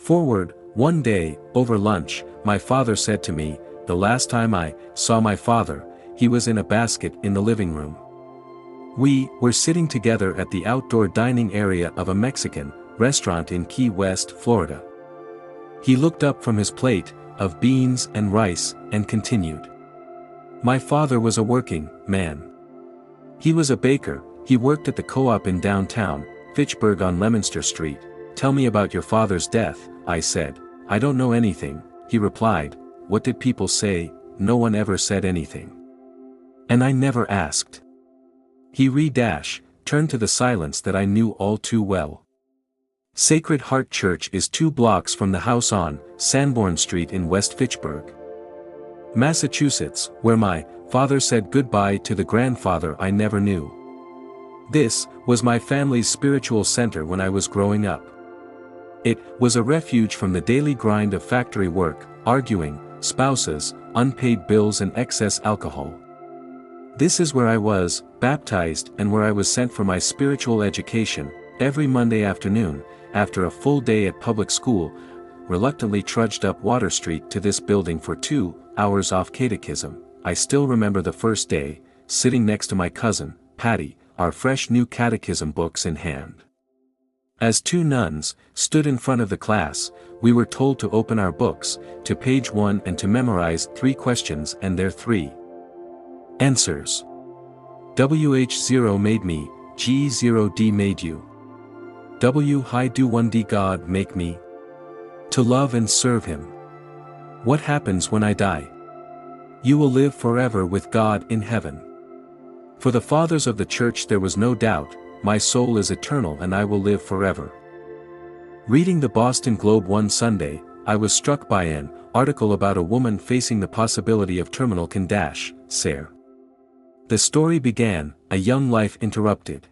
Forward, one day, over lunch, my father said to me, the last time I saw my father, he was in a basket in the living room. We were sitting together at the outdoor dining area of a Mexican restaurant in Key West, Florida. He looked up from his plate of beans and rice and continued. My father was a working man. He was a baker. He worked at the co-op in downtown Fitchburg on Leominster Street. Tell me about your father's death, I said. I don't know anything, he replied. What did people say? No one ever said anything. And I never asked. He turned to the silence that I knew all too well. Sacred Heart Church is 2 blocks from the house on Sanborn Street in West Fitchburg, Massachusetts, where my father said goodbye to the grandfather I never knew. This was my family's spiritual center when I was growing up. It was a refuge from the daily grind of factory work, arguing, spouses, unpaid bills and excess alcohol. This is where I was baptized and where I was sent for my spiritual education. Every Monday afternoon, after a full day at public school, reluctantly trudged up Water Street to this building for 2 hours off catechism. I still remember the first day, sitting next to my cousin, Patty, our fresh new catechism books in hand. As 2 nuns stood in front of the class, we were told to open our books to page 1 and to memorize 3 questions and their 3 answers. WH0 made me, G0D made you. W how do 1D God make me? To love and serve Him. What happens when I die? You will live forever with God in heaven. For the fathers of the church there was no doubt, my soul is eternal and I will live forever. Reading the Boston Globe one Sunday, I was struck by an article about a woman facing the possibility of terminal cancer. The story began, a young life interrupted.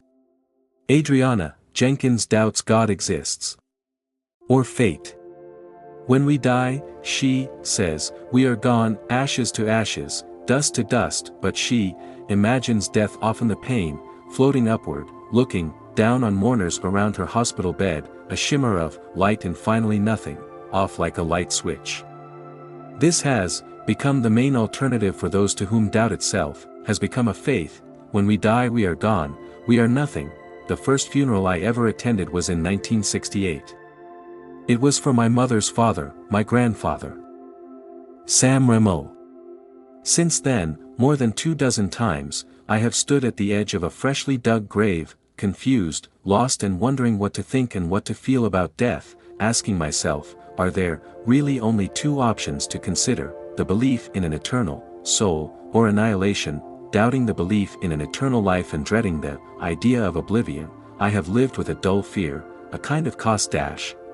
Adriana Jenkins doubts God exists. Or fate. When we die, she says, we are gone, ashes to ashes, dust to dust, but she imagines death, often the pain, floating upward, looking down on mourners around her hospital bed, a shimmer of light and finally nothing, off like a light switch. This has become the main alternative for those to whom doubt itself has become a faith. When we die we are gone, we are nothing. The first funeral I ever attended was in 1968. It was for my mother's father, my grandfather, Sam Remo. Since then, more than 24 times, I have stood at the edge of a freshly dug grave, confused, lost and wondering what to think and what to feel about death, asking myself, are there really only 2 options to consider, the belief in an eternal soul, or annihilation, doubting the belief in an eternal life and dreading the idea of oblivion? I have lived with a dull fear, a kind of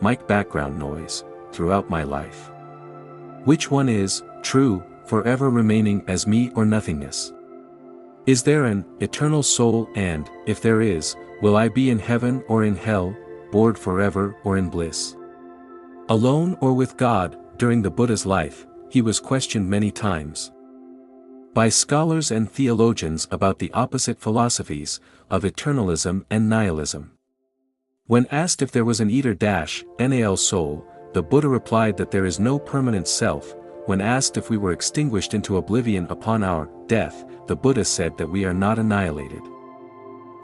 mic background noise, throughout my life. Which one is true, forever remaining as me or nothingness? Is there an eternal soul, and, if there is, will I be in heaven or in hell, bored forever or in bliss? Alone or with God? During the Buddha's life, he was questioned many times by scholars and theologians about the opposite philosophies of eternalism and nihilism. When asked if there was an eternal soul, the Buddha replied that there is no permanent self. When asked if we were extinguished into oblivion upon our death, the Buddha said that we are not annihilated.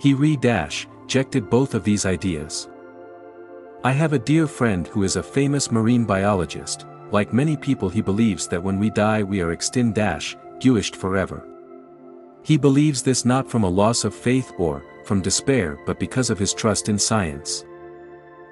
He rejected both of these ideas. I have a dear friend who is a famous marine biologist. Like many people, he believes that when we die we are extinguished forever. He believes this not from a loss of faith or from despair but because of his trust in science.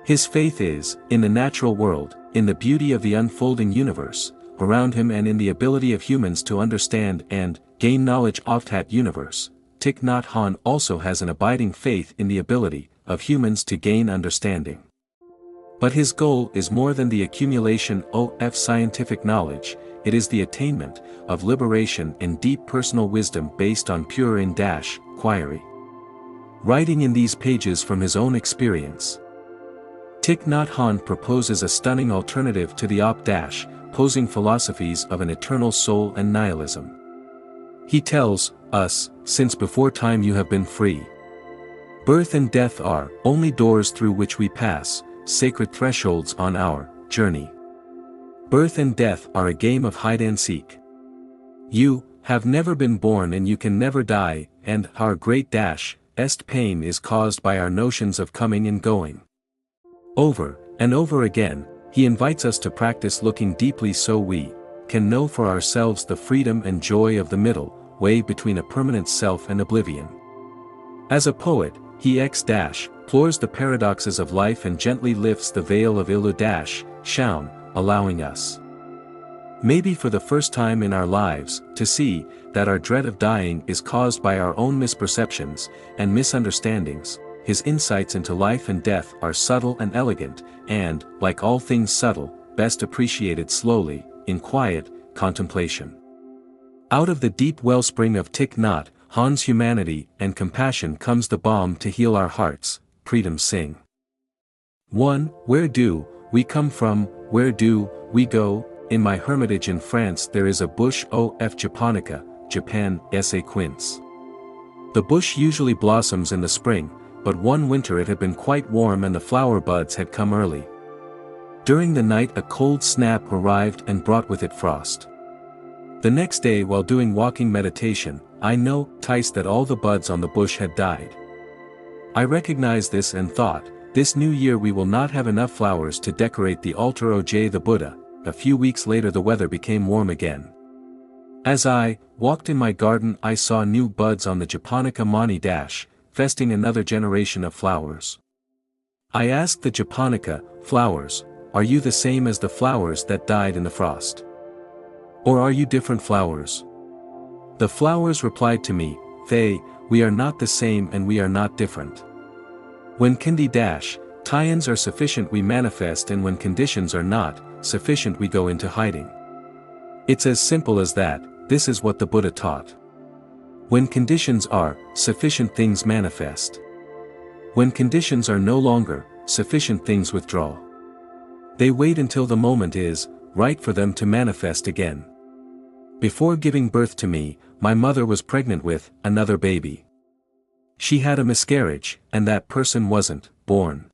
His faith is in the natural world, in the beauty of the unfolding universe around him and in the ability of humans to understand and gain knowledge of that universe. Thich Nhat Hanh also has an abiding faith in the ability of humans to gain understanding. But his goal is more than the accumulation of scientific knowledge, it is the attainment of liberation and deep personal wisdom based on pure inquiry. Writing in these pages from his own experience, Thich Nhat Hanh proposes a stunning alternative to the opposing philosophies of an eternal soul and nihilism. He tells us, since before time you have been free. Birth and death are only doors through which we pass, sacred thresholds on our journey. Birth and death are a game of hide and seek. You have never been born and you can never die, and our great est pain is caused by our notions of coming and going. Over and over again, he invites us to practice looking deeply so we can know for ourselves the freedom and joy of the middle way between a permanent self and oblivion. As a poet, he explores the paradoxes of life and gently lifts the veil of illusion, allowing us, maybe for the first time in our lives, to see that our dread of dying is caused by our own misperceptions and misunderstandings. His insights into life and death are subtle and elegant, and, like all things subtle, best appreciated slowly, in quiet contemplation. Out of the deep wellspring of THICH NHAT HANH's humanity and compassion comes the balm to heal our hearts. Preetam Singh. 1. Where do we come from? Where do we go? In my hermitage in France there is a bush of japonica, Japan, S.A. Quince. The bush usually blossoms in the spring, but one winter it had been quite warm and the flower buds had come early. During the night a cold snap arrived and brought with it frost. The next day while doing walking meditation, I noticed that all the buds on the bush had died. I recognized this and thought, this new year we will not have enough flowers to decorate the altar of the Buddha. A few weeks later the weather became warm again. As I walked in my garden I saw new buds on the japonica mani festing another generation of flowers. I asked the japonica flowers, are you the same as the flowers that died in the frost? Or are you different flowers? The flowers replied to me, we are not the same and we are not different. When conditions are sufficient we manifest, and when conditions are not sufficient we go into hiding. It's as simple as that. This is what the Buddha taught. When conditions are sufficient things manifest. When conditions are no longer sufficient things withdraw. They wait until the moment is right for them to manifest again. Before giving birth to me, my mother was pregnant with another baby. She had a miscarriage, and that person wasn't born.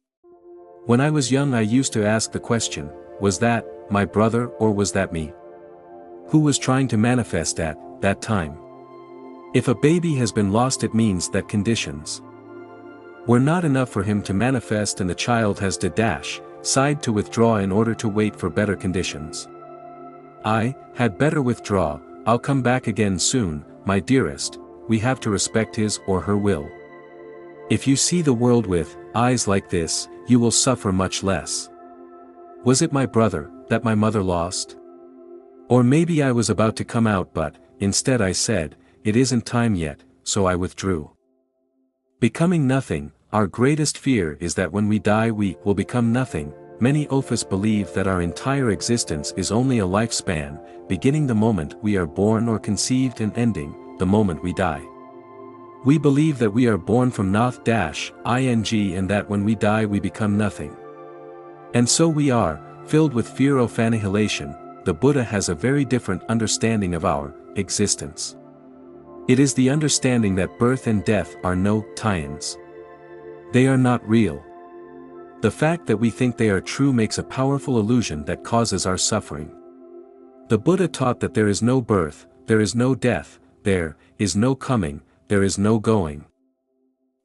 When I was young I used to ask the question, was that my brother or was that me? Who was trying to manifest at that time? If a baby has been lost it means that conditions were not enough for him to manifest and the child has decided to withdraw in order to wait for better conditions. I had better withdraw, I'll come back again soon, my dearest. We have to respect his or her will. If you see the world with eyes like this, you will suffer much less. Was it my brother that my mother lost? Or maybe I was about to come out but, instead I said, it isn't time yet, so I withdrew. Becoming nothing, our greatest fear is that when we die we will become nothing. Many of us believe that our entire existence is only a lifespan, beginning the moment we are born or conceived and ending the moment we die. We believe that we are born from noth-ing and that when we die we become nothing. And so we are, filled with fear of annihilation. The Buddha has a very different understanding of our existence. It is the understanding that birth and death are no tie-ins. They are not real. The fact that we think they are true makes a powerful illusion that causes our suffering. The Buddha taught that there is no birth, there is no death, there is no coming, there is no going.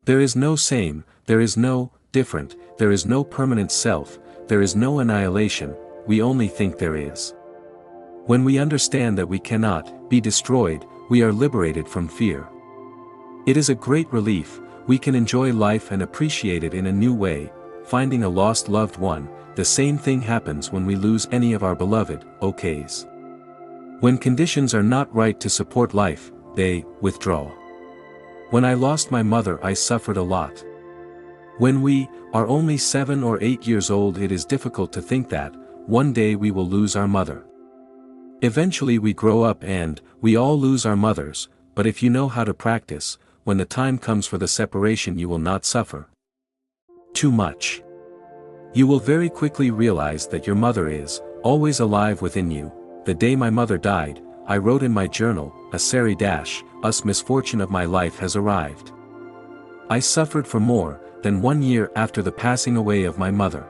There is no same, there is no different, there is no permanent self, there is no annihilation, we only think there is. When we understand that we cannot be destroyed, we are liberated from fear. It is a great relief, we can enjoy life and appreciate it in a new way. Finding a lost loved one, the same thing happens when we lose any of our beloved okays. When conditions are not right to support life, they withdraw. When I lost my mother I suffered a lot. When we are only 7 or 8 years old it is difficult to think that one day we will lose our mother. Eventually we grow up and we all lose our mothers, but if you know how to practice, when the time comes for the separation you will not suffer too much. You will very quickly realize that your mother is always alive within you. The day my mother died, I wrote in my journal, us misfortune of my life has arrived. I suffered for more than 1 year after the passing away of my mother.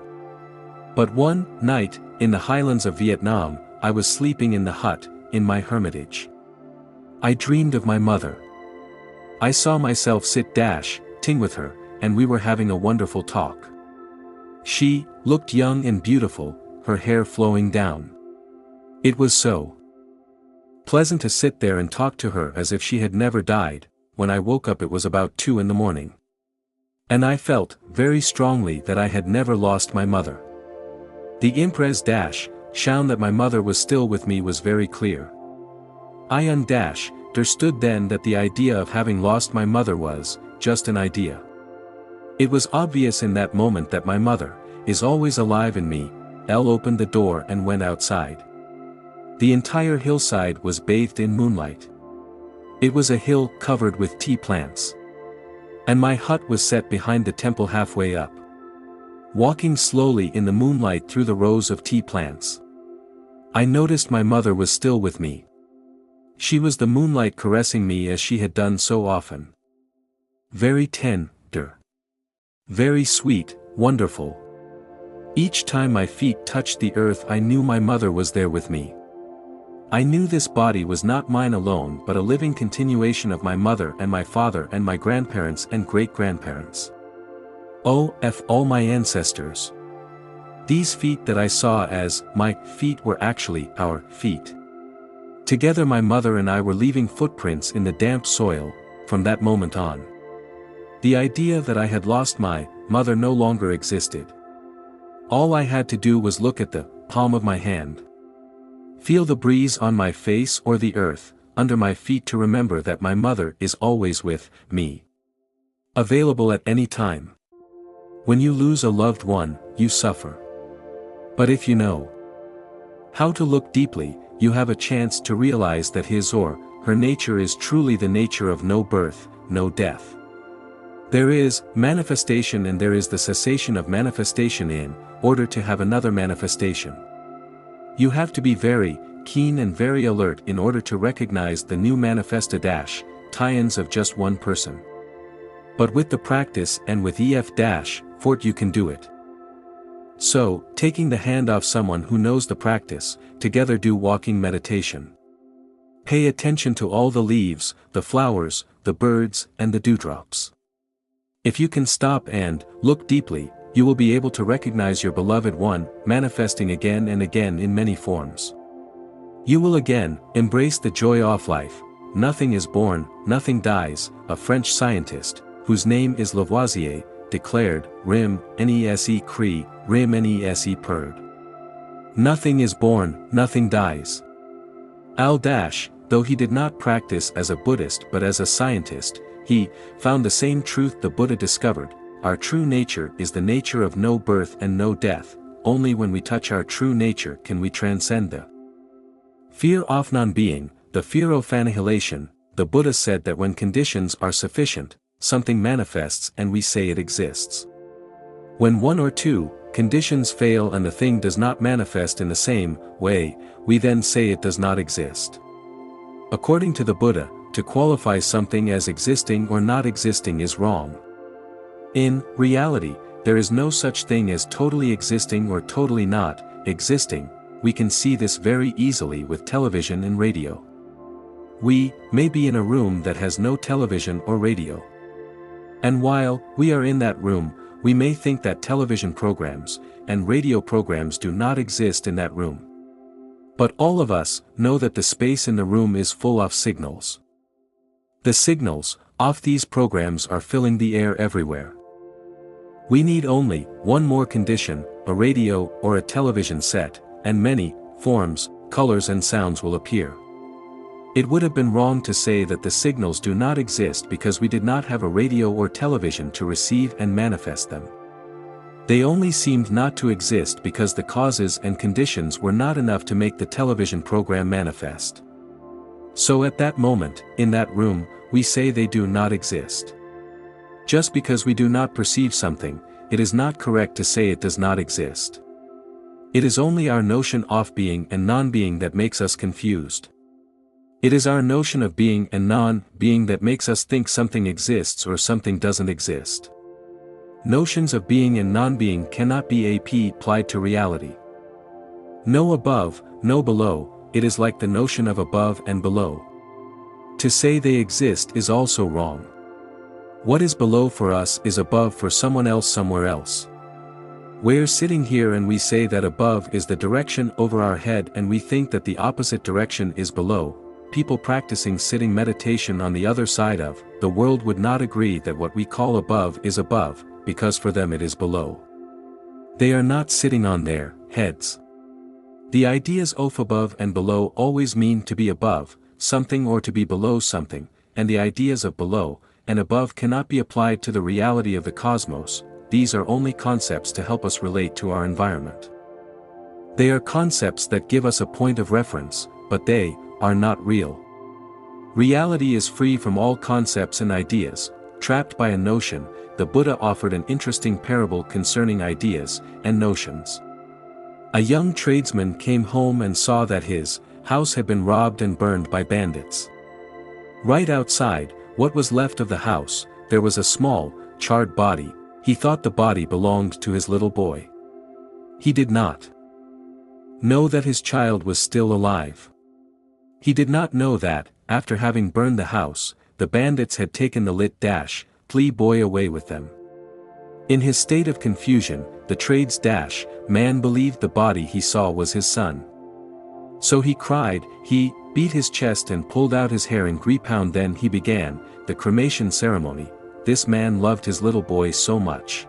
But one night, in the highlands of Vietnam, I was sleeping in the hut, in my hermitage. I dreamed of my mother. I saw myself ting with her, and we were having a wonderful talk. She looked young and beautiful, her hair flowing down. It was so pleasant to sit there and talk to her as if she had never died. When I woke up it was about 2 in the morning. And I felt, very strongly, that I had never lost my mother. The impress that my mother was still with me was very clear. I understood then that the idea of having lost my mother was just an idea. It was obvious in that moment that my mother is always alive in me. Elle opened the door and went outside. The entire hillside was bathed in moonlight. It was a hill covered with tea plants. And my hut was set behind the temple halfway up. Walking slowly in the moonlight through the rows of tea plants, I noticed my mother was still with me. She was the moonlight caressing me as she had done so often. Very tender. Very sweet, wonderful. Each time my feet touched the earth I knew my mother was there with me. I knew this body was not mine alone but a living continuation of my mother and my father and my grandparents and great-grandparents. All my ancestors. These feet that I saw as my feet were actually our feet. Together my mother and I were leaving footprints in the damp soil, from that moment on. The idea that I had lost my mother no longer existed. All I had to do was look at the palm of my hand. Feel the breeze on my face or the earth under my feet to remember that my mother is always with me. Available at any time. When you lose a loved one, you suffer. But if you know how to look deeply, you have a chance to realize that his or her nature is truly the nature of no birth, no death. There is manifestation and there is the cessation of manifestation in order to have another manifestation. You have to be very keen and very alert in order to recognize the new manifesta-tie-ins of just one person. But with the practice and with fort you can do it. So, taking the hand off someone who knows the practice, together do walking meditation. Pay attention to all the leaves, the flowers, the birds, and the dewdrops. If you can stop and look deeply, you will be able to recognize your beloved one, manifesting again and again in many forms. You will again embrace the joy of life. Nothing is born, nothing dies. A French scientist, whose name is Lavoisier, declared, Rim, Nese Cree, Rim Nese Perd. Nothing is born, nothing dies. Though he did not practice as a Buddhist but as a scientist, he found the same truth the Buddha discovered. Our true nature is the nature of no birth and no death. Only when we touch our true nature can we transcend the fear of non-being, the fear of annihilation. The Buddha said that when conditions are sufficient, something manifests and we say it exists. When one or two conditions fail and the thing does not manifest in the same way, we then say it does not exist. According to the Buddha, to qualify something as existing or not existing is wrong. In reality, there is no such thing as totally existing or totally not existing. We can see this very easily with television and radio. We may be in a room that has no television or radio. And while we are in that room, we may think that television programs and radio programs do not exist in that room. But all of us know that the space in the room is full of signals. The signals of these programs are filling the air everywhere. We need only one more condition, a radio or a television set, and many forms, colors and sounds will appear. It would have been wrong to say that the signals do not exist because we did not have a radio or television to receive and manifest them. They only seemed not to exist because the causes and conditions were not enough to make the television program manifest. So at that moment, in that room, we say they do not exist. Just because we do not perceive something, it is not correct to say it does not exist. It is only our notion of being and non-being that makes us confused. It is our notion of being and non-being that makes us think something exists or something doesn't exist. Notions of being and non-being cannot be applied to reality. No above, no below, it is like the notion of above and below. To say they exist is also wrong. What is below for us is above for someone else somewhere else. We're sitting here and we say that above is the direction over our head and we think that the opposite direction is below. People practicing sitting meditation on the other side of the world would not agree that what we call above is above, because for them it is below. They are not sitting on their heads. The ideas of above and below always mean to be above something or to be below something, and the ideas of below and above cannot be applied to the reality of the cosmos. These are only concepts to help us relate to our environment. They are concepts that give us a point of reference, but they are not real. Reality is free from all concepts and ideas. Trapped by a notion, the Buddha offered an interesting parable concerning ideas and notions. A young tradesman came home and saw that his house had been robbed and burned by bandits. Right outside, what was left of the house, there was a small, charred body. He thought the body belonged to his little boy. He did not know that his child was still alive. He did not know that, after having burned the house, the bandits had taken the little boy away with them. In his state of confusion, the tradesman believed the body he saw was his son. So he cried, he beat his chest and pulled out his hair and grip. Then he began the cremation ceremony. This man loved his little boy so much.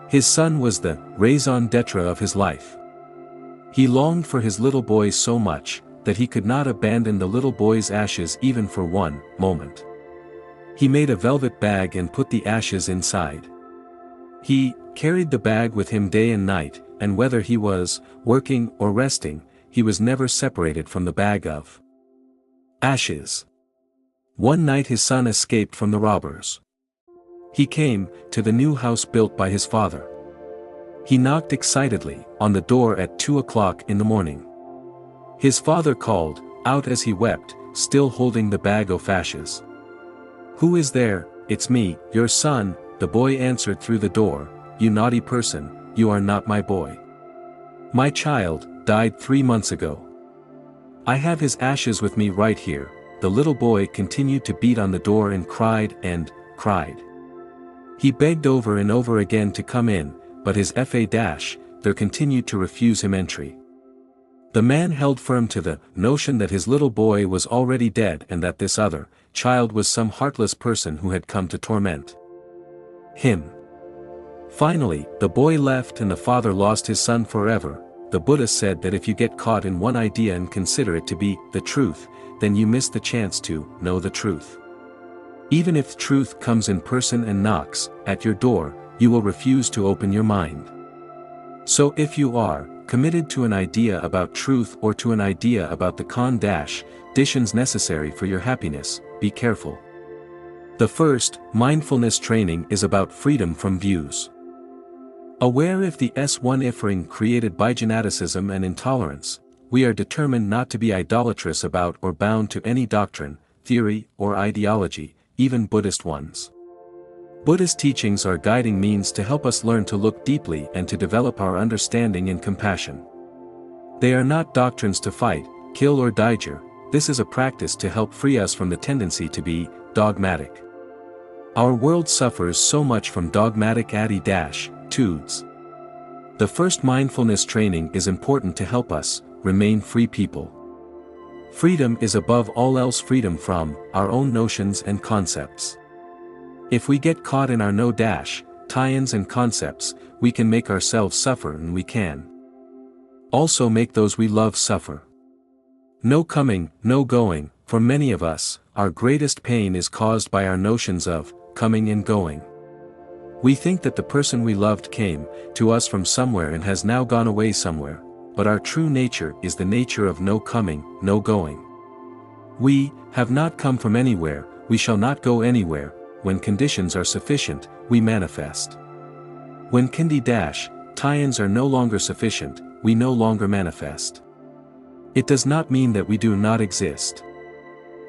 His son was the raison d'etre of his life. He longed for his little boy so much, that he could not abandon the little boy's ashes even for one moment. He made a velvet bag and put the ashes inside. He carried the bag with him day and night, and whether he was working or resting, he was never separated from the bag of ashes. One night his son escaped from the robbers. He came to the new house built by his father. He knocked excitedly on the door at 2 o'clock in the morning. His father called out as he wept, still holding the bag of ashes. "Who is there?" "It's me, your son," the boy answered through the door. "You naughty person, you are not my boy. My child died 3 months ago. I have his ashes with me right here." The little boy continued to beat on the door and cried and cried. He begged over and over again to come in, but his father continued to refuse him entry. The man held firm to the notion that his little boy was already dead and that this other child was some heartless person who had come to torment him. Finally, the boy left and the father lost his son forever. The Buddha said that if you get caught in one idea and consider it to be the truth, then you miss the chance to know the truth. Even if truth comes in person and knocks at your door, you will refuse to open your mind. So if you are committed to an idea about truth or to an idea about the conditions necessary for your happiness, be careful. The first mindfulness training is about freedom from views. Aware if the S1 offering created by fanaticism and intolerance, we are determined not to be idolatrous about or bound to any doctrine, theory, or ideology, even Buddhist ones. Buddhist teachings are guiding means to help us learn to look deeply and to develop our understanding and compassion. They are not doctrines to fight, kill or daijure. This is a practice to help free us from the tendency to be dogmatic. Our world suffers so much from dogmatic attitudes. The first mindfulness training is important to help us remain free people. Freedom is above all else, freedom from our own notions and concepts. If we get caught in our tie-ins and concepts, we can make ourselves suffer, and we can also make those we love suffer. No coming, no going. For many of us, our greatest pain is caused by our notions of coming and going. We think that the person we loved came to us from somewhere and has now gone away somewhere, but our true nature is the nature of no coming, no going. We have not come from anywhere, we shall not go anywhere. When conditions are sufficient, we manifest. When tie-ins are no longer sufficient, we no longer manifest. It does not mean that we do not exist.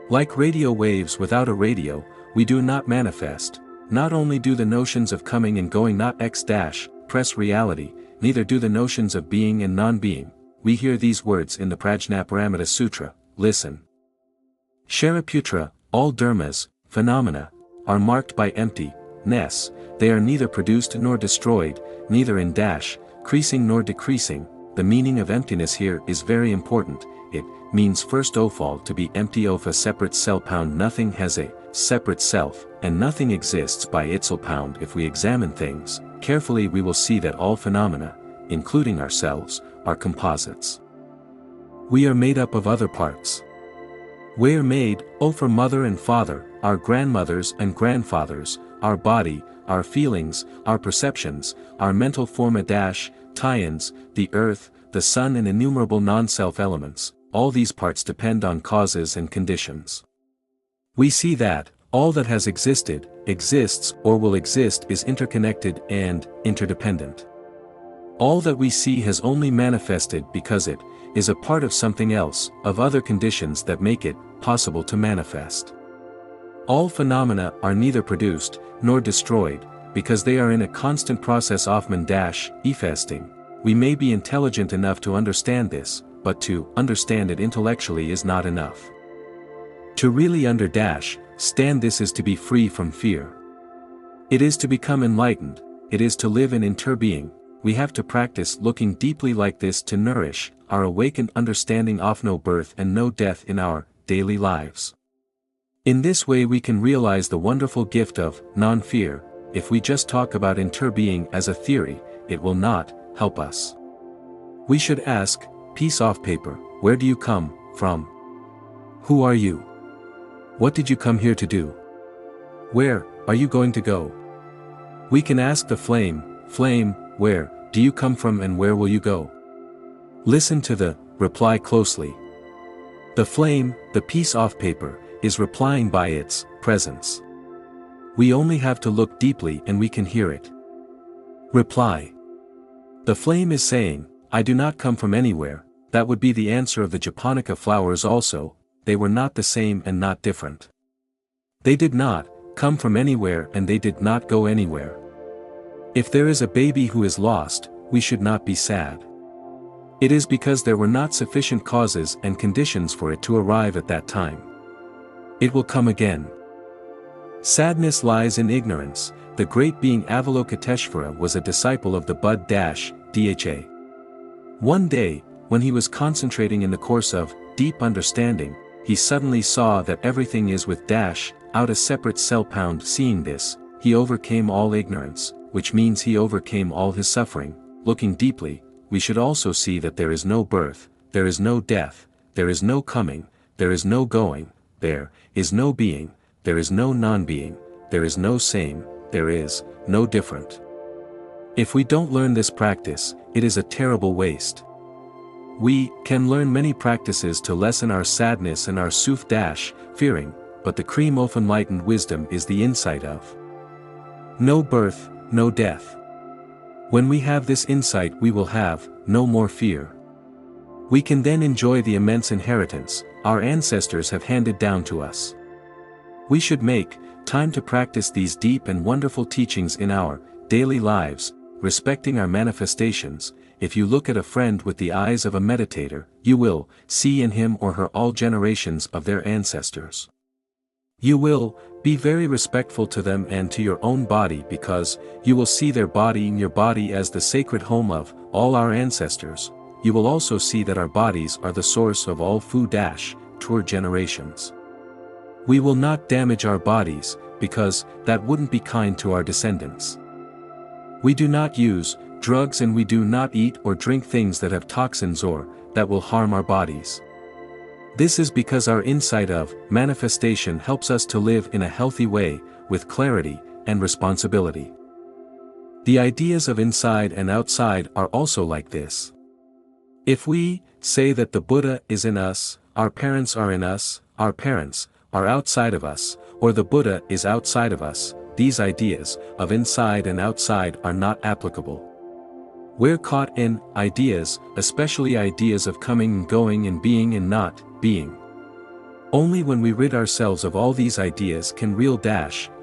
Like radio waves without a radio, we do not manifest. Not only do the notions of coming and going not x dash, press reality, neither do the notions of being and non-being. We hear these words in the Prajnaparamita Sutra, listen. Shariputra, all dharmas, phenomena, are marked by emptiness, they are neither produced nor destroyed, neither in dash, creasing nor decreasing. The meaning of emptiness here is very important. It means first of all to be empty of a separate self. Nothing has a separate self, and nothing exists by itself. If we examine things carefully, we will see that all phenomena, including ourselves, are composites. We are made up of other parts. We are made, for mother and father, our grandmothers and grandfathers, our body, our feelings, our perceptions, our mental forma dash, tie-ins, the earth, the sun and innumerable non-self elements. All these parts depend on causes and conditions. We see that all that has existed, exists or will exist is interconnected and interdependent. All that we see has only manifested because it is a part of something else, of other conditions that make it possible to manifest. All phenomena are neither produced nor destroyed, because they are in a constant process of manifesting. We may be intelligent enough to understand this, but to understand it intellectually is not enough. To really understand this is to be free from fear. It is to become enlightened, it is to live in interbeing. We have to practice looking deeply like this to nourish our awakened understanding of no birth and no death in our daily lives. In this way we can realize the wonderful gift of non-fear. If we just talk about interbeing as a theory, it will not help us. We should ask, piece of paper, where do you come from? Who are you? What did you come here to do? Where are you going to go? We can ask the flame, where do you come from and where will you go? Listen to the reply closely. The flame, the piece of paper, is replying by its presence. We only have to look deeply and we can hear it. Reply. The flame is saying, I do not come from anywhere. That would be the answer of the japonica flowers also. They were not the same and not different. They did not come from anywhere and they did not go anywhere. If there is a baby who is lost, we should not be sad. It is because there were not sufficient causes and conditions for it to arrive at that time. It will come again. Sadness lies in ignorance. The great being Avalokiteshvara was a disciple of the Buddha. One day, when he was concentrating in the course of deep understanding, he suddenly saw that everything is with out a separate self. Seeing this, he overcame all ignorance, which means he overcame all his suffering. Looking deeply, we should also see that there is no birth, there is no death, there is no coming, there is no going, there is no being, there is no non-being, there is no same, there is no different. If we don't learn this practice, it is a terrible waste. We can learn many practices to lessen our sadness and our fearing, but the cream of enlightened wisdom is the insight of no birth, no death. When we have this insight we will have no more fear. We can then enjoy the immense inheritance our ancestors have handed down to us. We should make time to practice these deep and wonderful teachings in our daily lives, respecting our manifestations. If you look at a friend with the eyes of a meditator, you will see in him or her all generations of their ancestors. You will be very respectful to them and to your own body because you will see their body in your body as the sacred home of all our ancestors. You will also see that our bodies are the source of all tour generations. We will not damage our bodies, because that wouldn't be kind to our descendants. We do not use drugs and we do not eat or drink things that have toxins or that will harm our bodies. This is because our insight of manifestation helps us to live in a healthy way, with clarity and responsibility. The ideas of inside and outside are also like this. If we say that the Buddha is in us, our parents are in us, our parents are outside of us, or the Buddha is outside of us, these ideas of inside and outside are not applicable. We're caught in ideas, especially ideas of coming and going and being and not being. Only when we rid ourselves of all these ideas can real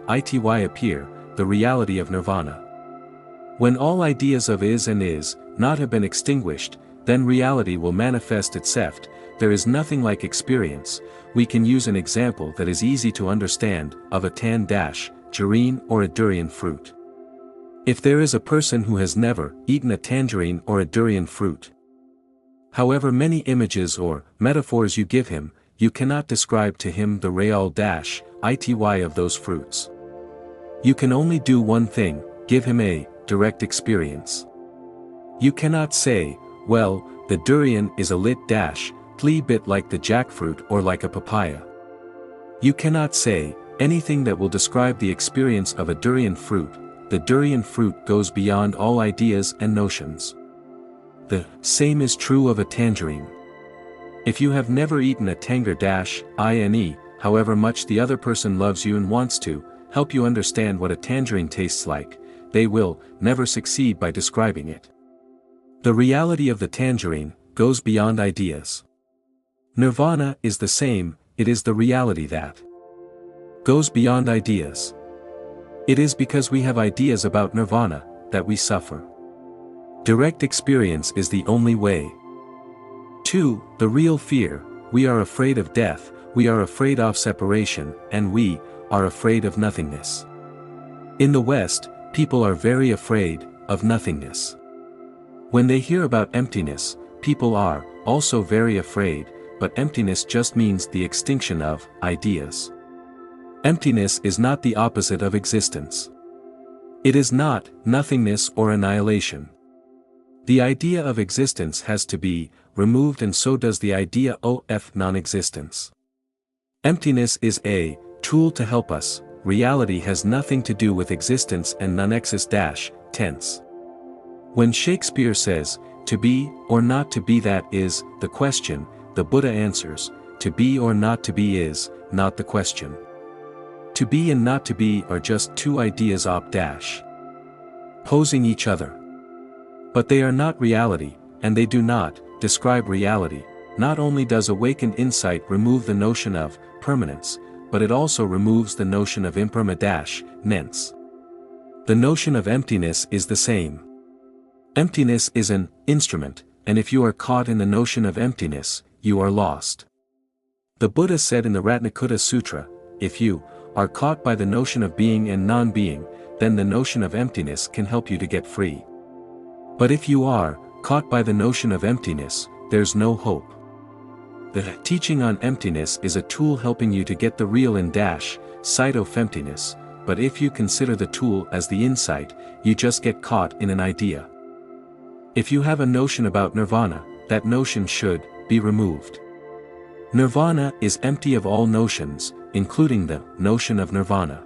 ity appear, the reality of nirvana. When all ideas of is and is not have been extinguished, then reality will manifest itself. There is nothing like experience. We can use an example that is easy to understand, of a tangerine or a durian fruit. If there is a person who has never eaten a tangerine or a durian fruit, however many images or metaphors you give him, you cannot describe to him the real-ity of those fruits. You can only do one thing, give him a direct experience. You cannot say, well, the durian is a little bit like the jackfruit or like a papaya. You cannot say anything that will describe the experience of a durian fruit. The durian fruit goes beyond all ideas and notions. The same is true of a tangerine. If you have never eaten a tangerine, however much the other person loves you and wants to help you understand what a tangerine tastes like, they will never succeed by describing it. The reality of the tangerine goes beyond ideas. Nirvana is the same, it is the reality that goes beyond ideas. It is because we have ideas about nirvana that we suffer. Direct experience is the only way. 2. The real fear. We are afraid of death, we are afraid of separation, and we are afraid of nothingness. In the West, people are very afraid of nothingness. When they hear about emptiness, people are also very afraid, but emptiness just means the extinction of ideas. Emptiness is not the opposite of existence. It is not nothingness or annihilation. The idea of existence has to be removed, and so does the idea of non-existence. Emptiness is a tool to help us. Reality has nothing to do with existence and non-exist-tense. When Shakespeare says, to be or not to be, that is the question, the Buddha answers, to be or not to be is not the question. To be and not to be are just two ideas opposing each other. But they are not reality, and they do not describe reality. Not only does awakened insight remove the notion of permanence, but it also removes the notion of impermanence. The notion of emptiness is the same. Emptiness is an instrument, and if you are caught in the notion of emptiness, you are lost. The Buddha said in the Ratnakutta Sutra, if you are caught by the notion of being and non-being, then the notion of emptiness can help you to get free. But if you are caught by the notion of emptiness, there's no hope. The teaching on emptiness is a tool helping you to get the real sight of emptiness, but if you consider the tool as the insight, you just get caught in an idea. If you have a notion about nirvana, that notion should be removed. Nirvana is empty of all notions, including the notion of nirvana.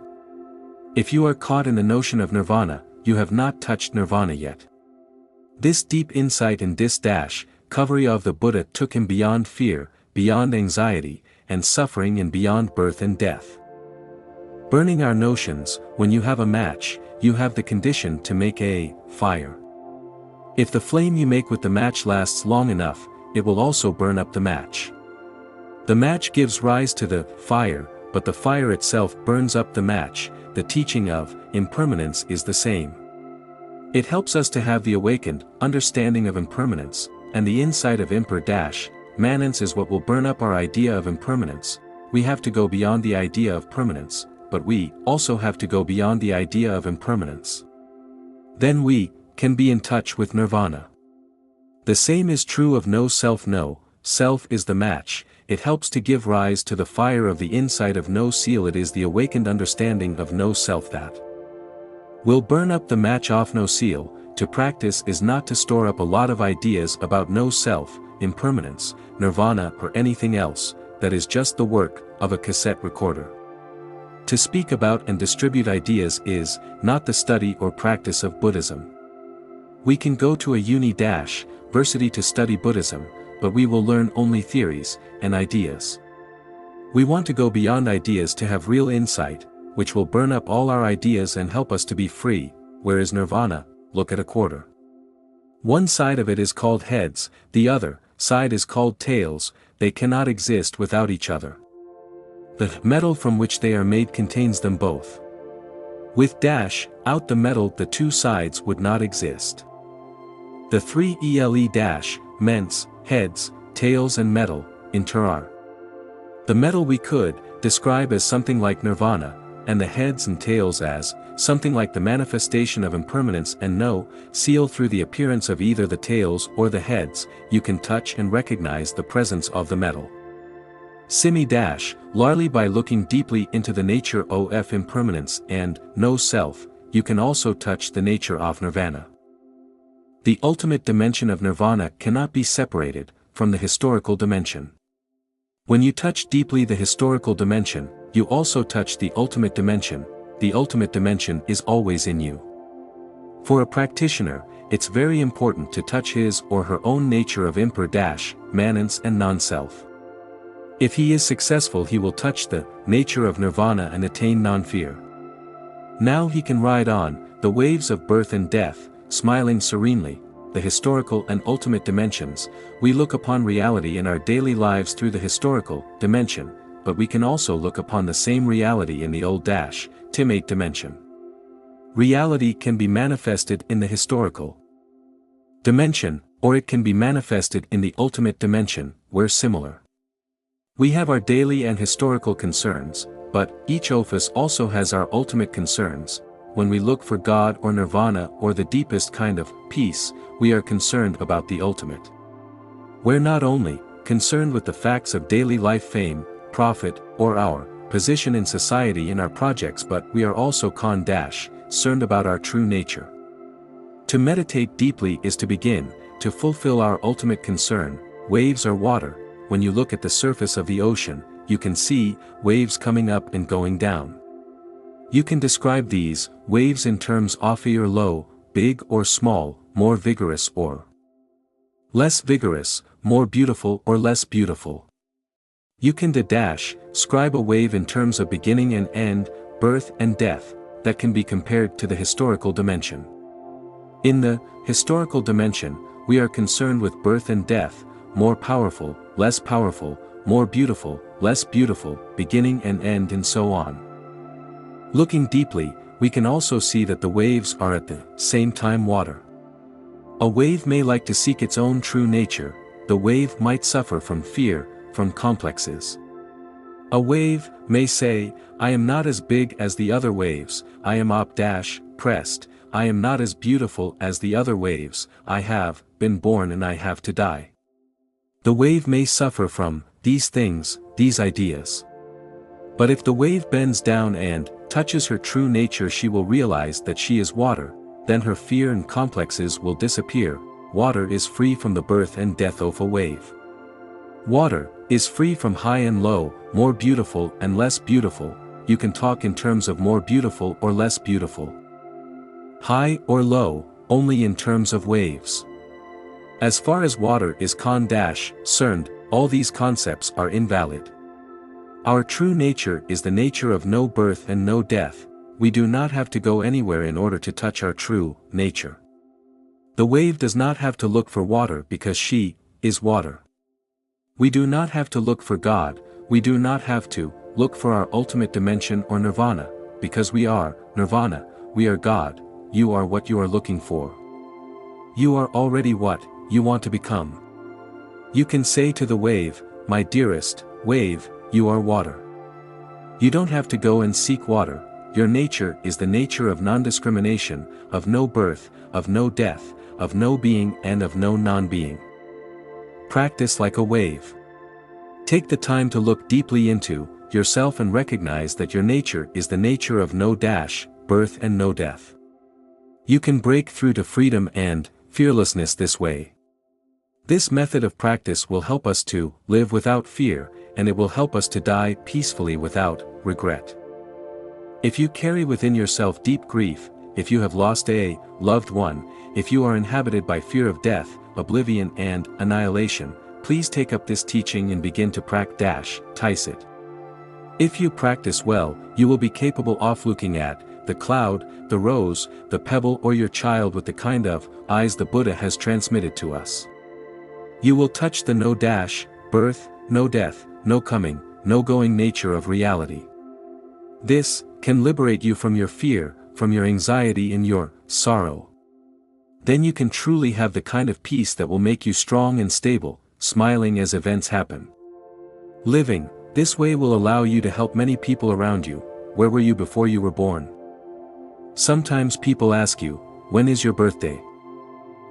If you are caught in the notion of nirvana, you have not touched nirvana yet. This deep insight and discovery of the Buddha took him beyond fear, beyond anxiety, and suffering, and beyond birth and death. Burning our notions. When you have a match, you have the condition to make a fire. If the flame you make with the match lasts long enough, it will also burn up the match. The match gives rise to the fire, but the fire itself burns up the match. The teaching of impermanence is the same. It helps us to have the awakened understanding of impermanence, and the insight of impermanence is what will burn up our idea of impermanence. We have to go beyond the idea of permanence, but we also have to go beyond the idea of impermanence. Then we can be in touch with nirvana. The same is true of no self. No self is the match. It helps to give rise to the fire of the insight of no seal. It is the awakened understanding of no self that will burn up the match of no seal. To practice is not to store up a lot of ideas about no self, impermanence, nirvana, or anything else. That is just the work of a cassette recorder. To speak about and distribute ideas is not the study or practice of Buddhism. We can go to a university to study Buddhism, but we will learn only theories and ideas. We want to go beyond ideas to have real insight, which will burn up all our ideas and help us to be free. Where is nirvana? Look at a quarter. One side of it is called heads, the other side is called tails. They cannot exist without each other. The metal from which they are made contains them both. With dash, out the metal the two sides would not exist. The three ele dash, ments, heads, tails and metal, inter are. The metal we could describe as something like nirvana, and the heads and tails as something like the manifestation of impermanence, and seal through the appearance of either the tails or the heads, you can touch and recognize the presence of the metal. Simi dash, largely by looking deeply into the nature of impermanence and no self, you can also touch the nature of nirvana. The ultimate dimension of nirvana cannot be separated from the historical dimension. When you touch deeply the historical dimension, you also touch the ultimate dimension. The ultimate dimension is always in you. For a practitioner, it's very important to touch his or her own nature of imper-manence and non-self. If he is successful, he will touch the nature of nirvana and attain non-fear. Now he can ride on the waves of birth and death, smiling serenely. The historical and ultimate dimensions, we look upon reality in our daily lives through the historical dimension, but we can also look upon the same reality in the THICH dimension. Reality can be manifested in the historical dimension, or it can be manifested in the ultimate dimension, where similar. We have our daily and historical concerns, but each of us also has our ultimate concerns. When we look for God or nirvana or the deepest kind of peace, we are concerned about the ultimate. We're not only concerned with the facts of daily life, fame, profit, or our position in society in our projects, but we are also concerned about our true nature. To meditate deeply is to begin to fulfill our ultimate concern. Waves are water. When you look at the surface of the ocean, you can see waves coming up and going down. You can describe these waves in terms of high or low, big or small, more vigorous or less vigorous, more beautiful or less beautiful. You can describe a wave in terms of beginning and end, birth and death, that can be compared to the historical dimension. In the historical dimension, we are concerned with birth and death, more powerful, more beautiful, less beautiful, beginning and end, and so on. Looking deeply, we can also see that the waves are at the same time water. A wave may like to seek its own true nature. The wave might suffer from fear, from complexes. A wave may say, I am not as big as the other waves, I am pressed, I am not as beautiful as the other waves, I have been born and I have to die. The wave may suffer from these things, these ideas. But if the wave bends down and touches her true nature, she will realize that she is water, then her fear and complexes will disappear. Water is free from the birth and death of a wave. Water is free from high and low, more beautiful and less beautiful. You can talk in terms of more beautiful or less beautiful, high or low, only in terms of waves. As far as water is concerned, all these concepts are invalid. Our true nature is the nature of no birth and no death. We do not have to go anywhere in order to touch our true nature. The wave does not have to look for water because she is water. We do not have to look for God, we do not have to look for our ultimate dimension or nirvana, because we are nirvana, we are God. You are what you are looking for. You are already what you want to become. You can say to the wave, my dearest wave, you are water. You don't have to go and seek water. Your nature is the nature of non-discrimination, of no birth, of no death, of no being and of no non-being. Practice like a wave. Take the time to look deeply into yourself and recognize that your nature is the nature of no birth and no death. You can break through to freedom and fearlessness this way. This method of practice will help us to live without fear, and it will help us to die peacefully without regret. If you carry within yourself deep grief, if you have lost a loved one, if you are inhabited by fear of death, oblivion and annihilation, please take up this teaching and begin to practice it. If you practice well, you will be capable of looking at the cloud, the rose, the pebble or your child with the kind of eyes the Buddha has transmitted to us. You will touch the no birth, no death, no coming, no going nature of reality. This can liberate you from your fear from your anxiety and your sorrow. Then you can truly have the kind of peace that will make you strong and stable, smiling as events happen. Living this way will allow you to help many people around you. Where were you before you were born? Sometimes people ask you, when is your birthday?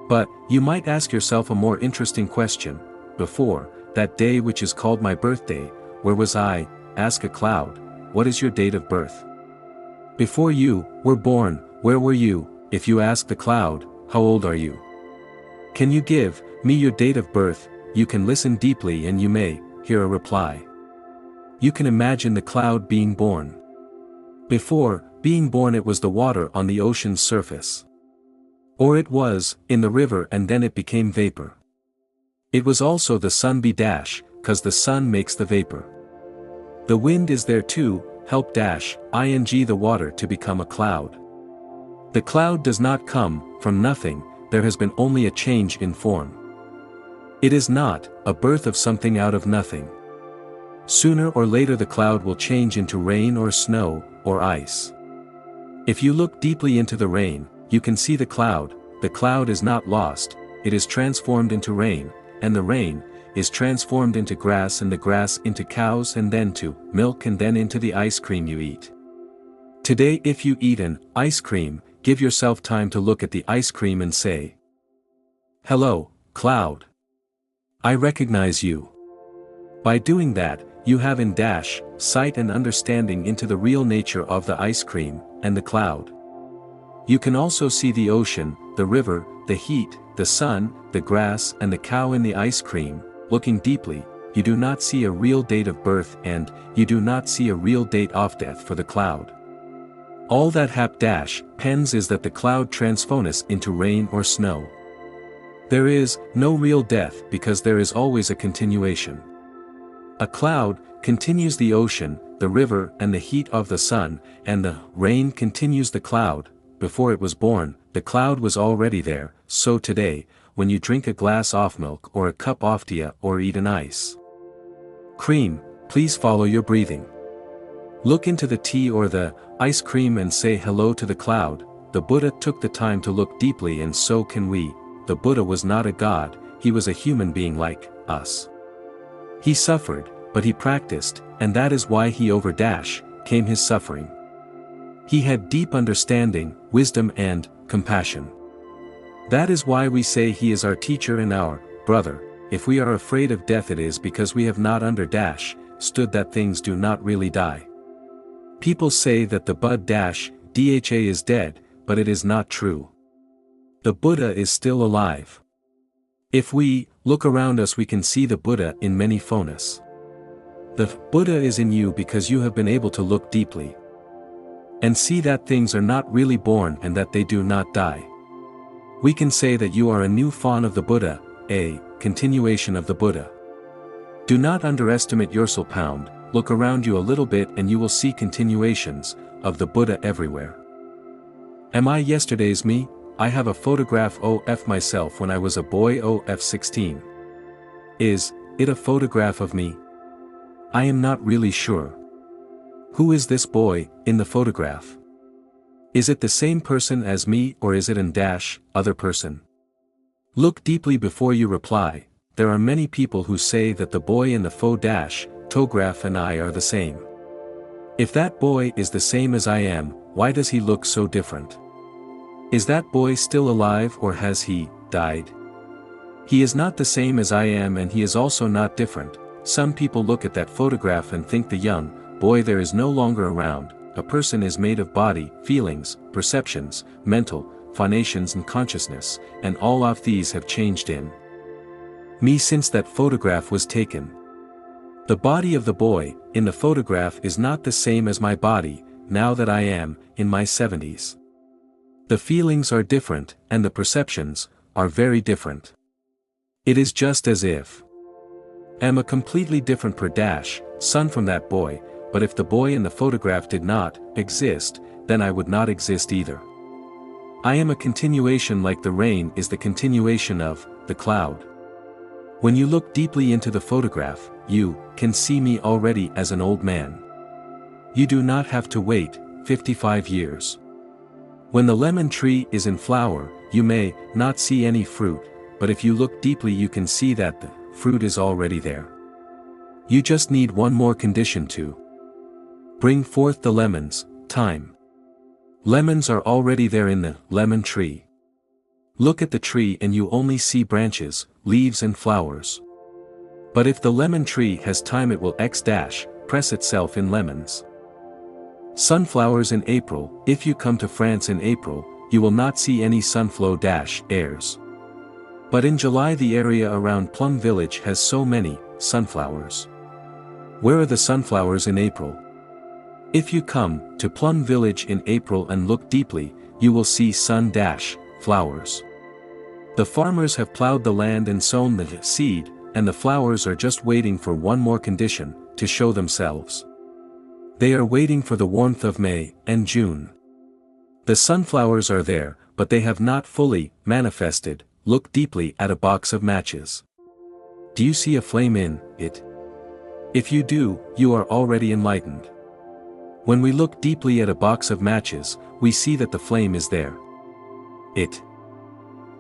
But you might ask yourself a more interesting question. Before that day which is called my birthday, where was I? Ask a cloud, what is your date of birth? Before you were born, where were you? If you ask the cloud, how old are you? Can you give me your date of birth? You can listen deeply and you may hear a reply. You can imagine the cloud being born. Before being born it was the water on the ocean's surface. Or it was in the river and then it became vapor. It was also the sun cause the sun makes the vapor. The wind is there too, help ing the water to become a cloud. The cloud does not come from nothing, there has been only a change in form. It is not a birth of something out of nothing. Sooner or later the cloud will change into rain or snow, or ice. If you look deeply into the rain, you can see the cloud is not lost, it is transformed into rain, and the rain is transformed into grass and the grass into cows and then to milk and then into the ice cream you eat. Today if you eat an ice cream, give yourself time to look at the ice cream and say, hello, cloud. I recognize you. By doing that, you have in sight and understanding into the real nature of the ice cream, and the cloud. You can also see the ocean, the river, the heat, the sun, the grass and the cow in the ice cream. Looking deeply, you do not see a real date of birth and you do not see a real date of death for the cloud. All that happens is that the cloud transforms into rain or snow. There is no real death because there is always a continuation. A cloud continues the ocean, the river and the heat of the sun, and the rain continues the cloud. Before it was born, the cloud was already there, so today, when you drink a glass of milk or a cup of tea or eat an ice cream, please follow your breathing. Look into the tea or the ice cream and say hello to the cloud. The Buddha took the time to look deeply and so can we. The Buddha was not a god, he was a human being like us. He suffered, but he practiced, and that is why he overcame his suffering. He had deep understanding, wisdom and compassion. That is why we say he is our teacher and our brother. If we are afraid of death it is because we have not understood that things do not really die. People say that the Buddha is dead, but it is not true. The Buddha is still alive. If we look around us we can see the Buddha in many phonas. The Buddha is in you because you have been able to look deeply and see that things are not really born and that they do not die. We can say that you are a new form of the Buddha, a continuation of the Buddha. Do not underestimate yourself. Look around you a little bit and you will see continuations of the Buddha everywhere. Am I yesterday's me? I have a photograph of myself when I was a boy of 16. Is it a photograph of me? I am not really sure. Who is this boy in the photograph? Is it the same person as me or is it an other person? Look deeply before you reply. There are many people who say that the boy in the photograph and I are the same. If that boy is the same as I am, why does he look so different? Is that boy still alive or has he died? He is not the same as I am and he is also not different. Some people look at that photograph and think the young boy there is no longer around. A person is made of body, feelings, perceptions, mental, phonitions and consciousness, and all of these have changed in me since that photograph was taken. The body of the boy in the photograph is not the same as my body, now that I am in my 70s. The feelings are different, and the perceptions are very different. It is just as if I am a completely different son from that boy, but if the boy in the photograph did not exist, then I would not exist either. I am a continuation like the rain is the continuation of the cloud. When you look deeply into the photograph, you can see me already as an old man. You do not have to wait 55 years. When the lemon tree is in flower, you may not see any fruit, but if you look deeply you can see that the fruit is already there. You just need one more condition to bring forth the lemons, time. Lemons are already there in the lemon tree. Look at the tree and you only see branches, leaves and flowers. But if the lemon tree has time it will press itself in lemons. Sunflowers in April. If you come to France in April, you will not see any sunflower-airs. But in July the area around Plum Village has so many sunflowers. Where are the sunflowers in April? If you come to Plum Village in April and look deeply, you will see flowers. The farmers have plowed the land and sown the seed, and the flowers are just waiting for one more condition, to show themselves. They are waiting for the warmth of May and June. The sunflowers are there, but they have not fully manifested. Look deeply at a box of matches. Do you see a flame in it? If you do, you are already enlightened. When we look deeply at a box of matches, we see that the flame is there. It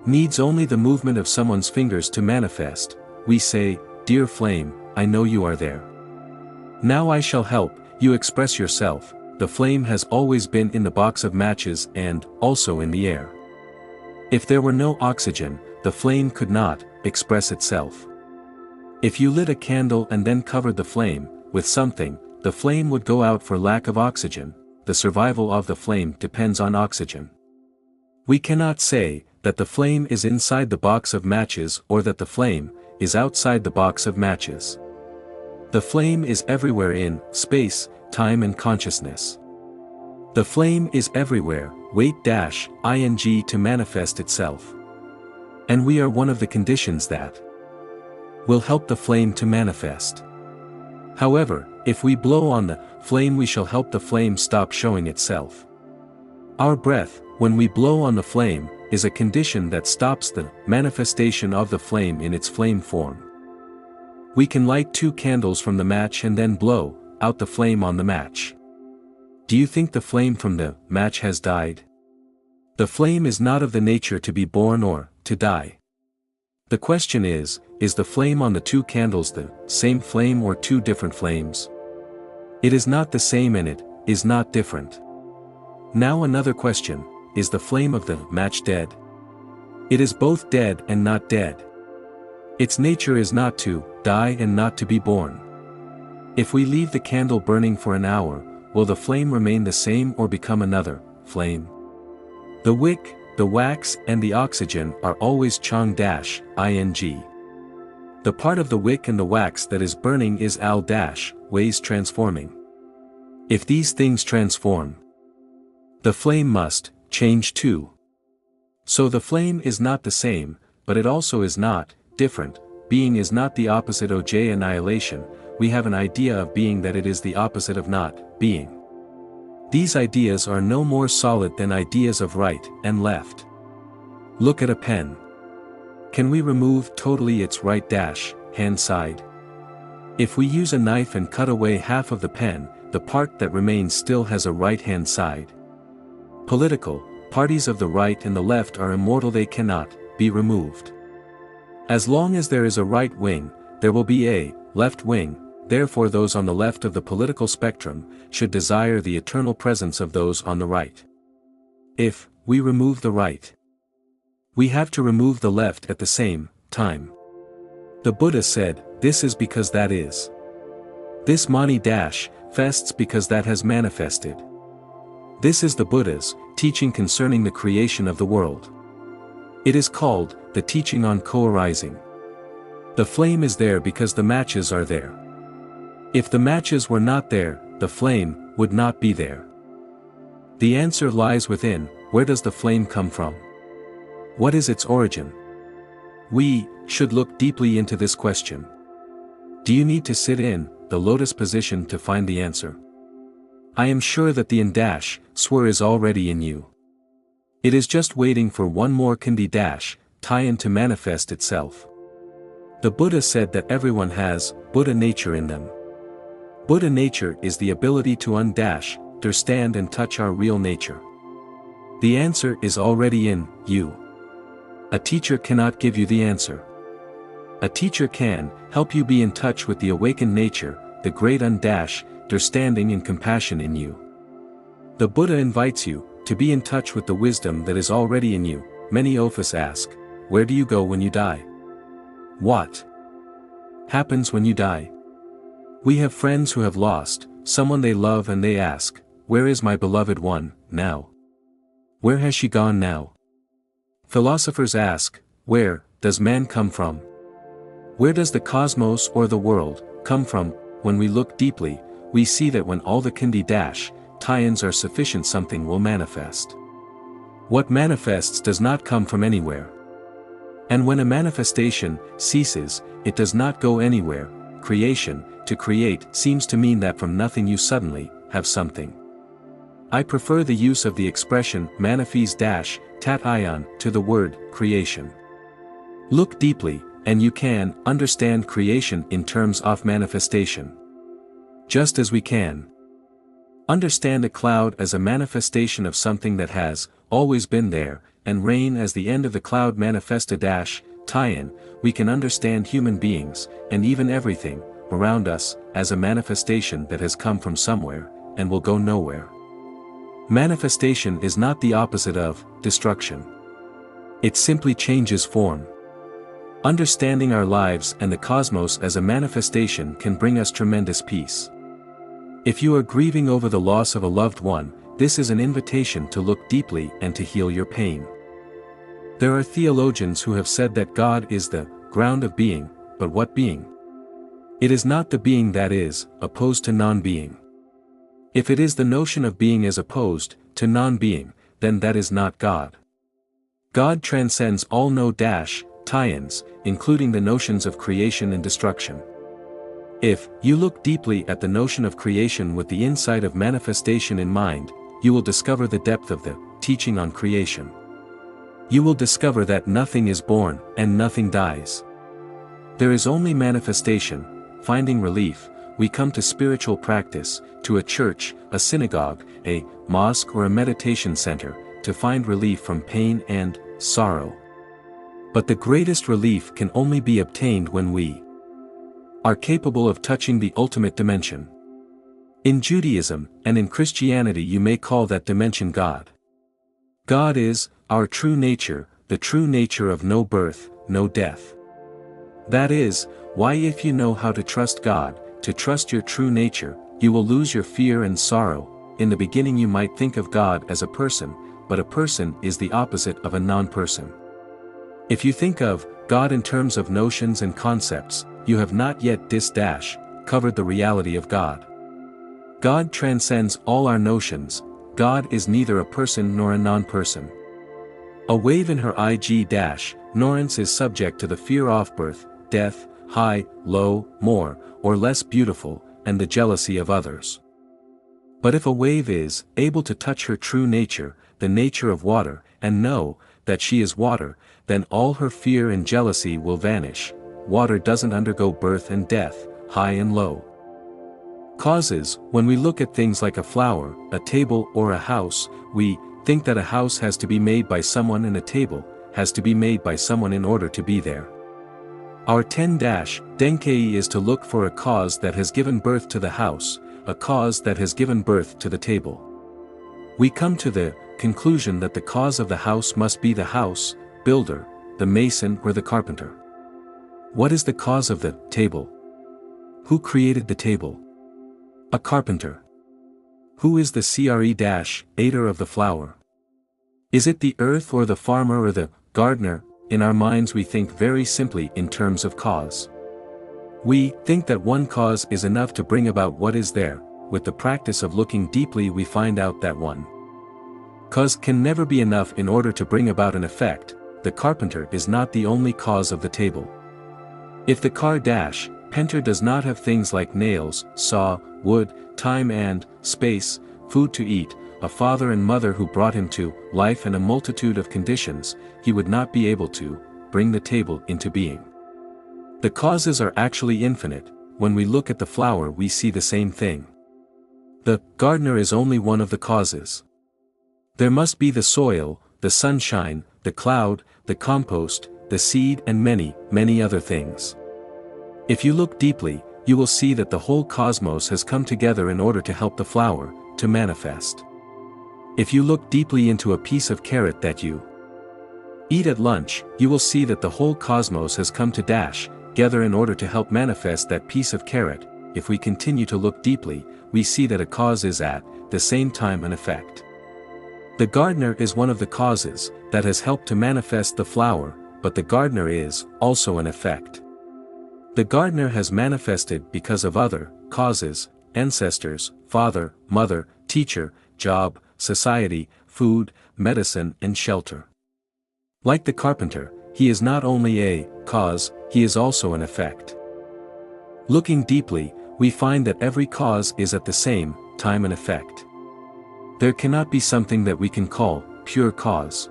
needs only the movement of someone's fingers to manifest. We say, "Dear flame, I know you are there. Now I shall help you express yourself." The flame has always been in the box of matches and also in the air. If there were no oxygen, the flame could not express itself. If you lit a candle and then covered the flame with something, the flame would go out for lack of oxygen. The survival of the flame depends on oxygen. We cannot say that the flame is inside the box of matches or that the flame is outside the box of matches. The flame is everywhere in space, time and consciousness. The flame is everywhere, ing to manifest itself. And we are one of the conditions that will help the flame to manifest. However, if we blow on the flame we shall help the flame stop showing itself. Our breath, when we blow on the flame, is a condition that stops the manifestation of the flame in its flame form. We can light 2 candles from the match and then blow out the flame on the match. Do you think the flame from the match has died? The flame is not of the nature to be born or to die. The question is the flame on the 2 candles the same flame or 2 different flames? It is not the same and it is not different. Now another question, is the flame of the match dead? It is both dead and not dead. Its nature is not to die and not to be born. If we leave the candle burning for an hour, will the flame remain the same or become another flame? The wick, the wax and the oxygen are always ing. The part of the wick and the wax that is burning is ways transforming. If these things transform, the flame must change too. So the flame is not the same, but it also is not different. Being is not the opposite of annihilation. We have an idea of being that it is the opposite of not being. These ideas are no more solid than ideas of right and left. Look at a pen. Can we remove totally its right-hand side? If we use a knife and cut away half of the pen, the part that remains still has a right-hand side. Political parties of the right and the left are immortal, they cannot be removed. As long as there is a right wing, there will be a left wing. Therefore those on the left of the political spectrum should desire the eternal presence of those on the right. If we remove the right, we have to remove the left at the same time. The Buddha said, this is because that is. This mani fests because that has manifested. This is the Buddha's teaching concerning the creation of the world. It is called the teaching on co-arising. The flame is there because the matches are there. If the matches were not there, the flame would not be there. The answer lies within. Where does the flame come from? What is its origin? We should look deeply into this question. Do you need to sit in the lotus position to find the answer? I am sure that the swar is already in you. It is just waiting for one more tie-in to manifest itself. The Buddha said that everyone has Buddha nature in them. Buddha nature is the ability to understand and touch our real nature. The answer is already in you. A teacher cannot give you the answer. A teacher can help you be in touch with the awakened nature, the great understanding and compassion in you. The Buddha invites you to be in touch with the wisdom that is already in you. Many of us ask, where do you go when you die? What happens when you die? We have friends who have lost someone they love and they ask, where is my beloved one now? Where has she gone now? Philosophers ask, where does man come from? Where does the cosmos or the world come from? When we look deeply, we see that when all the THICH are sufficient, something will manifest. What manifests does not come from anywhere. And when a manifestation ceases, it does not go anywhere. Creation, to create, seems to mean that from nothing you suddenly have something. I prefer the use of the expression manifest-tat ion to the word creation. Look deeply, and you can understand creation in terms of manifestation. Just as we can understand a cloud as a manifestation of something that has always been there, and rain as the end of the cloud manifested-tie-in, we can understand human beings, and even everything around us, as a manifestation that has come from somewhere, and will go nowhere. Manifestation is not the opposite of destruction. It simply changes form. Understanding our lives and the cosmos as a manifestation can bring us tremendous peace. If you are grieving over the loss of a loved one, this is an invitation to look deeply and to heal your pain. There are theologians who have said that God is the ground of being, but what being? It is not the being that is opposed to non-being. If it is the notion of being as opposed to non-being, then that is not God. God transcends all no-tie-ins, including the notions of creation and destruction. If you look deeply at the notion of creation with the insight of manifestation in mind, you will discover the depth of the teaching on creation. You will discover that nothing is born and nothing dies. There is only manifestation. Finding relief, we come to spiritual practice, to a church, a synagogue, a mosque or a meditation center, to find relief from pain and sorrow. But the greatest relief can only be obtained when we are capable of touching the ultimate dimension. In Judaism and in Christianity you may call that dimension God. God is our true nature, the true nature of no birth, no death. That is why if you know how to trust God, to trust your true nature, you will lose your fear and sorrow. In the beginning you might think of God as a person, but a person is the opposite of a non-person. If you think of God in terms of notions and concepts, you have not yet covered the reality of God. God transcends all our notions. God is neither a person nor a non-person. A wave in her ignorance is subject to the fear of birth, death, high, low, more, or less beautiful, and the jealousy of others. But if a wave is able to touch her true nature, the nature of water, and know that she is water, then all her fear and jealousy will vanish. Water doesn't undergo birth and death, high and low. Causes, when we look at things like a flower, a table or a house, we think that a house has to be made by someone and a table has to be made by someone in order to be there. Our Tenkei is to look for a cause that has given birth to the house, a cause that has given birth to the table. We come to the conclusion that the cause of the house must be the house builder, the mason or the carpenter. What is the cause of the table? Who created the table? A carpenter. Who is the creator of the flower? Is it the earth or the farmer or the gardener? In our minds we think very simply in terms of cause. We think that one cause is enough to bring about what is there. With the practice of looking deeply we find out that one cause can never be enough in order to bring about an effect. The carpenter is not the only cause of the table. If the carpenter does not have things like nails, saw, wood, time and space, food to eat, a father and mother who brought him to life and a multitude of conditions, he would not be able to bring the table into being. The causes are actually infinite. When we look at the flower we see the same thing. The gardener is only one of the causes. There must be the soil, the sunshine, the cloud, the compost, the seed and many, many other things. If you look deeply, you will see that the whole cosmos has come together in order to help the flower to manifest. If you look deeply into a piece of carrot that you eat at lunch, you will see that the whole cosmos has come together in order to help manifest that piece of carrot. If we continue to look deeply, we see that a cause is at the same time an effect. The gardener is one of the causes that has helped to manifest the flower, but the gardener is also an effect. The gardener has manifested because of other causes, ancestors, father, mother, teacher, job, society, food, medicine and shelter. Like the carpenter, he is not only a cause, he is also an effect. Looking deeply, we find that every cause is at the same time an effect. There cannot be something that we can call pure cause.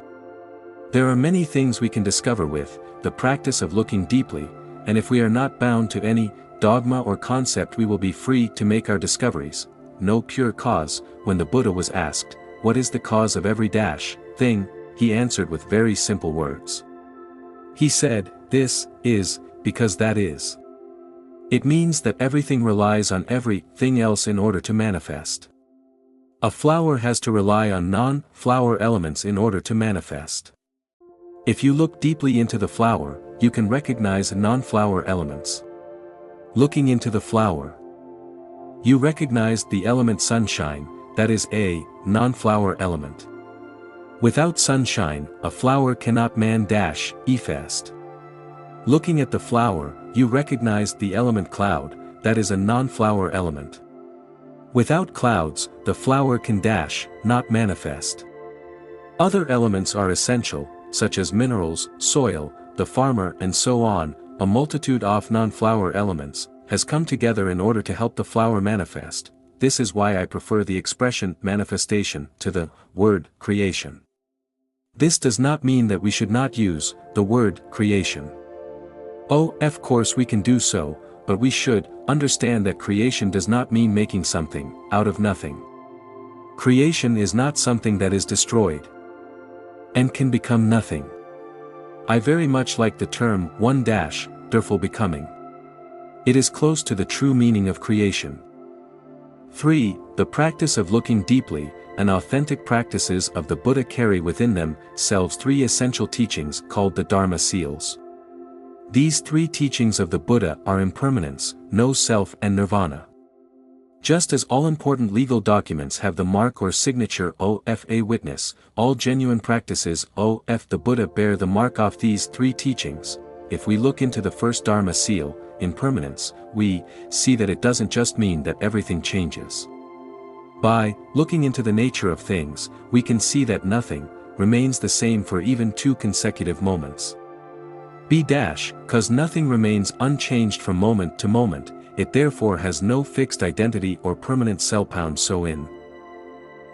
There are many things we can discover with the practice of looking deeply, and if we are not bound to any dogma or concept, we will be free to make our discoveries. No pure cause. When the Buddha was asked, "What is the cause of every thing?" he answered with very simple words. He said, "This is because that is." It means that everything relies on everything else in order to manifest. A flower has to rely on non-flower elements in order to manifest. If you look deeply into the flower, you can recognize non-flower elements. Looking into the flower, you recognize the element sunshine, that is a non-flower element. Without sunshine, a flower cannot manifest. Looking at the flower, you recognize the element cloud, that is a non-flower element. Without clouds, the flower can not manifest. Other elements are essential, such as minerals, soil, the farmer and so on. A multitude of non-flower elements has come together in order to help the flower manifest. This is why I prefer the expression manifestation to the word creation. This does not mean that we should not use the word creation. Of course we can do so, but we should understand that creation does not mean making something out of nothing. Creation is not something that is destroyed and can become nothing. I very much like the term wonderful becoming. It is close to the true meaning of creation. 3. The practice of looking deeply, and authentic practices of the Buddha carry within themselves 3 essential teachings called the Dharma seals. These 3 teachings of the Buddha are impermanence, no self and nirvana. Just as all important legal documents have the mark or signature of a witness, all genuine practices of the Buddha bear the mark of these 3 teachings. If we look into the first Dharma seal, impermanence, we see that it doesn't just mean that everything changes. By looking into the nature of things, we can see that nothing remains the same for even 2 consecutive moments. Cause nothing remains unchanged from moment to moment, it therefore has no fixed identity or permanent self-bound. So in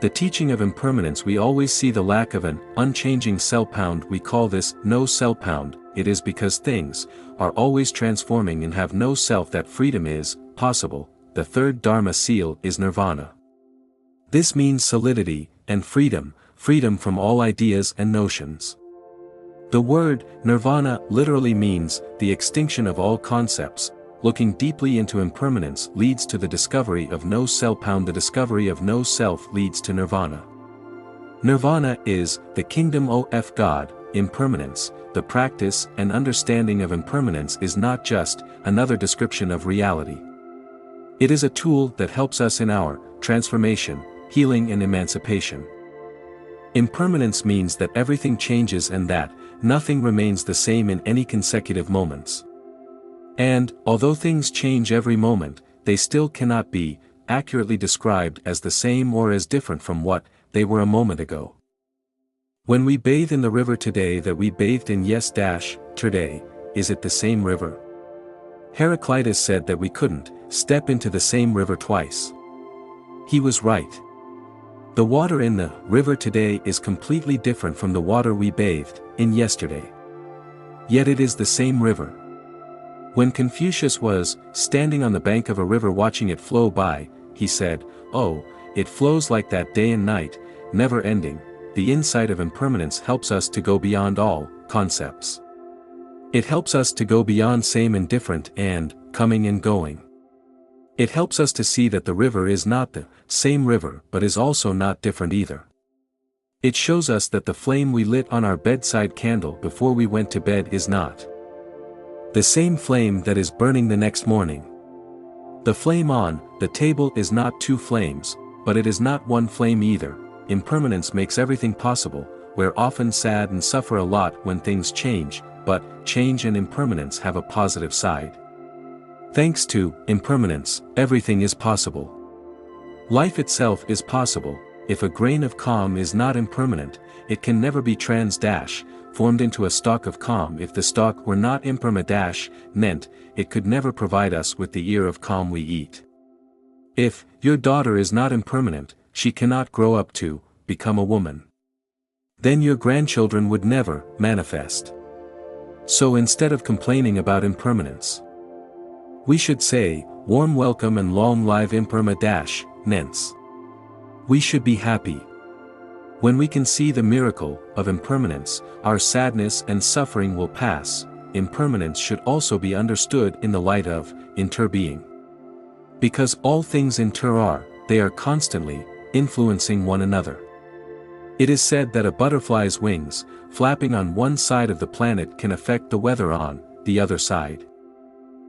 the teaching of impermanence we always see the lack of an unchanging self-bound. We call this no self-bound. It is because things are always transforming and have no self that freedom is possible. The third Dharma seal is nirvana. This means solidity and freedom from all ideas and notions. The word nirvana literally means the extinction of all concepts. Looking deeply into impermanence leads to the discovery of no self-bound. The discovery of no self leads to nirvana. Nirvana is the kingdom of God. Impermanence, the practice and understanding of impermanence, is not just another description of reality. It is a tool that helps us in our transformation, healing and emancipation. Impermanence means that everything changes and that nothing remains the same in any consecutive moments. And, although things change every moment, they still cannot be accurately described as the same or as different from what they were a moment ago. When we bathe in the river today that we bathed in yesterday, is it the same river? Heraclitus said that we couldn't step into the same river twice. He was right. The water in the river today is completely different from the water we bathed in yesterday. Yet it is the same river. When Confucius was standing on the bank of a river watching it flow by, he said, "Oh, it flows like that day and night, never ending, the insight of impermanence helps us to go beyond all concepts. It helps us to go beyond same and different and coming and going. It helps us to see that the river is not the same river but is also not different either. It shows us that the flame we lit on our bedside candle before we went to bed is not the same flame that is burning the next morning. The flame on the table is not two flames, but it is not one flame either. Impermanence makes everything possible. We're often sad and suffer a lot when things change, but change and impermanence have a positive side. Thanks to impermanence, everything is possible. Life itself is possible. If a grain of calm is not impermanent, it can never be formed into a stalk of calm. If the stalk were not impermanent, it could never provide us with the ear of calm we eat. If your daughter is not impermanent, she cannot grow up to become a woman. Then your grandchildren would never manifest. So instead of complaining about impermanence, we should say, warm welcome and long live impermanence. We should be happy. When we can see the miracle of impermanence, our sadness and suffering will pass. Impermanence should also be understood in the light of interbeing. Because all things they are constantly influencing one another. It is said that a butterfly's wings, flapping on one side of the planet, can affect the weather on the other side.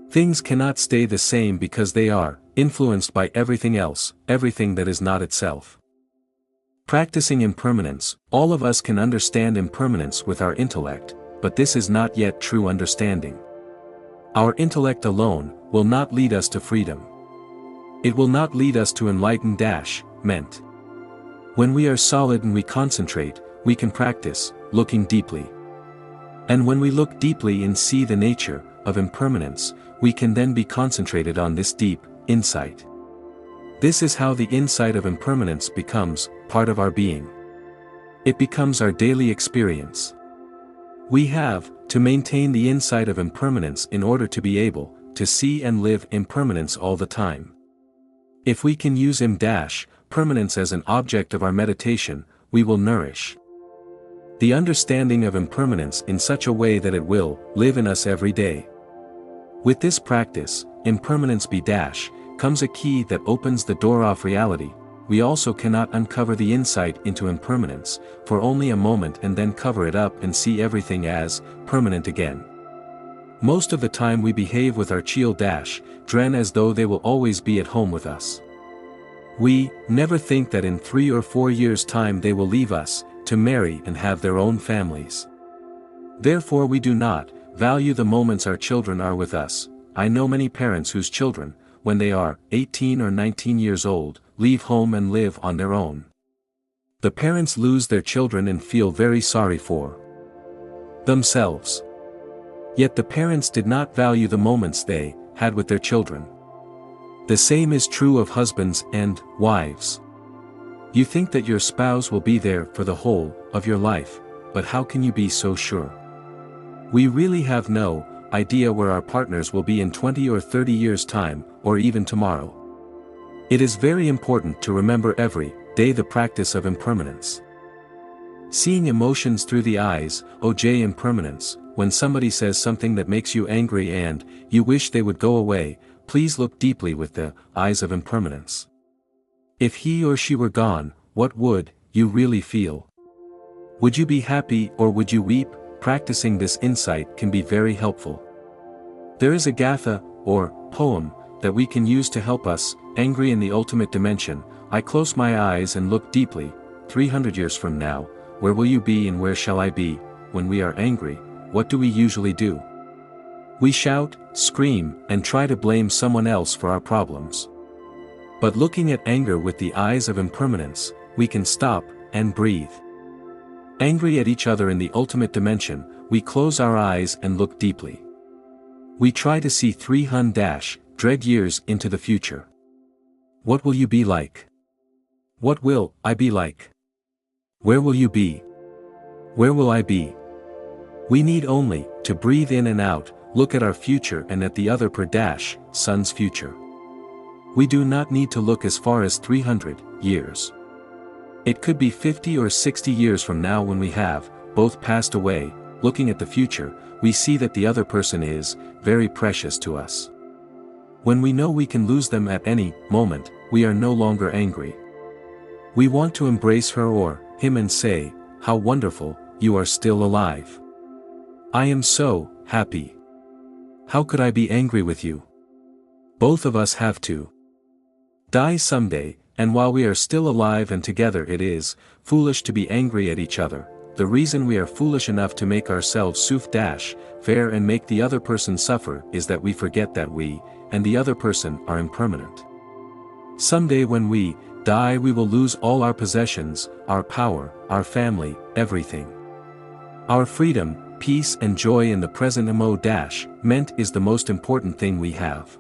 Things cannot stay the same because they are influenced by everything else, everything that is not itself. Practicing impermanence, all of us can understand impermanence with our intellect, but this is not yet true understanding. Our intellect alone will not lead us to freedom. It will not lead us to enlightenment. When we are solid and we concentrate, we can practice looking deeply. And when we look deeply and see the nature of impermanence, we can then be concentrated on this deep insight. This is how the insight of impermanence becomes part of our being. It becomes our daily experience. We have to maintain the insight of impermanence in order to be able to see and live impermanence all the time. If we can use impermanence as an object of our meditation, we will nourish the understanding of impermanence in such a way that it will live in us every day. With this practice, impermanence comes a key that opens the door of reality. We also cannot uncover the insight into impermanence for only a moment and then cover it up and see everything as permanent again. Most of the time we behave with our children as though they will always be at home with us. We never think that in 3 or 4 years' time they will leave us to marry and have their own families. Therefore we do not value the moments our children are with us. I know many parents whose children, when they are 18 or 19 years old, leave home and live on their own. The parents lose their children and feel very sorry for themselves. Yet the parents did not value the moments they had with their children. The same is true of husbands and wives. You think that your spouse will be there for the whole of your life, but how can you be so sure? We really have no idea where our partners will be in 20 or 30 years' time, or even tomorrow. It is very important to remember every day the practice of impermanence. Seeing emotions through the eyes, impermanence. When somebody says something that makes you angry and you wish they would go away, please look deeply with the eyes of impermanence. If he or she were gone, what would you really feel? Would you be happy or would you weep? Practicing this insight can be very helpful. There is a gatha, or poem, that we can use to help us, angry in the ultimate dimension. I close my eyes and look deeply. 300 years from now, where will you be and where shall I be? When we are angry, what do we usually do? We shout, scream, and try to blame someone else for our problems. But looking at anger with the eyes of impermanence, we can stop and breathe. Angry at each other in the ultimate dimension, we close our eyes and look deeply. We try to see 300 years into the future. What will you be like? What will I be like? Where will you be? Where will I be? We need only to breathe in and out, look at our future and at the other son's future. We do not need to look as far as 300 years. It could be 50 or 60 years from now when we have, both passed away. Looking at the future, we see that the other person is, very precious to us. When we know we can lose them at any moment, we are no longer angry. We want to embrace her or him and say, "How wonderful, you are still alive. I am so happy. How could I be angry with you?" Both of us have to die someday, and while we are still alive and together it is foolish to be angry at each other. The reason we are foolish enough to make ourselves fair and make the other person suffer is that we forget that we, and the other person, are impermanent. Someday when we die we will lose all our possessions, our power, our family, everything. Our freedom, peace and joy in the present moment is the most important thing we have.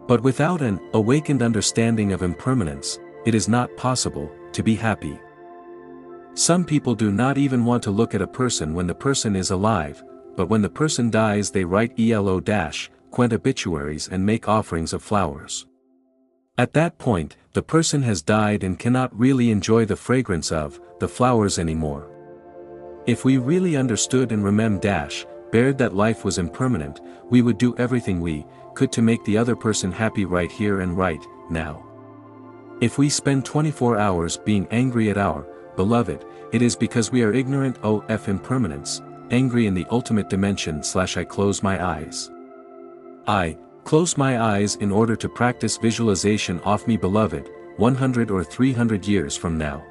But without an awakened understanding of impermanence, it is not possible to be happy. Some people do not even want to look at a person when the person is alive, but when the person dies they write quaint obituaries and make offerings of flowers. At that point, the person has died and cannot really enjoy the fragrance of the flowers anymore. If we really understood and remembered that life was impermanent, we would do everything we could to make the other person happy right here and right now. If we spend 24 hours being angry at our beloved, it is because we are ignorant of impermanence, angry in the ultimate dimension. I close my eyes. I close my eyes in order to practice visualization of me beloved, 100 or 300 years from now.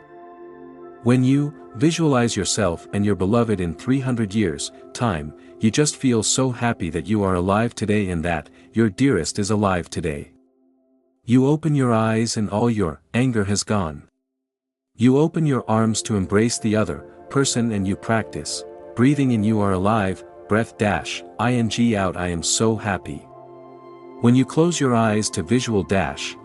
When you visualize yourself and your beloved in 300 years' time, you just feel so happy that you are alive today and that your dearest is alive today. You open your eyes and all your anger has gone. You open your arms to embrace the other person and you practice breathing in. You are alive, breath ing out. I am so happy. When you close your eyes to visual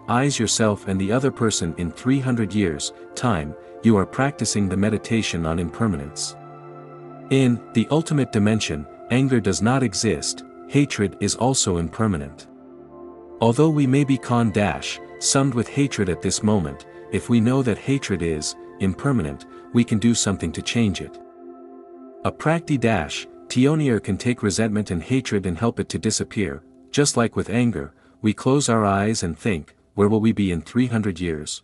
eyes yourself and the other person in 300 years' time, you are practicing the meditation on impermanence. In the ultimate dimension, anger does not exist, hatred is also impermanent. Although we may be summed with hatred at this moment, if we know that hatred is impermanent, we can do something to change it. A practitioner can take resentment and hatred and help it to disappear. Just like with anger, we close our eyes and think, where will we be in 300 years?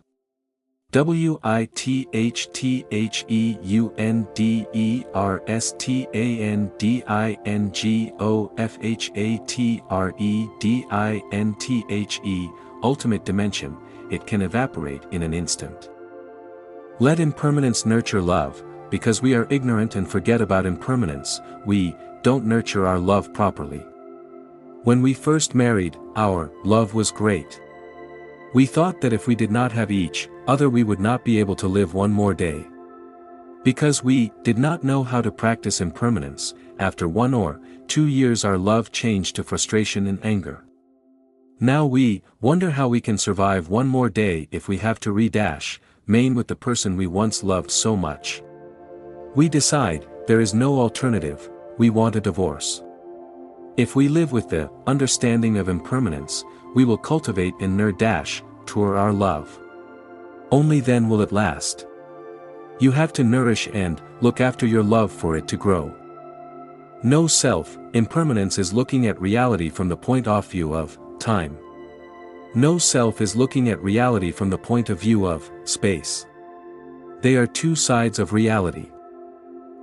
WITHEUNDERSTANDINGOFHATREDINTHE, ultimate dimension, it can evaporate in an instant. Let impermanence nurture love, because we are ignorant and forget about impermanence, we don't nurture our love properly. When we first married, our love was great. We thought that if we did not have each other we would not be able to live one more day. Because we did not know how to practice impermanence, after 1 or 2 years our love changed to frustration and anger. Now we wonder how we can survive one more day if we have to remain with the person we once loved so much. We decide, there is no alternative, we want a divorce. If we live with the understanding of impermanence, we will cultivate and nurture our love. Only then will it last. You have to nourish and look after your love for it to grow. No self, impermanence is looking at reality from the point of view of time. No self is looking at reality from the point of view of space. They are two sides of reality.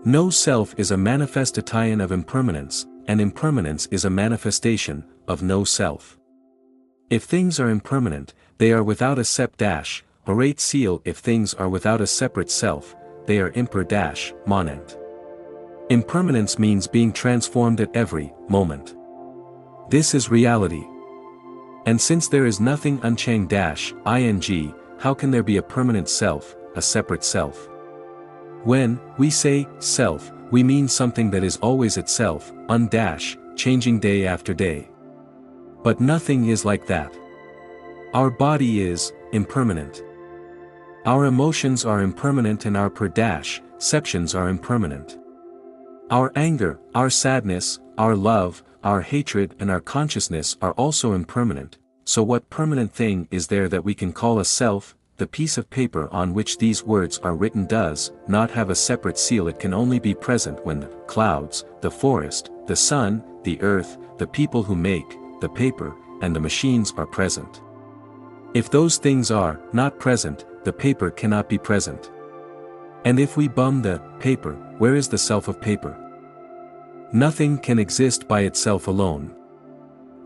No self is a manifestation of impermanence, and impermanence is a manifestation of no self. If things are impermanent, they are without a separate seal. If things are without a separate self, they are impermanent. Impermanence means being transformed at every moment. This is reality. And since there is nothing unchanged-ing, how can there be a permanent self, a separate self? When we say self, we mean something that is always itself, changing day after day. But nothing is like that. Our body is impermanent. Our emotions are impermanent and our perceptions are impermanent. Our anger, our sadness, our love, our hatred and our consciousness are also impermanent, so what permanent thing is there that we can call a self, the piece of paper on which these words are written does not have a separate seal. It can only be present when the clouds, the forest, the sun, the earth, the people who make the paper, and the machines are present. If those things are not present, the paper cannot be present. And if we bum the paper, where is the self of paper? Nothing can exist by itself alone.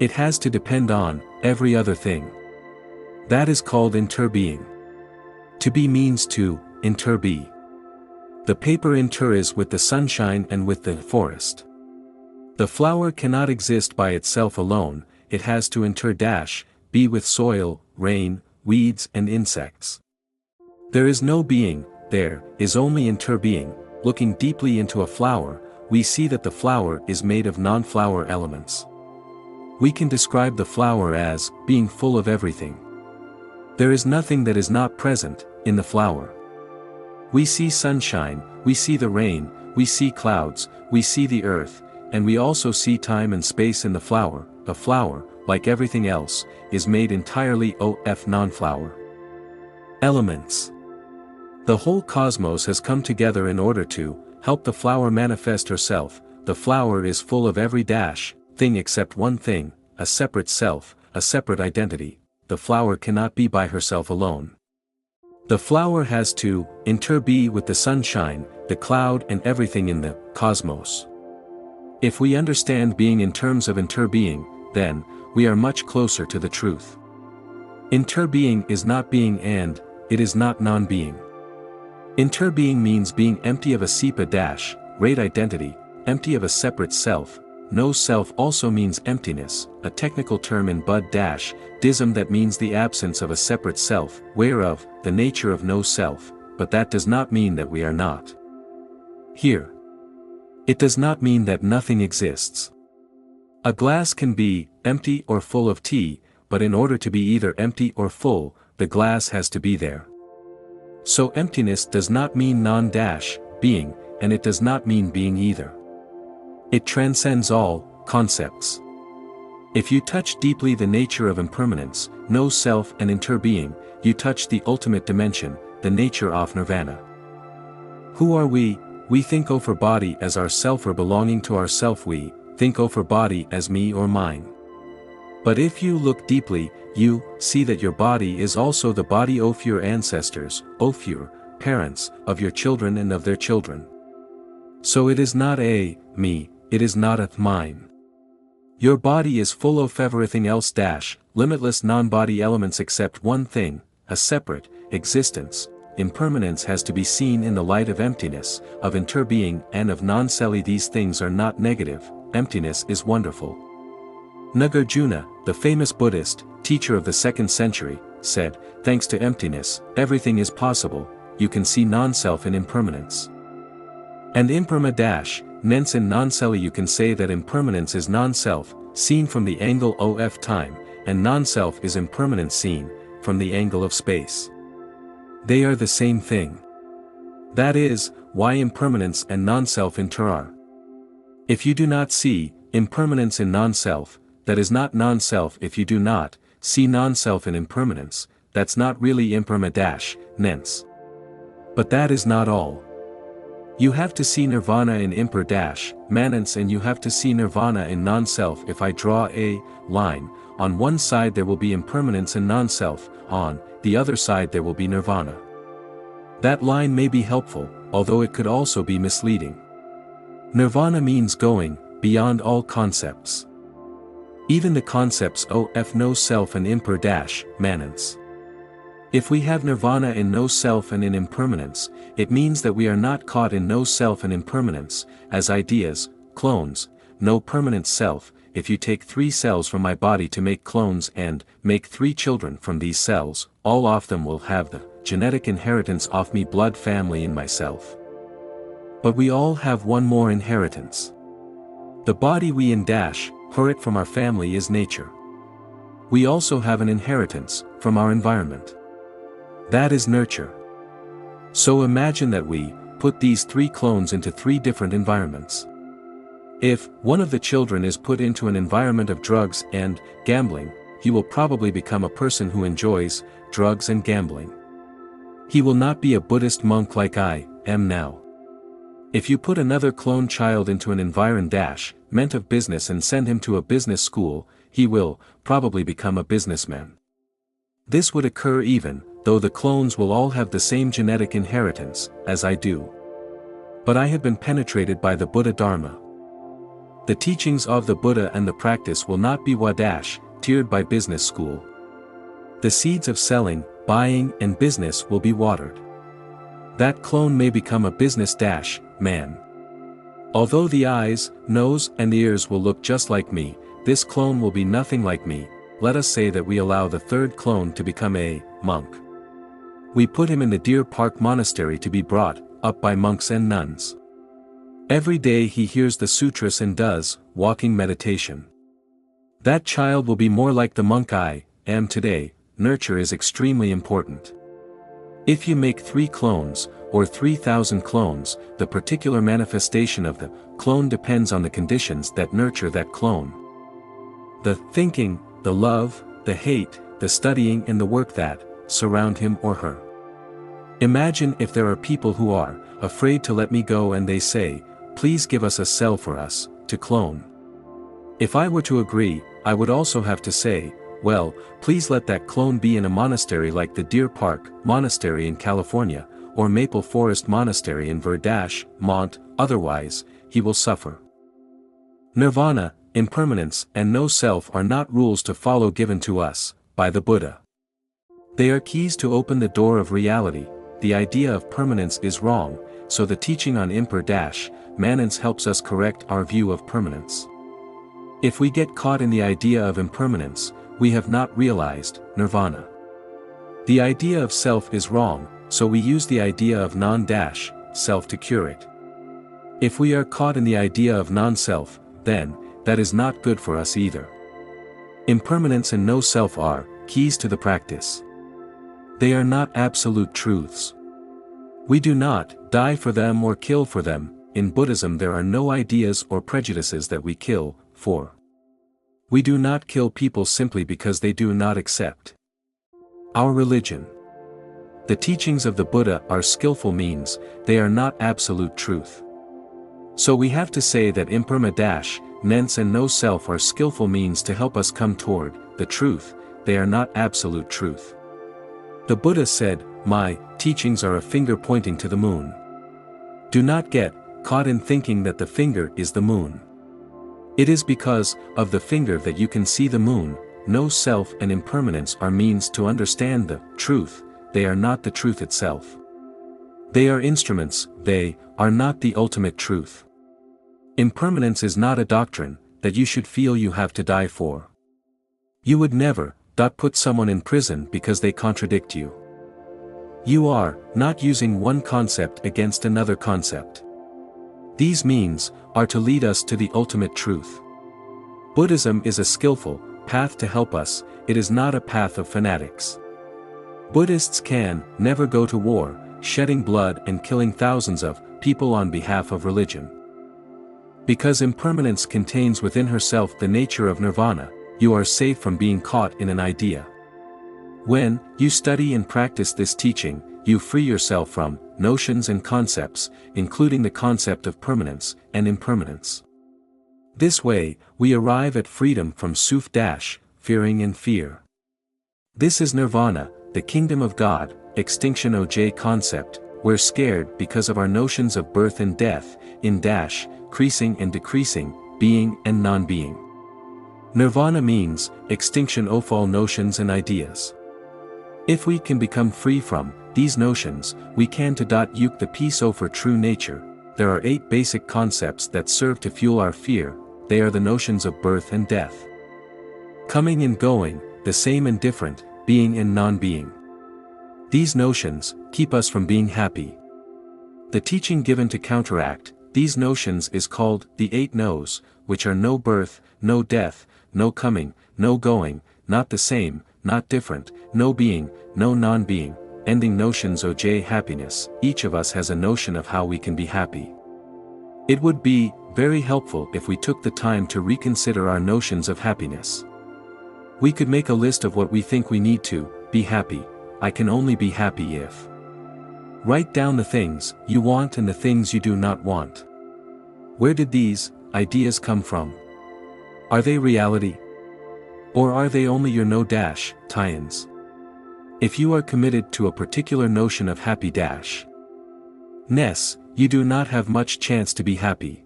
It has to depend on every other thing. That is called interbeing. To be means to interbe. The paper inter is with the sunshine and with the forest. The flower cannot exist by itself alone, it has to be with soil, rain, weeds and insects. There is no being, there is only interbeing. Looking deeply into a flower, we see that the flower is made of non-flower elements. We can describe the flower as being full of everything. There is nothing that is not present in the flower. We see sunshine, we see the rain, we see clouds, we see the earth, and we also see time and space in the flower. A flower, like everything else, is made entirely of non-flower elements. The whole cosmos has come together in order to help the flower manifest herself. The flower is full of every thing except one thing, a separate self, a separate identity. The flower cannot be by herself alone. The flower has to interbe with the sunshine, the cloud and everything in the cosmos. If we understand being in terms of interbeing, then we are much closer to the truth. Interbeing is not being and it is not non-being. Interbeing means being empty of a sepa-rate identity, empty of a separate self. No self also means emptiness, a technical term in Buddhism that means the absence of a separate self, whereof the nature of no self, but that does not mean that we are not here. It does not mean that nothing exists. A glass can be empty or full of tea, but in order to be either empty or full, the glass has to be there. So emptiness does not mean non-being, and it does not mean being either. It transcends all concepts. If you touch deeply the nature of impermanence, no self and interbeing, you touch the ultimate dimension, the nature of nirvana. Who are we? We think of our body as our self or belonging to ourself. We think of our body as me or mine. But if you look deeply, you see that your body is also the body of your ancestors, of your parents, of your children and of their children. So it is not a me, it is not a mine. Your body is full of everything else limitless non-body elements except one thing, a separate existence. Impermanence has to be seen in the light of emptiness, of interbeing and of non-self. These things are not negative, emptiness is wonderful. Nagarjuna, the famous Buddhist teacher of the 2nd century, said, thanks to emptiness, everything is possible. You can see non-self in impermanence. And imperma-nence in non-self. You can say that impermanence is non-self, seen from the angle of time, and non-self is impermanence seen from the angle of space. They are the same thing. That is why impermanence and non-self inter are. If you do not see impermanence in non-self, that is not non-self. If you do not see non-self in impermanence, that's not really imperma-nence. But that is not all. You have to see nirvana in imper-manence, and you have to see nirvana in non-self. If I draw a line, on one side there will be impermanence and non-self, on the other side there will be nirvana. That line may be helpful, although it could also be misleading. Nirvana means going beyond all concepts. Even the concepts of no self and imper-manence. If we have nirvana in no self and in impermanence, it means that we are not caught in no self and impermanence, as ideas, clones, no permanent self. If you take 3 cells from my body to make clones and make 3 children from these cells, all of them will have the genetic inheritance of me blood family in myself. But we all have one more inheritance. The body we inherit from our family is nature. We also have an inheritance from our environment. That is nurture. So imagine that we put these 3 clones into 3 different environments. If one of the children is put into an environment of drugs and gambling, he will probably become a person who enjoys drugs and gambling. He will not be a Buddhist monk like I am now. If you put another clone child into an environment of business and send him to a business school, he will probably become a businessman. This would occur even though the clones will all have the same genetic inheritance as I do. But I have been penetrated by the Buddha Dharma. The teachings of the Buddha and the practice will not be tiered by business school. The seeds of selling, buying and business will be watered. That clone may become a business man. Although the eyes, nose and ears will look just like me, this clone will be nothing like me. Let us say that we allow the third clone to become a monk. We put him in the Deer Park Monastery to be brought up by monks and nuns. Every day he hears the sutras and does walking meditation. That child will be more like the monk I am today. Nurture is extremely important. If you make 3 clones, or 3,000 clones, the particular manifestation of the clone depends on the conditions that nurture that clone. The thinking, the love, the hate, the studying and the work that surround him or her. Imagine if there are people who are afraid to let me go and they say, please give us a cell for us to clone. If I were to agree, I would also have to say, well, please let that clone be in a monastery like the Deer Park Monastery in California, or Maple Forest Monastery in Vermont, otherwise, he will suffer. Nirvana, impermanence and no self are not rules to follow given to us by the Buddha. They are keys to open the door of reality. The idea of permanence is wrong, so the teaching on impermanence helps us correct our view of permanence. If we get caught in the idea of impermanence, we have not realized nirvana. The idea of self is wrong, so we use the idea of non-self to cure it. If we are caught in the idea of non-self, then that is not good for us either. Impermanence and no self are keys to the practice. They are not absolute truths. We do not die for them or kill for them. In Buddhism there are no ideas or prejudices that we kill for. We do not kill people simply because they do not accept our religion. The teachings of the Buddha are skillful means, they are not absolute truth. So we have to say that impermanence and no self are skillful means to help us come toward the truth, they are not absolute truth. The Buddha said, my teachings are a finger pointing to the moon. Do not get caught in thinking that the finger is the moon. It is because of the finger that you can see the moon. No self and impermanence are means to understand the truth, they are not the truth itself. They are instruments, they are not the ultimate truth. Impermanence is not a doctrine that you should feel you have to die for. You would never put someone in prison because they contradict you. You are not using one concept against another concept. These means are to lead us to the ultimate truth. Buddhism is a skillful path to help us, it is not a path of fanatics. Buddhists can never go to war, shedding blood and killing thousands of people on behalf of religion. Because impermanence contains within herself the nature of nirvana, you are safe from being caught in an idea. When you study and practice this teaching, you free yourself from notions and concepts, including the concept of permanence and impermanence. This way, we arrive at freedom from fearing and fear. This is nirvana, the kingdom of God, extinction concept. We're scared because of our notions of birth and death, increasing and decreasing, being and non-being. Nirvana means extinction of all notions and ideas. If we can become free from these notions, we can uke the peace over true nature. There are 8 basic concepts that serve to fuel our fear, they are the notions of birth and death. Coming and going, the same and different, being and non-being. These notions keep us from being happy. The teaching given to counteract these notions is called the 8 no's, which are no birth, no death, no coming, no going, not the same, not different, no being, no non-being, ending notions happiness. Each of us has a notion of how we can be happy. It would be very helpful if we took the time to reconsider our notions of happiness. We could make a list of what we think we need to be happy. I can only be happy if. Write down the things you want and the things you do not want. Where did these ideas come from? Are they reality? Or are they only your no-tie-ins? If you are committed to a particular notion of happy-ness, you do not have much chance to be happy.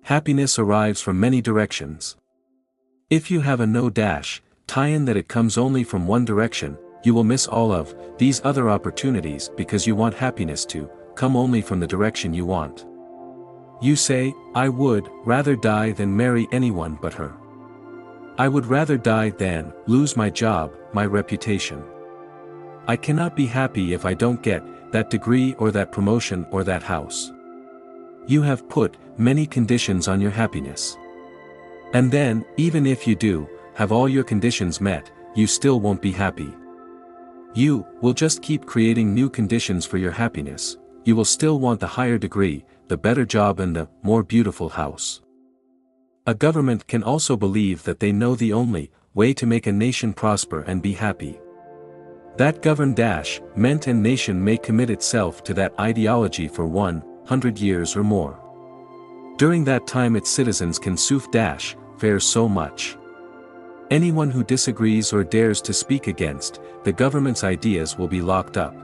Happiness arrives from many directions. If you have a no-tie-in that it comes only from one direction, you will miss all of these other opportunities because you want happiness to come only from the direction you want. You say, I would rather die than marry anyone but her. I would rather die than lose my job, my reputation. I cannot be happy if I don't get that degree or that promotion or that house. You have put many conditions on your happiness. And then, even if you do have all your conditions met, you still won't be happy. You will just keep creating new conditions for your happiness. You will still want the higher degree, the better job and the more beautiful house. A government can also believe that they know the only way to make a nation prosper and be happy. That governed meant and nation may commit itself to that ideology for 100 years or more. During that time its citizens can fare so much. Anyone who disagrees or dares to speak against the government's ideas will be locked up.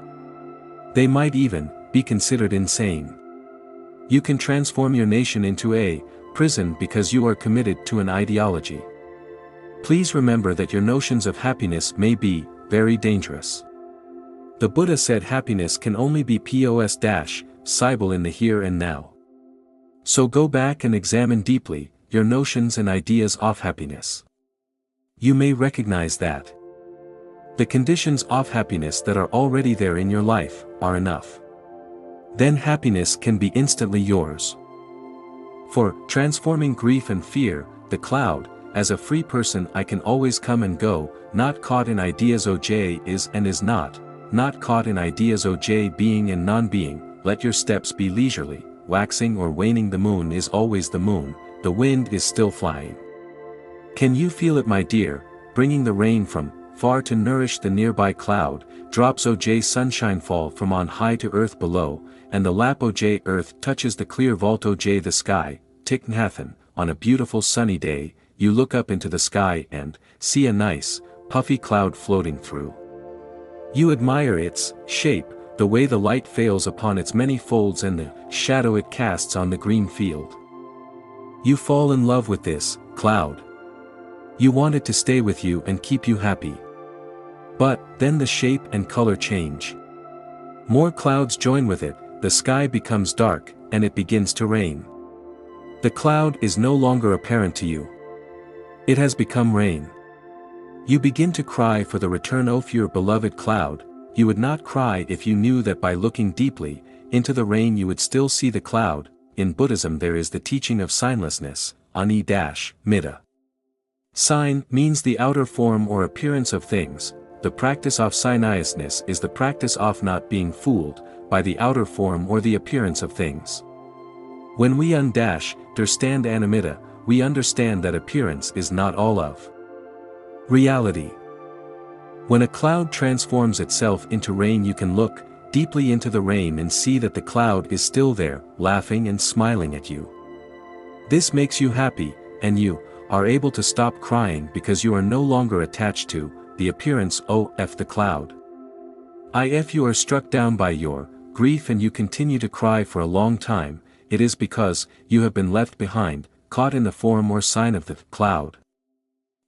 They might even be considered insane. You can transform your nation into a prison because you are committed to an ideology. Please remember that your notions of happiness may be very dangerous. The Buddha said happiness can only be possible in the here and now. So go back and examine deeply your notions and ideas of happiness. You may recognize that the conditions of happiness that are already there in your life are enough. Then happiness can be instantly yours. For transforming grief and fear, the cloud, as a free person I can always come and go, not caught in ideas oj is and is not caught in ideas oj being and non-being, let your steps be leisurely, waxing or waning the moon is always the moon, the wind is still flying. Can you feel it my dear, bringing the rain from far to nourish the nearby cloud, drops oj sunshine fall from on high to earth below, and the lap oj earth touches the clear vault oj the sky, THICH NHAT HANH, on a beautiful sunny day, you look up into the sky and see a nice, puffy cloud floating through. You admire its shape, the way the light fails upon its many folds and the shadow it casts on the green field. You fall in love with this cloud. You want it to stay with you and keep you happy. But then the shape and color change. More clouds join with it, the sky becomes dark, and it begins to rain. The cloud is no longer apparent to you. It has become rain. You begin to cry for the return of your beloved cloud. You would not cry if you knew that by looking deeply into the rain you would still see the cloud. In Buddhism there is the teaching of signlessness, ani-mida. Sign means the outer form or appearance of things. The practice of signousness is the practice of not being fooled by the outer form or the appearance of things. When we understand animita, we understand that appearance is not all of reality. When a cloud transforms itself into rain you can look deeply into the rain and see that the cloud is still there, laughing and smiling at you. This makes you happy, and you are able to stop crying because you are no longer attached to the appearance of the cloud. If you are struck down by your grief and you continue to cry for a long time, it is because you have been left behind, caught in the form or sign of the cloud.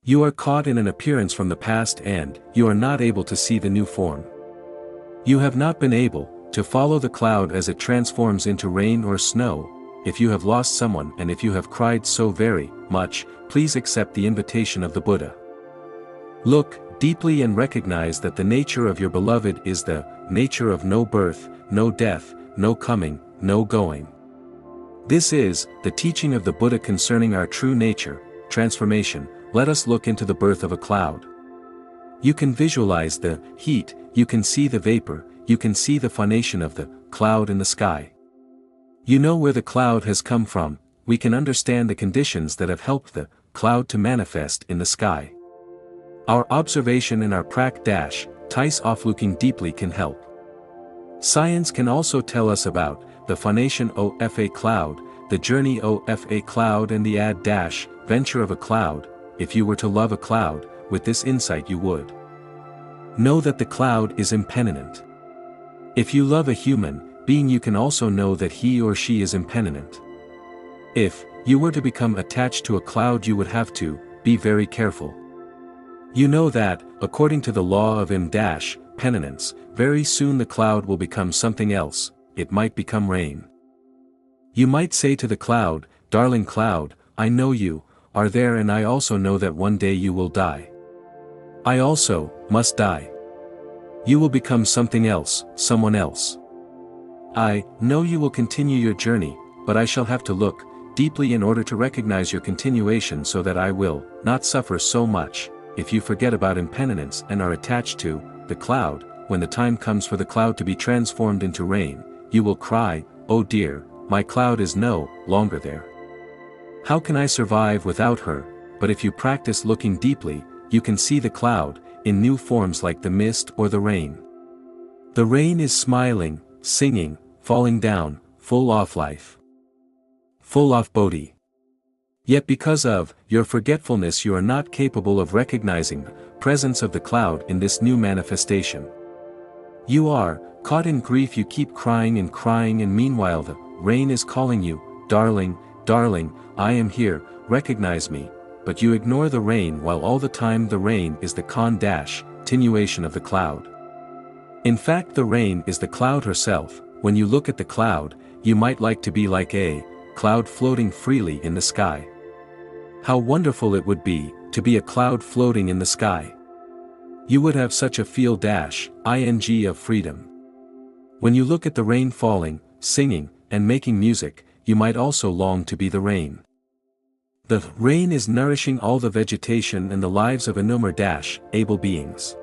You are caught in an appearance from the past and you are not able to see the new form. You have not been able to follow the cloud as it transforms into rain or snow. If you have lost someone and if you have cried so very much, please accept the invitation of the Buddha. Look deeply and recognize that the nature of your beloved is the nature of no birth, no death, no coming, no going. This is the teaching of the Buddha concerning our true nature, transformation. Let us look into the birth of a cloud. You can visualize the heat, you can see the vapor, you can see the formation of the cloud in the sky. You know where the cloud has come from, we can understand the conditions that have helped the cloud to manifest in the sky. Our observation and our practice of looking deeply can help. Science can also tell us about the phonation of a cloud, the journey of a cloud and the venture of a cloud. If you were to love a cloud, with this insight you would know that the cloud is impermanent. If you love a human being, you can also know that he or she is impermanent. If you were to become attached to a cloud, you would have to be very careful. You know that, according to the law of impermanence, very soon the cloud will become something else. It might become rain. You might say to the cloud, "Darling cloud, I know you are there, and I also know that one day you will die. I also must die. You will become something else, someone else. I know you will continue your journey, but I shall have to look deeply in order to recognize your continuation, so that I will not suffer so much." If you forget about impermanence and are attached to the cloud, when the time comes for the cloud to be transformed into rain, you will cry, "Oh dear, my cloud is no longer there. How can I survive without her?" But if you practice looking deeply, you can see the cloud in new forms like the mist or the rain. The rain is smiling, singing, falling down, full of life, full of bodhi. Yet because of your forgetfulness you are not capable of recognizing the presence of the cloud in this new manifestation. You are caught in grief, you keep crying, and meanwhile the rain is calling you, "Darling, darling, I am here, recognize me," but you ignore the rain, while all the time the rain is the continuation of the cloud. In fact, the rain is the cloud herself. When you look at the cloud, you might like to be like a cloud floating freely in the sky. How wonderful it would be to be a cloud floating in the sky. You would have such a ing of freedom. When you look at the rain falling, singing, and making music, you might also long to be the rain. The rain is nourishing all the vegetation and the lives of innumerable beings.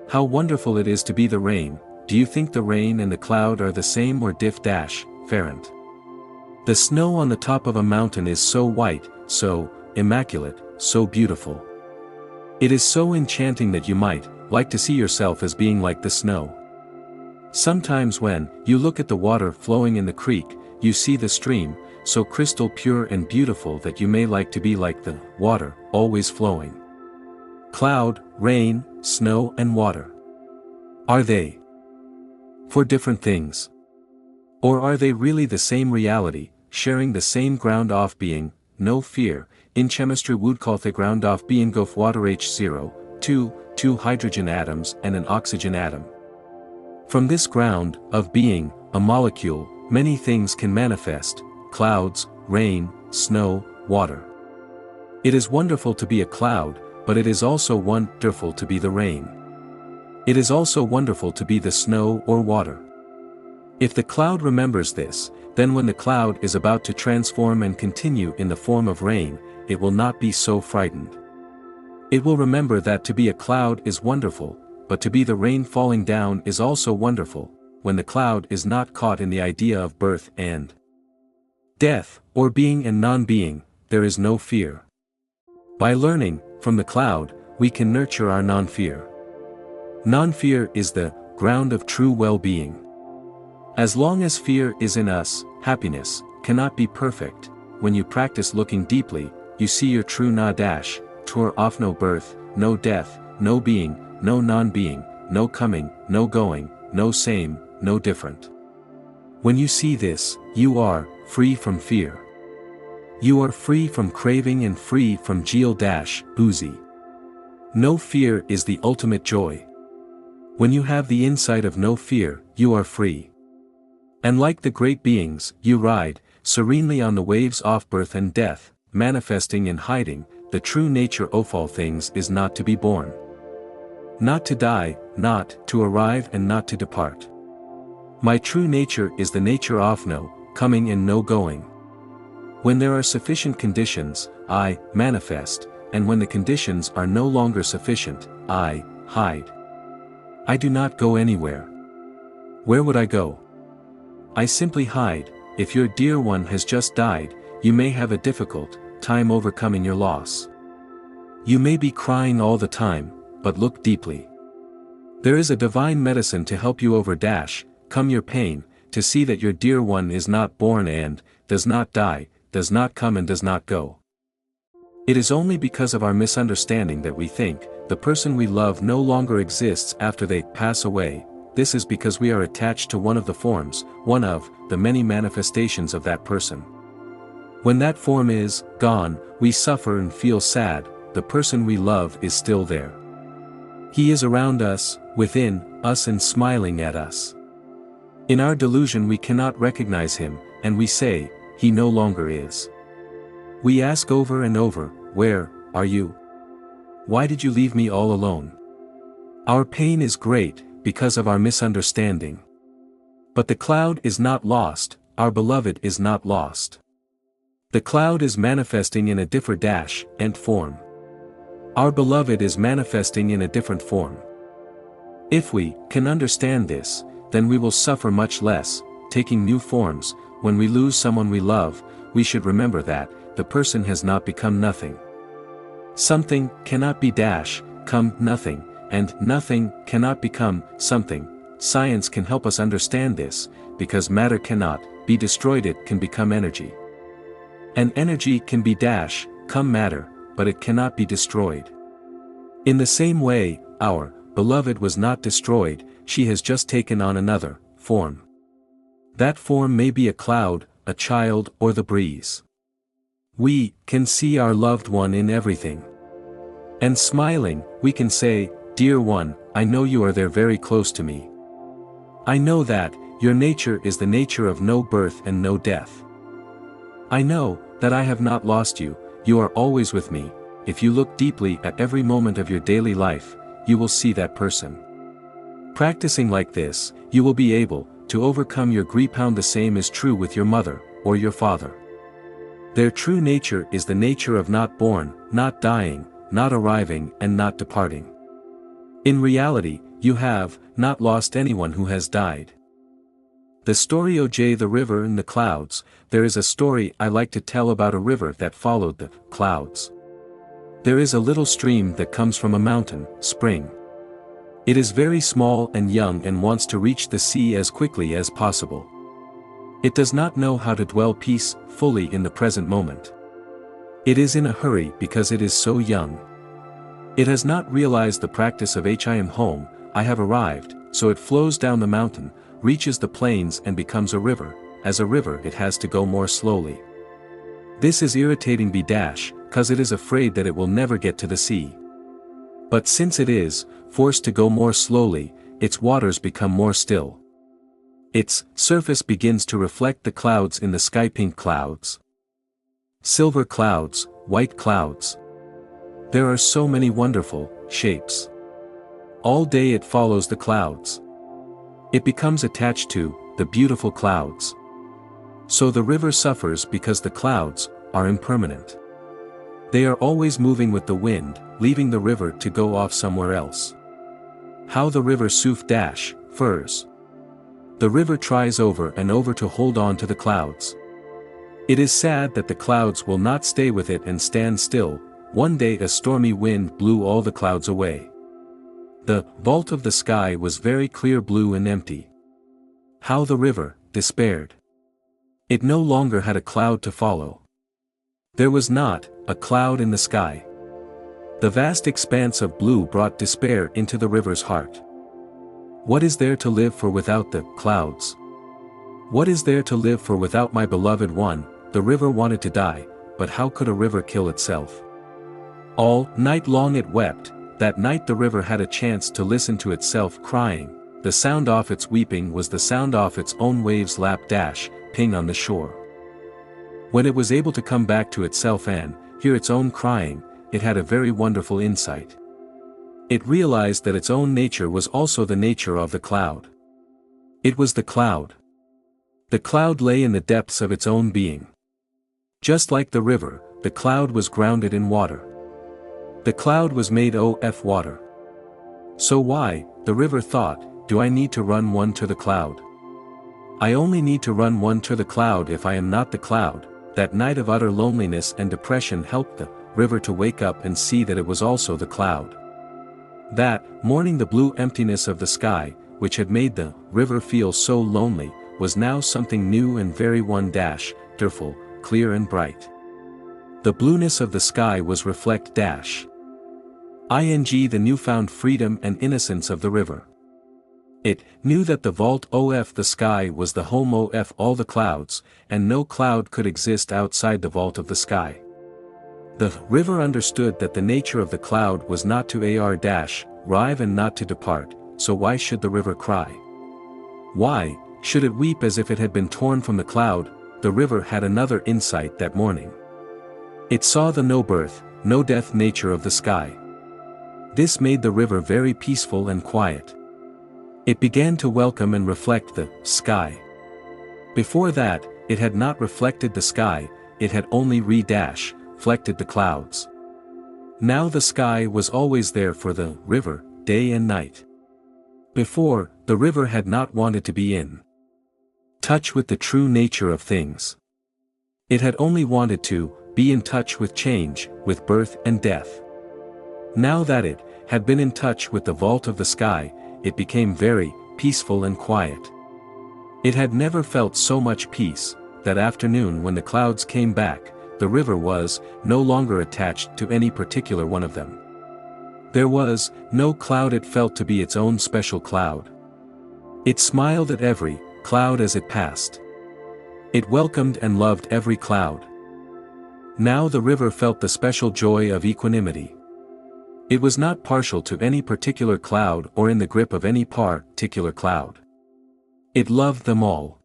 How wonderful it is to be the rain. Do you think the rain and the cloud are the same or different? The snow on the top of a mountain is so white, so immaculate, so beautiful. It is so enchanting that you might like to see yourself as being like the snow. Sometimes when you look at the water flowing in the creek, you see the stream, so crystal pure and beautiful that you may like to be like the water, always flowing. Cloud, rain, snow and water. Are they for different things? Or are they really the same reality, sharing the same ground of being, no fear? In chemistry would call the ground of being of water H0, two hydrogen atoms and an oxygen atom. From this ground of being, a molecule, many things can manifest: clouds, rain, snow, water. It is wonderful to be a cloud, but it is also wonderful to be the rain. It is also wonderful to be the snow or water. If the cloud remembers this, then when the cloud is about to transform and continue in the form of rain, it will not be so frightened. It will remember that to be a cloud is wonderful, but to be the rain falling down is also wonderful. When the cloud is not caught in the idea of birth and death, or being and non-being, there is no fear. By learning from the cloud, we can nurture our non-fear. Non-fear is the ground of true well-being. As long as fear is in us, happiness cannot be perfect. When you practice looking deeply, you see your true tour of no birth, no death, no being, no non-being, no coming, no going, no same, no different. When you see this, you are free from fear. You are free from craving and free from boozy. No fear is the ultimate joy. When you have the insight of no fear, you are free. And like the great beings, you ride serenely on the waves of birth and death, manifesting and hiding. The true nature of all things is not to be born, not to die, not to arrive and not to depart. My true nature is the nature of no coming and no going. When there are sufficient conditions, I manifest, and when the conditions are no longer sufficient, I hide. I do not go anywhere. Where would I go? I simply hide. If your dear one has just died, you may have a difficult time overcoming your loss. You may be crying all the time, but look deeply. There is a divine medicine to help you over come your pain, to see that your dear one is not born and, does not die, does not come and does not go. It is only because of our misunderstanding that we think, the person we love no longer exists after they pass away. This is because we are attached to one of the forms, one of the many manifestations of that person. When that form is gone, we suffer and feel sad. The person we love is still there. He is around us, within us and smiling at us. In our delusion we cannot recognize him, and we say, he no longer is. We ask over and over, where are you? Why did you leave me all alone? Our pain is great, because of our misunderstanding. But the cloud is not lost, our beloved is not lost. The cloud is manifesting in a different form. Our beloved is manifesting in a different form. If we can understand this, then we will suffer much less, taking new forms. When we lose someone we love, we should remember that the person has not become nothing. Something cannot be come nothing, and nothing cannot become something. Science can help us understand this, because matter cannot be destroyed, it can become energy. And energy can be come matter, but it cannot be destroyed. In the same way, our beloved was not destroyed, she has just taken on another form. That form may be a cloud, a child, or the breeze. We can see our loved one in everything. And smiling, we can say, dear one, I know you are there very close to me. I know that your nature is the nature of no birth and no death. I know that I have not lost you, you are always with me. If you look deeply at every moment of your daily life, you will see that person. Practicing like this, you will be able to overcome your grief. The same is true with your mother, or your father. Their true nature is the nature of not born, not dying, not arriving and not departing. In reality, you have not lost anyone who has died. The story OJ the river and the clouds. There is a story I like to tell about a river that followed the clouds. There is a little stream that comes from a mountain spring. It is very small and young and wants to reach the sea as quickly as possible. It does not know how to dwell peacefully in the present moment. It is in a hurry because it is so young. It has not realized the practice of I am home, I have arrived, so it flows down the mountain, reaches the plains and becomes a river. As a river it has to go more slowly. This is irritating cause it is afraid that it will never get to the sea. But since it is forced to go more slowly, its waters become more still. Its surface begins to reflect the clouds in the sky, pink clouds, silver clouds, white clouds. There are so many wonderful shapes. All day it follows the clouds. It becomes attached to the beautiful clouds. So the river suffers because the clouds are impermanent. They are always moving with the wind, leaving the river to go off somewhere else. How the river furs. The river tries over and over to hold on to the clouds. It is sad that the clouds will not stay with it and stand still. One day a stormy wind blew all the clouds away. The vault of the sky was very clear, blue and empty. How the river despaired. It no longer had a cloud to follow. There was not a cloud in the sky. The vast expanse of blue brought despair into the river's heart. What is there to live for without the clouds? What is there to live for without my beloved one? The river wanted to die, but how could a river kill itself? All night long it wept. That night the river had a chance to listen to itself crying. The sound of its weeping was the sound of its own waves ping on the shore. When it was able to come back to itself and hear its own crying, it had a very wonderful insight. It realized that its own nature was also the nature of the cloud. It was the cloud. The cloud lay in the depths of its own being. Just like the river, the cloud was grounded in water. The cloud was made of water. So why, the river thought, do I need to run one to the cloud? I only need to run one to the cloud if I am not the cloud. That night of utter loneliness and depression helped the river to wake up and see that it was also the cloud. That morning the blue emptiness of the sky which had made the river feel so lonely, was now something new and very wonderful, clear and bright. The blueness of the sky was reflect ing the newfound freedom and innocence of the river. It knew that the vault of the sky was the home of all the clouds, and no cloud could exist outside the vault of the sky. The river understood that the nature of the cloud was not to arrive and not to depart, so why should the river cry? Why should it weep as if it had been torn from the cloud? The river had another insight that morning. It saw the no birth, no death nature of the sky. This made the river very peaceful and quiet. It began to welcome and reflect the sky. Before that, it had not reflected the sky, it had only reflected the clouds. Now the sky was always there for the river, day and night. Before, the river had not wanted to be in touch with the true nature of things. It had only wanted to be in touch with change, with birth and death. Now that it had been in touch with the vault of the sky, it became very peaceful and quiet. It had never felt so much peace. That afternoon when the clouds came back, the river was no longer attached to any particular one of them. There was no cloud it felt to be its own special cloud. It smiled at every cloud as it passed. It welcomed and loved every cloud. Now the river felt the special joy of equanimity. It was not partial to any particular cloud or in the grip of any particular cloud. It loved them all.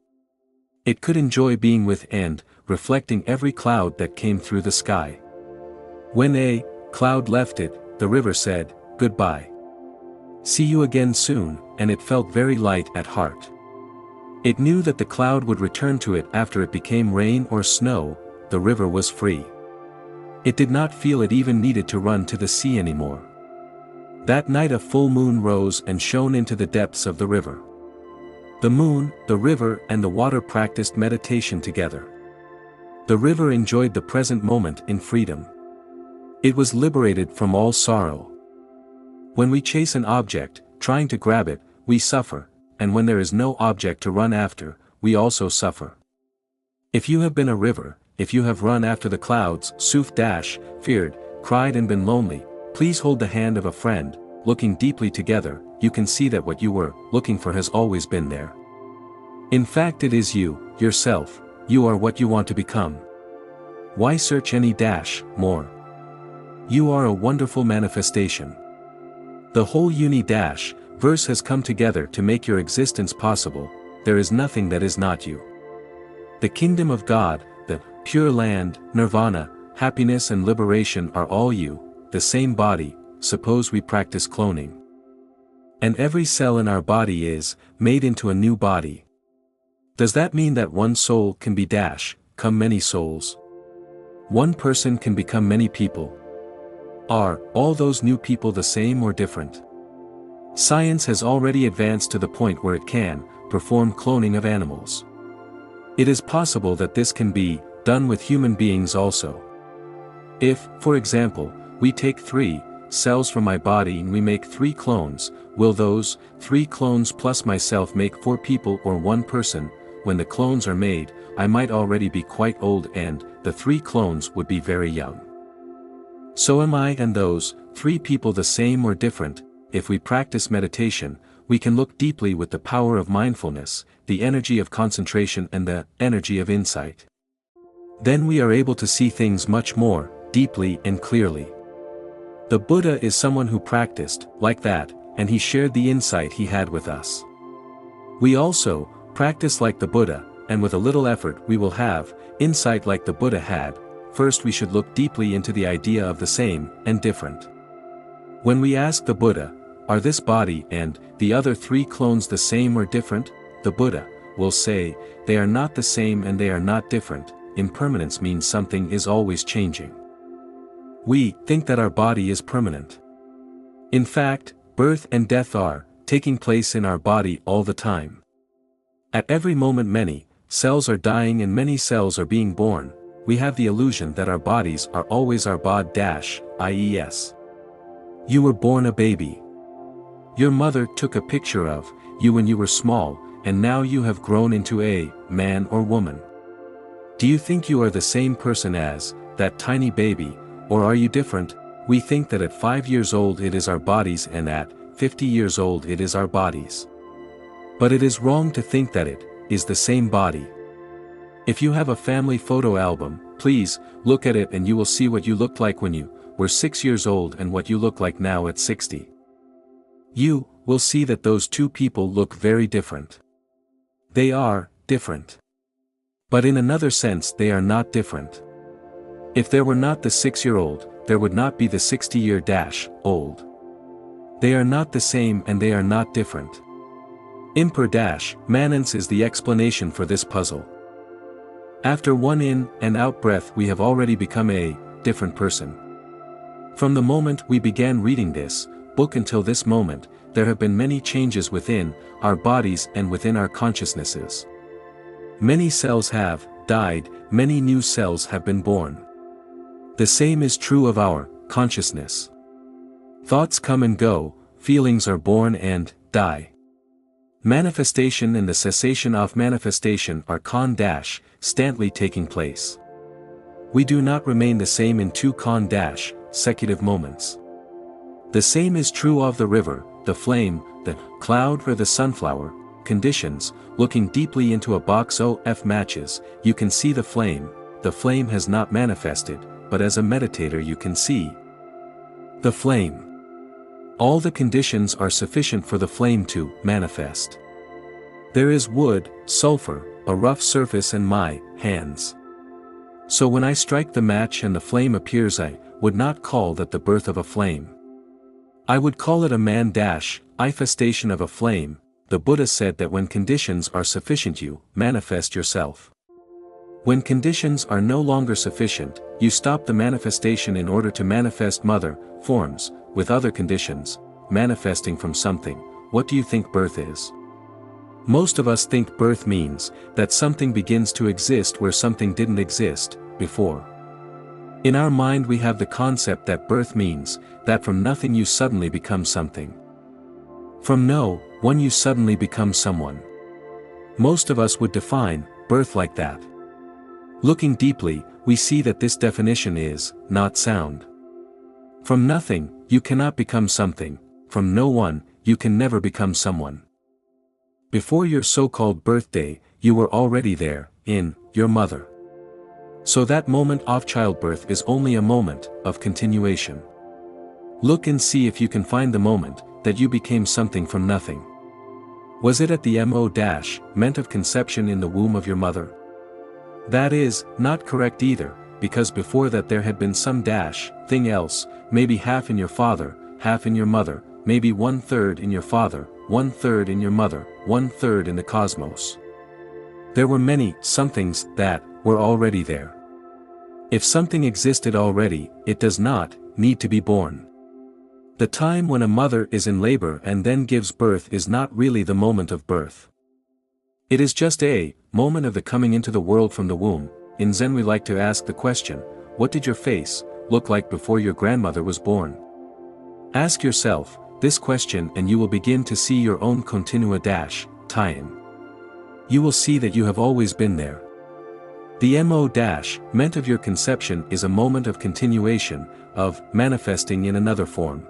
It could enjoy being with and reflecting every cloud that came through the sky. When a cloud left it, the river said, "Goodbye. See you again soon," and it felt very light at heart. It knew that the cloud would return to it after it became rain or snow. The river was free. It did not feel it even needed to run to the sea anymore. That night a full moon rose and shone into the depths of the river. The moon, the river and the water practiced meditation together. The river enjoyed the present moment in freedom. It was liberated from all sorrow. When we chase an object, trying to grab it, we suffer, and when there is no object to run after, we also suffer. If you have been a river, if you have run after the clouds, feared, cried and been lonely, please hold the hand of a friend. Looking deeply together, you can see that what you were looking for has always been there. In fact, it is you, yourself. You are what you want to become. Why search any more? You are a wonderful manifestation. The whole verse has come together to make your existence possible. There is nothing that is not you. The kingdom of God, the pure land, nirvana, happiness and liberation are all you, the same body. Suppose we practice cloning. And every cell in our body is made into a new body. Does that mean that one soul can become many souls? One person can become many people. Are all those new people the same or different? Science has already advanced to the point where it can perform cloning of animals. It is possible that this can be done with human beings also. If, for example, we take 3 cells from my body and we make 3 clones, will those 3 clones plus myself make 4 people or 1 person? When the clones are made, I might already be quite old and the 3 clones would be very young. So am I and those 3 people the same or different? If we practice meditation, we can look deeply with the power of mindfulness, the energy of concentration and the energy of insight. Then we are able to see things much more deeply and clearly. The Buddha is someone who practiced like that, and he shared the insight he had with us. We also practice like the Buddha, and with a little effort we will have insight like the Buddha had. First we should look deeply into the idea of the same and different. When we ask the Buddha, are this body and the other 3 clones the same or different? The Buddha will say, they are not the same and they are not different. Impermanence means something is always changing. We think that our body is permanent. In fact, birth and death are taking place in our body all the time. At every moment many cells are dying and many cells are being born. We have the illusion that our bodies are always our bod-ies. You were born a baby. Your mother took a picture of you when you were small, and now you have grown into a man or woman. Do you think you are the same person as that tiny baby, or are you different? We think that at 5 years old it is our bodies and at 50 years old it is our bodies. But it is wrong to think that it is the same body. If you have a family photo album, please look at it and you will see what you looked like when you were 6 years old and what you look like now at 60. You will see that those two people look very different. They are different. But in another sense they are not different. If there were not the 6-year-old, there would not be the 60-year-old. They are not the same and they are not different. Impermanence is the explanation for this puzzle. After one in and out breath we have already become a different person. From the moment we began reading this book until this moment, there have been many changes within our bodies and within our consciousnesses. Many cells have died, many new cells have been born. The same is true of our consciousness. Thoughts come and go, feelings are born and die. Manifestation and the cessation of manifestation are constantly taking place. We do not remain the same in two consecutive moments. The same is true of the river, the flame, the cloud or the sunflower. Conditions. Looking deeply into a box of matches, you can see the flame. The flame has not manifested, but as a meditator you can see the flame. All the conditions are sufficient for the flame to manifest. There is wood, sulfur, a rough surface and my hands. So when I strike the match and the flame appears, I would not call that the birth of a flame. I would call it a manifestation of a flame. The Buddha said that when conditions are sufficient you manifest yourself. When conditions are no longer sufficient, you stop the manifestation in order to manifest mother forms, with other conditions, manifesting from something. What do you think birth is? Most of us think birth means that something begins to exist where something didn't exist before. In our mind we have the concept that birth means that from nothing you suddenly become something. From no one you suddenly become someone. Most of us would define birth like that. Looking deeply, we see that this definition is not sound. From nothing, you cannot become something. From no one, you can never become someone. Before your so-called birthday, you were already there, in your mother. So that moment of childbirth is only a moment of continuation. Look and see if you can find the moment that you became something from nothing. Was it at the moment of conception in the womb of your mother? That is not correct either, because before that there had been some thing else, maybe half in your father, half in your mother, maybe 1/3 in your father, 1/3 in your mother, 1/3 in the cosmos. There were many somethings that were already there. If something existed already, it does not need to be born. The time when a mother is in labor and then gives birth is not really the moment of birth. It is just a moment of the coming into the world from the womb. In Zen we like to ask the question, what did your face look like before your grandmother was born? Ask yourself this question and you will begin to see your own continua time. You will see that you have always been there. The moment of your conception is a moment of continuation, of manifesting in another form.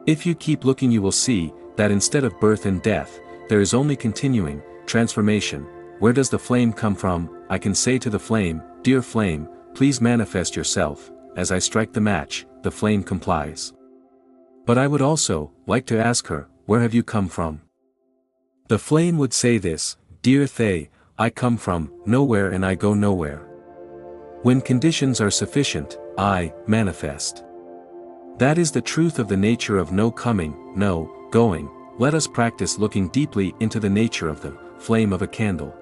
If you keep looking you will see that instead of birth and death, there is only continuing transformation. Where does the flame come from? I can say to the flame, dear flame, please manifest yourself. As I strike the match, the flame complies. But I would also like to ask her, where have you come from? The flame would say this, dear Thay, I come from nowhere and I go nowhere. When conditions are sufficient, I manifest. That is the truth of the nature of no coming, no going. Let us practice looking deeply into the nature of the flame of a candle.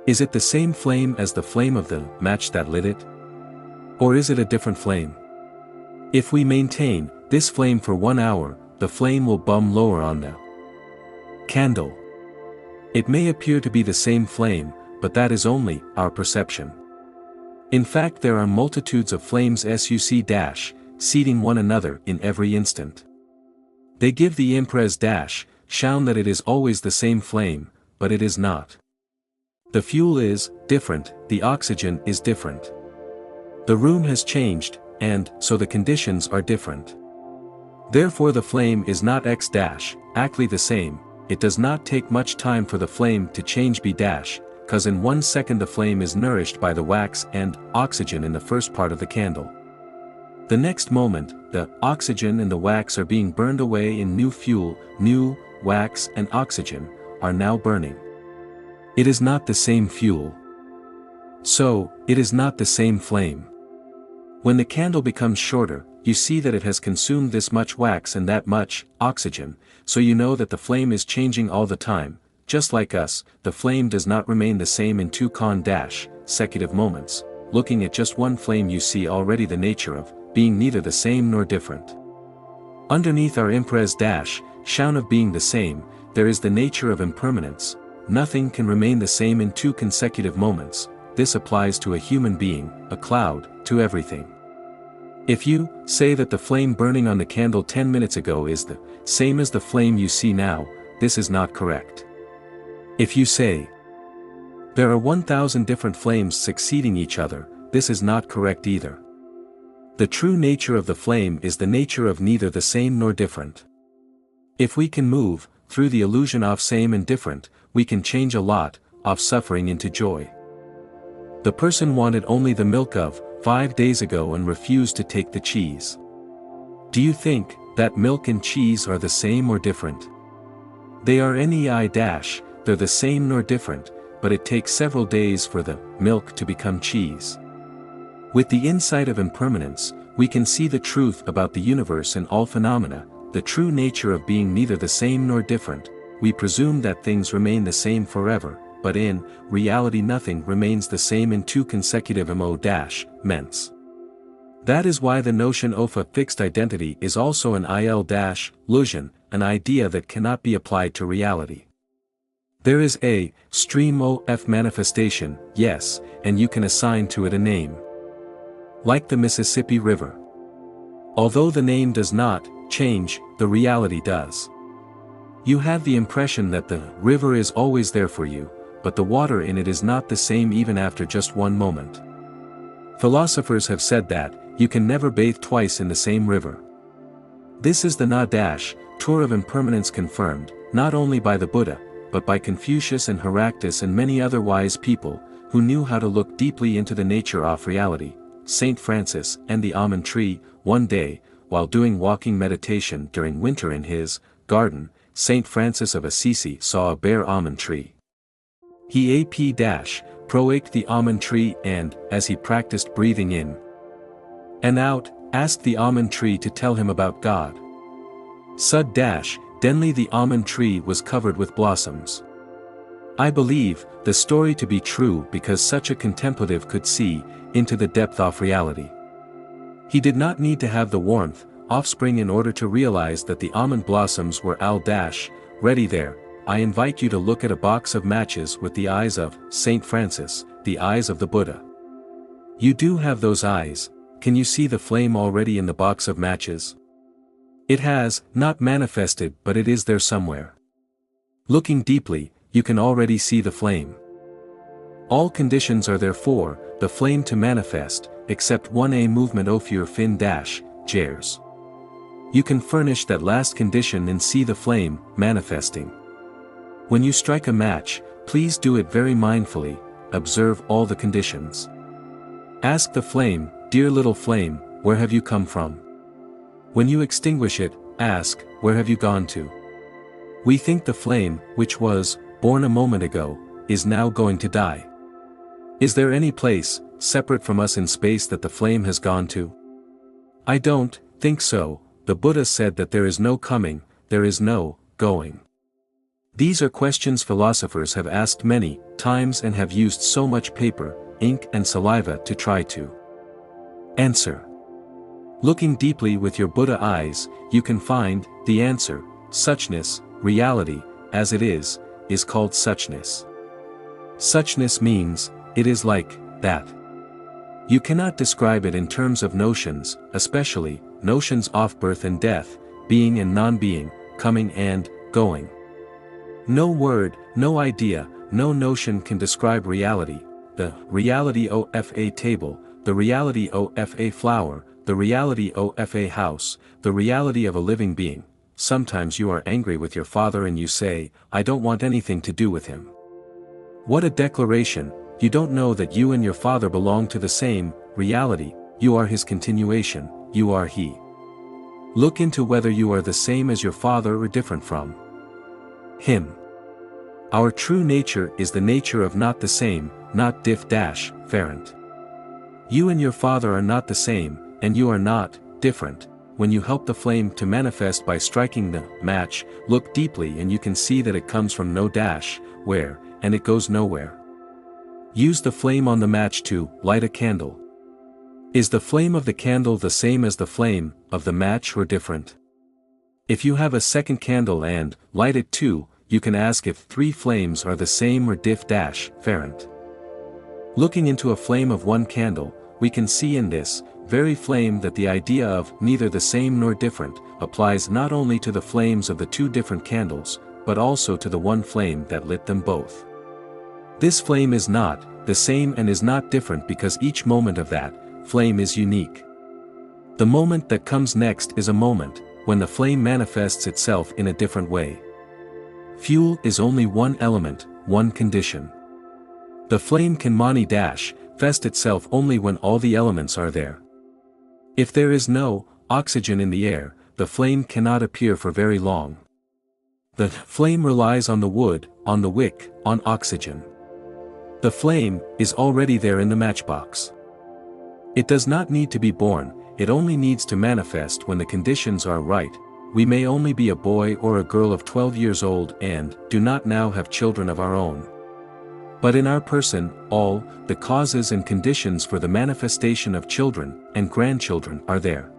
Is it the same flame as the flame of the match that lit it? Or is it a different flame? If we maintain this flame for 1 hour, the flame will bum lower on the candle. It may appear to be the same flame, but that is only our perception. In fact there are multitudes of flames seeding one another in every instant. They give the impress shown that it is always the same flame, but it is not. The fuel is different, the oxygen is different. The room has changed, and so the conditions are different. Therefore the flame is not exactly the same. It does not take much time for the flame to change cause in 1 second the flame is nourished by the wax and oxygen in the first part of the candle. The next moment, the oxygen and the wax are being burned away in new fuel, new wax and oxygen are now burning. It is not the same fuel. So, it is not the same flame. When the candle becomes shorter, you see that it has consumed this much wax and that much oxygen, so you know that the flame is changing all the time. Just like us, the flame does not remain the same in two consecutive moments. Looking at just one flame you see already the nature of being neither the same nor different. Underneath our impress shown of being the same, there is the nature of impermanence. Nothing can remain the same in two consecutive moments. This applies to a human being, a cloud, to everything. If you say that the flame burning on the candle 10 minutes ago is the same as the flame you see now, this is not correct. If you say there are 1,000 different flames succeeding each other, this is not correct either. The true nature of the flame is the nature of neither the same nor different. If we can move through the illusion of same and different, we can change a lot of suffering into joy. The person wanted only the milk of 5 days ago and refused to take the cheese. Do you think that milk and cheese are the same or different? They are they're the same nor different, but it takes several days for the milk to become cheese. With the insight of impermanence, we can see the truth about the universe and all phenomena, the true nature of being neither the same nor different. We presume that things remain the same forever, but in reality nothing remains the same in two consecutive moments. That is why the notion of a fixed identity is also an illusion, an idea that cannot be applied to reality. There is a stream of manifestation, yes, and you can assign to it a name. Like the Mississippi River. Although the name does not change, the reality does. You have the impression that the river is always there for you, but the water in it is not the same even after just one moment. Philosophers have said that you can never bathe twice in the same river. This is the tour of impermanence confirmed, not only by the Buddha, but by Confucius and Heraclitus and many other wise people, who knew how to look deeply into the nature of reality. Saint Francis and the almond tree. One day, while doing walking meditation during winter in his garden, Saint Francis of Assisi saw a bare almond tree. He approached the almond tree and, as he practiced breathing in and out, asked the almond tree to tell him about God. Suddenly the almond tree was covered with blossoms. I believe the story to be true because such a contemplative could see into the depth of reality. He did not need to have the warmth of spring in order to realize that the almond blossoms were ready there. I invite you to look at a box of matches with the eyes of Saint Francis, the eyes of the Buddha. You do have those eyes. Can you see the flame already in the box of matches? It has not manifested, but it is there somewhere. Looking deeply, you can already see the flame. All conditions are there for the flame to manifest, except one a movement of your fin jars. You can furnish that last condition and see the flame manifesting. When you strike a match, please do it very mindfully, observe all the conditions. Ask the flame, dear little flame, where have you come from? When you extinguish it, ask, where have you gone to? We think the flame, which was born a moment ago, is now going to die. Is there any place, separate from us in space that the flame has gone to? I don't think so. The Buddha said that there is no coming, there is no going. These are questions philosophers have asked many times and have used so much paper, ink and saliva to try to answer. Looking deeply with your Buddha eyes, you can find the answer. Suchness, reality, as it is called suchness. Suchness means, it is like that. You cannot describe it in terms of notions, especially notions of birth and death. being and non-being, coming and going. No word, no idea, no notion can describe reality, the reality of a table, the reality of a flower, the reality of a house, the reality of a living being. Sometimes you are angry with your father and you say, "I don't want anything to do with him." What a declaration! You don't know that you and your father belong to the same reality, you are his continuation, you are he. Look into whether you are the same as your father or different from him. Our true nature is the nature of not the same, not different. You and your father are not the same, and you are not different. When you help the flame to manifest by striking the match, look deeply and you can see that it comes from no where, and it goes nowhere. Use the flame on the match to light a candle. Is the flame of the candle the same as the flame of the match or different? If you have a second candle and light it too, you can ask if three flames are the same or different. Looking into a flame of one candle, we can see in this very flame that the idea of neither the same nor different applies not only to the flames of the two different candles, but also to the one flame that lit them both. This flame is not the same and is not different because each moment of that flame is unique. The moment that comes next is a moment when the flame manifests itself in a different way. Fuel is only one element, one condition. The flame can manifest itself only when all the elements are there. If there is no oxygen in the air, the flame cannot appear for very long. The flame relies on the wood, on the wick, on oxygen. The flame is already there in the matchbox. It does not need to be born, it only needs to manifest when the conditions are right. We may only be a boy or a girl of 12 years old and do not now have children of our own. But in our person, all the causes and conditions for the manifestation of children and grandchildren are there.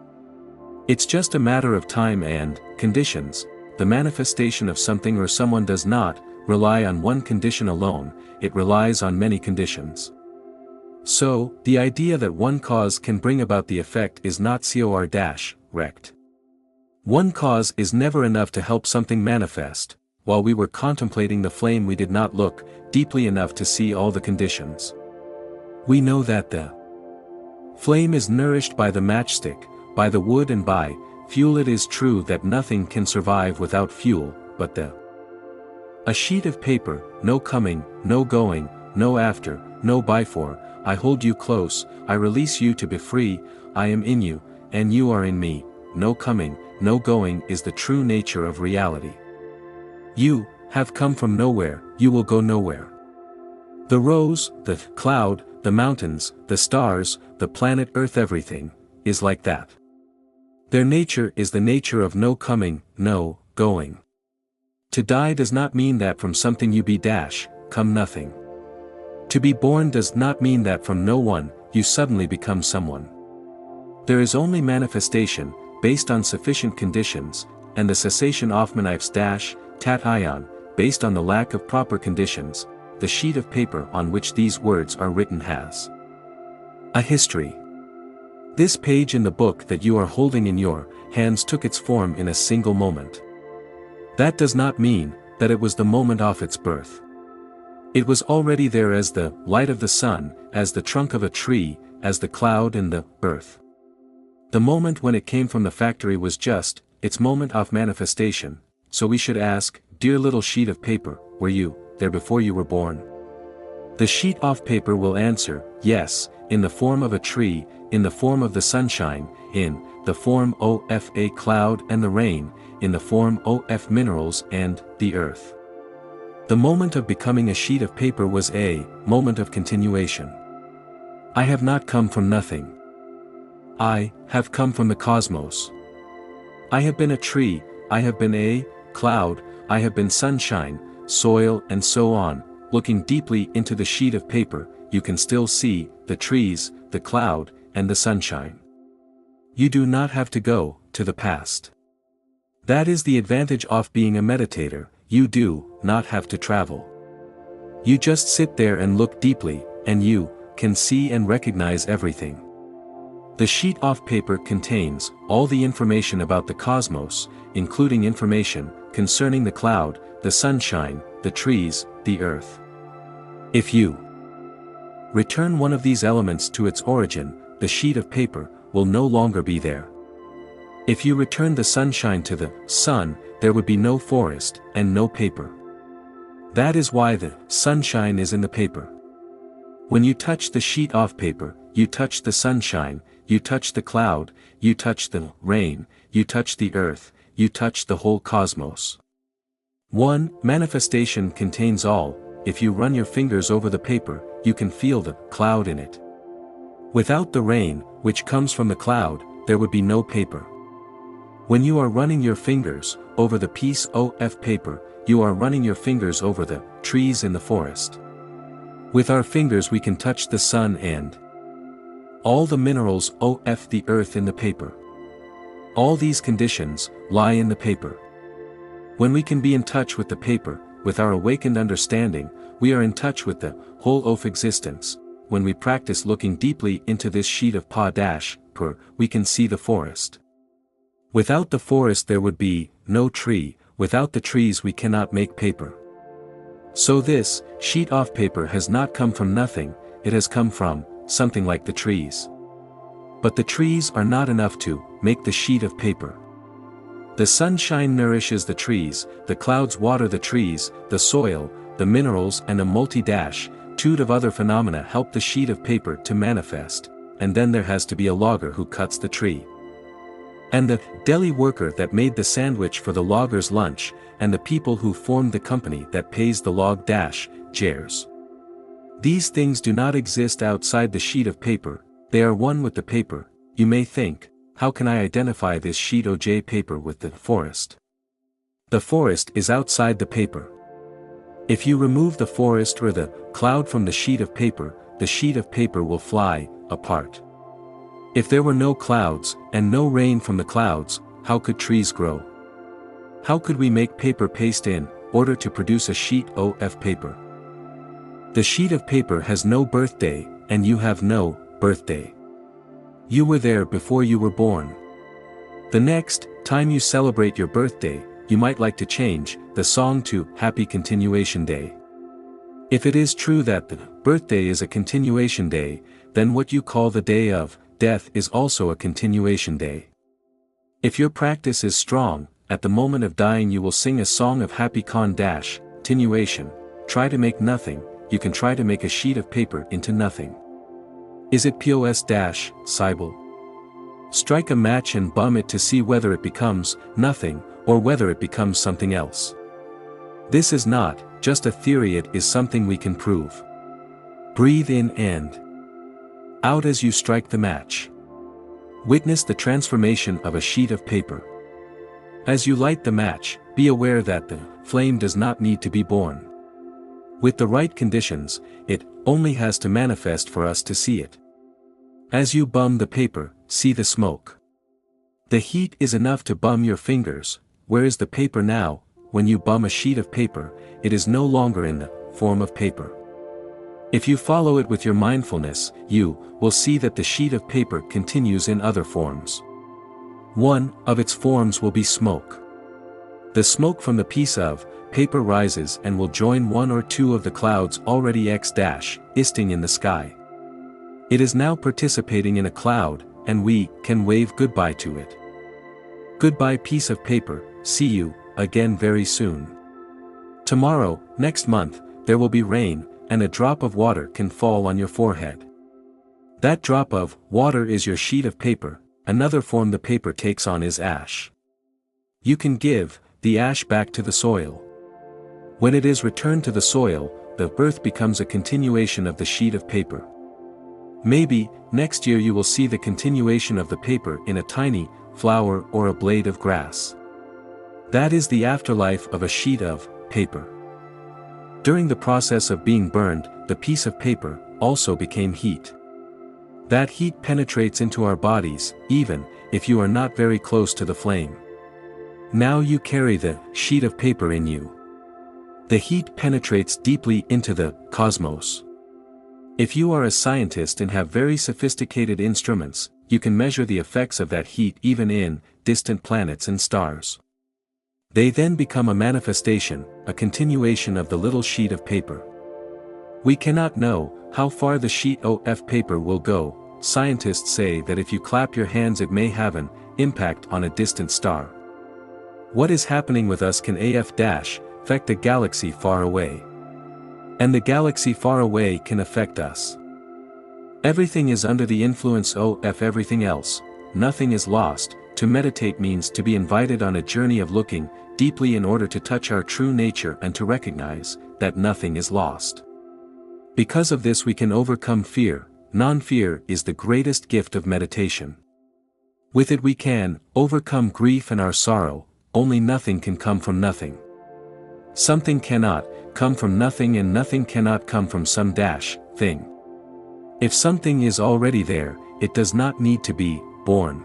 It's just a matter of time and conditions. The manifestation of something or someone does not rely on one condition alone, it relies on many conditions. So, the idea that one cause can bring about the effect is not correct. One cause is never enough to help something manifest. While we were contemplating the flame, we did not look deeply enough to see all the conditions. We know that the flame is nourished by the matchstick, by the wood and by fuel. It is true that nothing can survive without fuel, but a sheet of paper, no coming, no going, no after, no before. I hold you close, I release you to be free, I am in you, and you are in me. No coming, no going is the true nature of reality. You have come from nowhere, you will go nowhere. The rose, the cloud, the mountains, the stars, the planet Earth, everything is like that. Their nature is the nature of no coming, no going. To die does not mean that from something you come nothing. To be born does not mean that from no one, you suddenly become someone. There is only manifestation, based on sufficient conditions, and the cessation of THICH NHAT HANH, based on the lack of proper conditions. The sheet of paper on which these words are written has a history. This page in the book that you are holding in your hands took its form in a single moment. That does not mean that it was the moment of its birth. It was already there as the light of the sun, as the trunk of a tree, as the cloud and the earth. The moment when it came from the factory was just its moment of manifestation. So we should ask, dear little sheet of paper, were you there before you were born? The sheet of paper will answer, yes, in the form of a tree, in the form of the sunshine, in the form of a cloud and the rain, in the form of minerals and the earth. The moment of becoming a sheet of paper was a moment of continuation. I have not come from nothing. I have come from the cosmos. I have been a tree, I have been a cloud, I have been sunshine, soil and so on. Looking deeply into the sheet of paper, you can still see the trees, the cloud, and the sunshine. You do not have to go to the past. That is the advantage of being a meditator, you do not have to travel. You just sit there and look deeply, and you can see and recognize everything. The sheet of paper contains all the information about the cosmos, including information concerning the cloud, the sunshine, the trees, the earth. If you return one of these elements to its origin, the sheet of paper will no longer be there. If you return the sunshine to the sun, there would be no forest and no paper. That is why the sunshine is in the paper. When you touch the sheet of paper, you touch the sunshine, you touch the cloud, you touch the rain, you touch the earth, you touch the whole cosmos. One manifestation contains all. If you run your fingers over the paper, you can feel the cloud in it. Without the rain, which comes from the cloud, there would be no paper. When you are running your fingers over the piece of paper, you are running your fingers over the trees in the forest. With our fingers we can touch the sun and all the minerals of the earth in the paper. All these conditions lie in the paper. When we can be in touch with the paper, with our awakened understanding, we are in touch with the whole of existence. When we practice looking deeply into this sheet of paper, we can see the forest. Without the forest there would be no tree, without the trees we cannot make paper. So this sheet of paper has not come from nothing, it has come from something like the trees. But the trees are not enough to make the sheet of paper. The sunshine nourishes the trees, the clouds water the trees, the soil, the minerals and a multitude of other phenomena help the sheet of paper to manifest, and then there has to be a logger who cuts the tree. And the deli worker that made the sandwich for the logger's lunch, and the people who formed the company that pays the log-jares. These things do not exist outside the sheet of paper, they are one with the paper. You may think, how can I identify this sheet of paper with the forest? The forest is outside the paper. If you remove the forest or the cloud from the sheet of paper will fly apart. If there were no clouds, and no rain from the clouds, how could trees grow? How could we make paper paste in order to produce a sheet of paper? The sheet of paper has no birthday, and you have no birthday. You were there before you were born. The next time you celebrate your birthday, you might like to change the song to Happy Continuation Day. If it is true that the birthday is a continuation day, then what you call the day of death is also a continuation day. If your practice is strong, at the moment of dying you will sing a song of happy continuation. Try to make nothing, you can try to make a sheet of paper into nothing. Is it possible? Strike a match and bum it to see whether it becomes nothing, or whether it becomes something else. This is not just a theory, it is something we can prove. Breathe in and out as you strike the match. Witness the transformation of a sheet of paper. As you light the match, be aware that the flame does not need to be born. With the right conditions, it only has to manifest for us to see it. As you bum the paper, see the smoke. The heat is enough to bum your fingers. Where is the paper now? When you bum a sheet of paper, it is no longer in the form of paper. If you follow it with your mindfulness, you will see that the sheet of paper continues in other forms. One of its forms will be smoke. The smoke from the piece of paper rises and will join one or two of the clouds already existing in the sky. It is now participating in a cloud, and we can wave goodbye to it. Goodbye piece of paper, see you again very soon. Tomorrow, next month, there will be rain, and a drop of water can fall on your forehead. That drop of water is your sheet of paper. Another form the paper takes on is ash. You can give the ash back to the soil. When it is returned to the soil, the earth becomes a continuation of the sheet of paper. Maybe, next year you will see the continuation of the paper in a tiny flower or a blade of grass. That is the afterlife of a sheet of paper. During the process of being burned, the piece of paper also became heat. That heat penetrates into our bodies, even if you are not very close to the flame. Now you carry the sheet of paper in you. The heat penetrates deeply into the cosmos. If you are a scientist and have very sophisticated instruments, you can measure the effects of that heat even in distant planets and stars. They then become a manifestation, a continuation of the little sheet of paper. We cannot know how far the sheet of paper will go. Scientists say that if you clap your hands it may have an impact on a distant star. What is happening with us can affect a galaxy far away. And the galaxy far away can affect us. Everything is under the influence of everything else, nothing is lost. To meditate means to be invited on a journey of looking deeply in order to touch our true nature and to recognize that nothing is lost. Because of this we can overcome fear. Non-fear is the greatest gift of meditation. With it we can overcome grief and our sorrow. Only nothing can come from nothing. Something cannot come from nothing and nothing cannot come from some thing. If something is already there, it does not need to be born.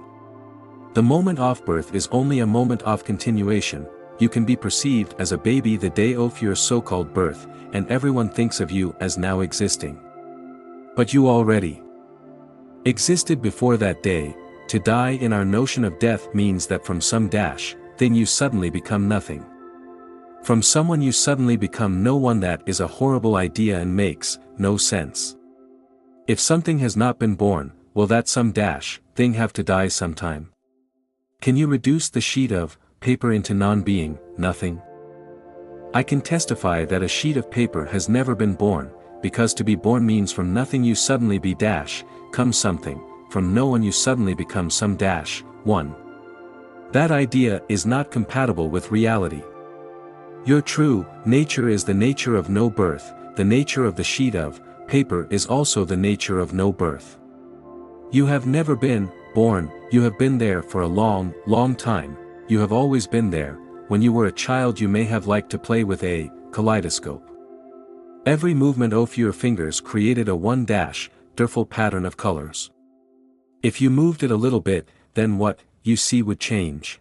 The moment of birth is only a moment of continuation. You can be perceived as a baby the day of your so-called birth, and everyone thinks of you as now existing. But you already existed before that day. To die in our notion of death means that from some thing you suddenly become nothing. From someone you suddenly become no one. That is a horrible idea and makes no sense. If something has not been born, will that some thing have to die sometime? Can you reduce the sheet of paper into non-being, nothing? I can testify that a sheet of paper has never been born, because to be born means from nothing you suddenly be come something, from no one you suddenly become some one. That idea is not compatible with reality. Your true nature is the nature of no birth. The nature of the sheet of paper is also the nature of no birth. You have never been born, you have been there for a long, long time. You have always been there. When you were a child you may have liked to play with a kaleidoscope. Every movement of your fingers created a wonderful pattern of colors. If you moved it a little bit, then what you see would change.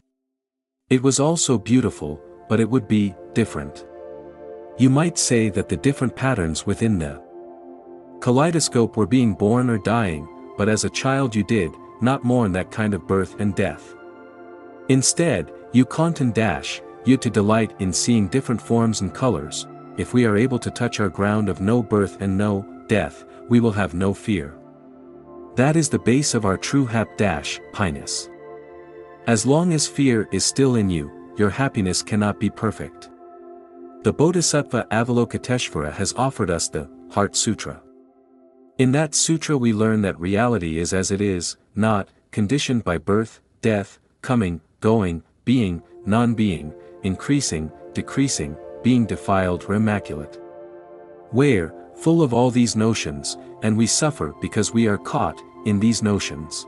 It was also beautiful, but it would be different. You might say that the different patterns within the kaleidoscope were being born or dying, but as a child you did not mourn that kind of birth and death. Instead, you you to delight in seeing different forms and colors. If we are able to touch our ground of no birth and no death, we will have no fear. That is the base of our true happiness. As long as fear is still in you, your happiness cannot be perfect. The Bodhisattva Avalokiteshvara has offered us the Heart Sutra. In that sutra we learn that reality is as it is, not conditioned by birth, death, coming, going, being, non-being, increasing, decreasing, being defiled or immaculate. We're full of all these notions, and we suffer because we are caught in these notions.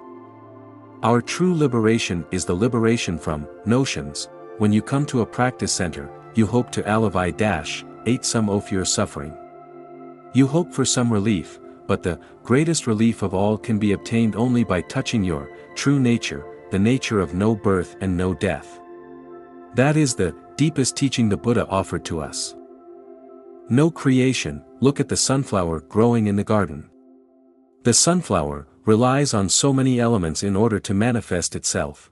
Our true liberation is the liberation from notions. When you come to a practice center, you hope to alleviate some of your suffering. You hope for some relief, but the greatest relief of all can be obtained only by touching your true nature, the nature of no birth and no death. That is the deepest teaching the Buddha offered to us. No creation. Look at the sunflower growing in the garden. The sunflower relies on so many elements in order to manifest itself.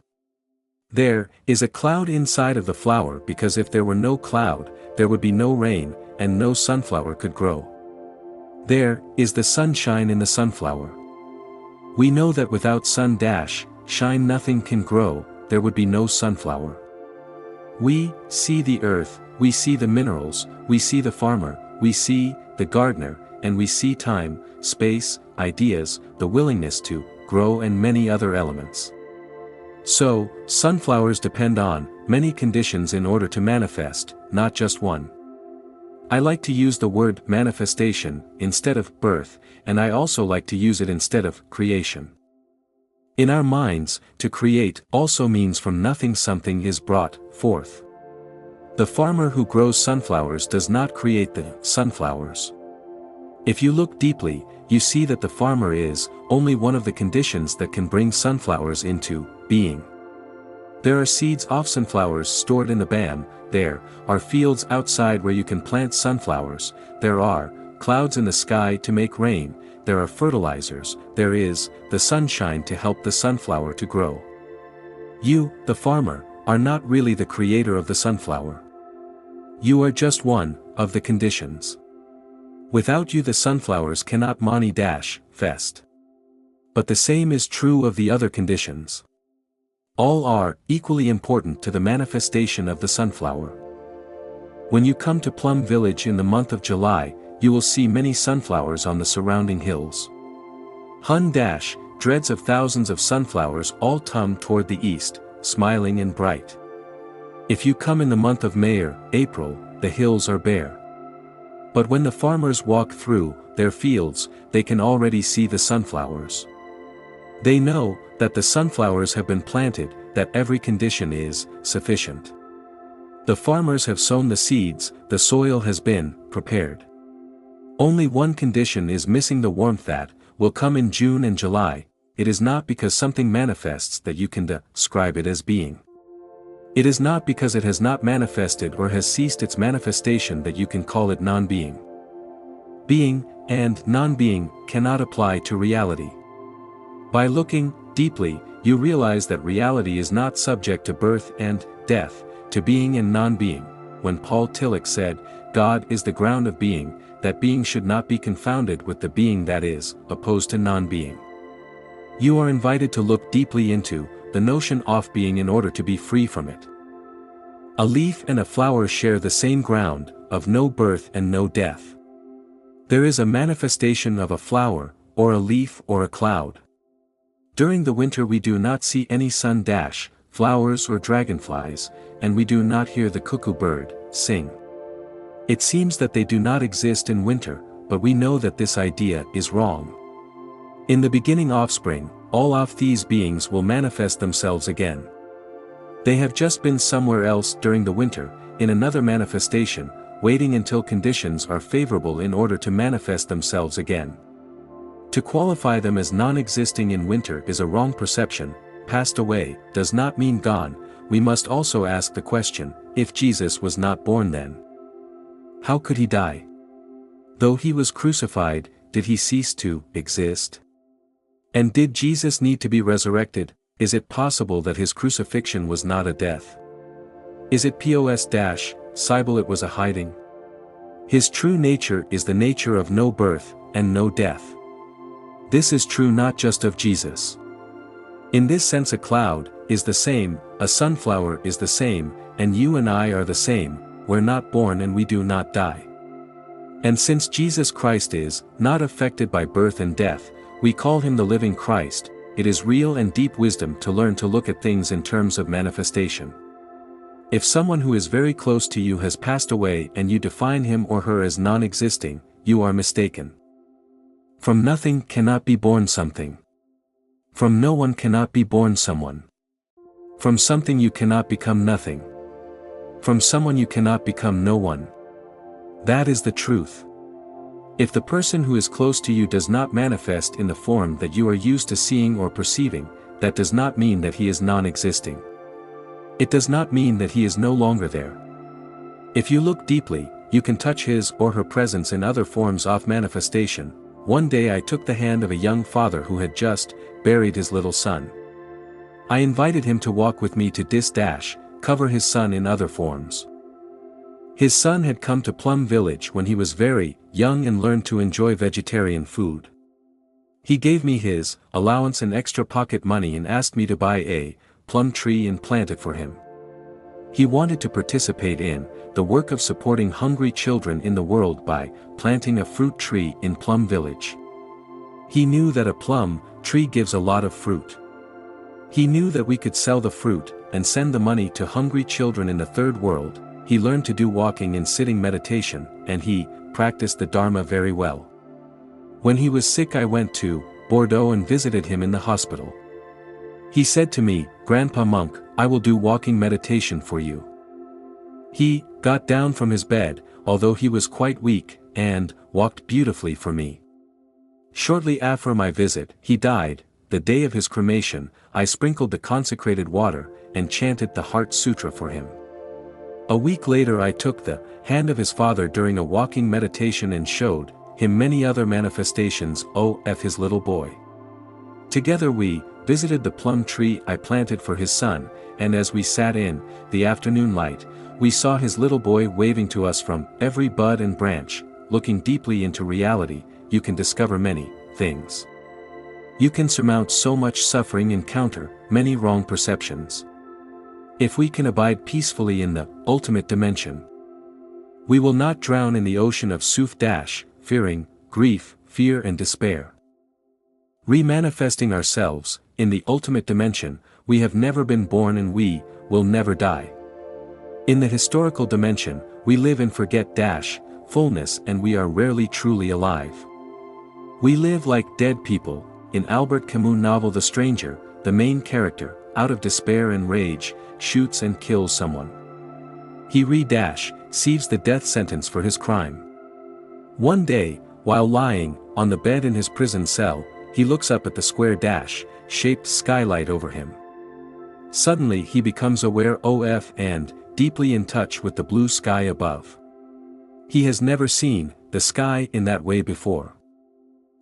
There is a cloud inside of the flower because if there were no cloud, there would be no rain, and no sunflower could grow. There is the sunshine in the sunflower. We know that without shine nothing can grow, there would be no sunflower. We see the earth, we see the minerals, we see the farmer, we see the gardener, and we see time, space, ideas, the willingness to grow and many other elements. So, sunflowers depend on many conditions in order to manifest, not just one. I like to use the word manifestation instead of birth, and I also like to use it instead of creation. In our minds, to create also means from nothing something is brought forth. The farmer who grows sunflowers does not create the sunflowers. If you look deeply, you see that the farmer is only one of the conditions that can bring sunflowers into being. There are seeds of sunflowers stored in the bam, there are fields outside where you can plant sunflowers, there are clouds in the sky to make rain, there are fertilizers, there is the sunshine to help the sunflower to grow. You, the farmer, are not really the creator of the sunflower. You are just one of the conditions. Without you the sunflowers cannot manifest. But the same is true of the other conditions. All are equally important to the manifestation of the sunflower. When you come to Plum Village in the month of July, you will see many sunflowers on the surrounding hills. Han dreads of thousands of sunflowers all come toward the east, smiling and bright. If you come in the month of May or April, the hills are bare. But when the farmers walk through their fields, they can already see the sunflowers. They know that the sunflowers have been planted, that every condition is sufficient. The farmers have sown the seeds, the soil has been prepared. Only one condition is missing, the warmth that will come in June and July. It is not because something manifests that you can describe it as being. It is not because it has not manifested or has ceased its manifestation that you can call it non-being. Being and non-being cannot apply to reality. By looking deeply, you realize that reality is not subject to birth and death, to being and non-being. When Paul Tillich said, God is the ground of being, that being should not be confounded with the being that is opposed to non-being. You are invited to look deeply into the notion of being in order to be free from it. A leaf and a flower share the same ground, of no birth and no death. There is a manifestation of a flower, or a leaf or a cloud. During the winter we do not see any sun, flowers or dragonflies, and we do not hear the cuckoo bird sing. It seems that they do not exist in winter, but we know that this idea is wrong. In the beginning of spring, all of these beings will manifest themselves again. They have just been somewhere else during the winter, in another manifestation, waiting until conditions are favorable in order to manifest themselves again. To qualify them as non-existing in winter is a wrong perception. Passed away does not mean gone. We must also ask the question, if Jesus was not born then, how could he die? Though he was crucified, did he cease to exist? And did Jesus need to be resurrected? Is it possible that his crucifixion was not a death? Is it possible it was a hiding? His true nature is the nature of no birth and no death. This is true not just of Jesus. In this sense, a cloud is the same, a sunflower is the same, and you and I are the same. We're not born and we do not die. And since Jesus Christ is not affected by birth and death, we call him the living Christ. It is real and deep wisdom to learn to look at things in terms of manifestation. If someone who is very close to you has passed away and you define him or her as non-existing, you are mistaken. From nothing cannot be born something. From no one cannot be born someone. From something you cannot become nothing. From someone you cannot become no one. That is the truth. If the person who is close to you does not manifest in the form that you are used to seeing or perceiving, that does not mean that he is non-existing. It does not mean that he is no longer there. If you look deeply, you can touch his or her presence in other forms of manifestation. One day I took the hand of a young father who had just buried his little son. I invited him to walk with me to cover his son in other forms. His son had come to Plum Village when he was very young and learned to enjoy vegetarian food. He gave me his allowance and extra pocket money and asked me to buy a plum tree and plant it for him. He wanted to participate in the work of supporting hungry children in the world by planting a fruit tree in Plum Village. He knew that a plum tree gives a lot of fruit. He knew that we could sell the fruit and send the money to hungry children in the third world. He learned to do walking and sitting meditation, and he practiced the Dharma very well. When he was sick I went to Bordeaux and visited him in the hospital. He said to me, "Grandpa Monk, I will do walking meditation for you." He got down from his bed, although he was quite weak, and walked beautifully for me. Shortly after my visit, he died. The day of his cremation, I sprinkled the consecrated water, and chanted the Heart Sutra for him. A week later I took the hand of his father during a walking meditation and showed him many other manifestations, his little boy. Together we visited the plum tree I planted for his son, and as we sat in the afternoon light, we saw his little boy waving to us from every bud and branch. Looking deeply into reality, you can discover many things. You can surmount so much suffering and counter many wrong perceptions. If we can abide peacefully in the ultimate dimension, we will not drown in the ocean of fearing, grief, fear and despair. Remanifesting ourselves, in the ultimate dimension, we have never been born and we will never die. In the historical dimension, we live in fullness and we are rarely truly alive. We live like dead people. In Albert Camus' novel The Stranger, the main character, out of despair and rage, shoots and kills someone. He receives the death sentence for his crime. One day, while lying on the bed in his prison cell, he looks up at the square-shaped skylight over him. Suddenly he becomes aware and deeply in touch with the blue sky above. He has never seen the sky in that way before.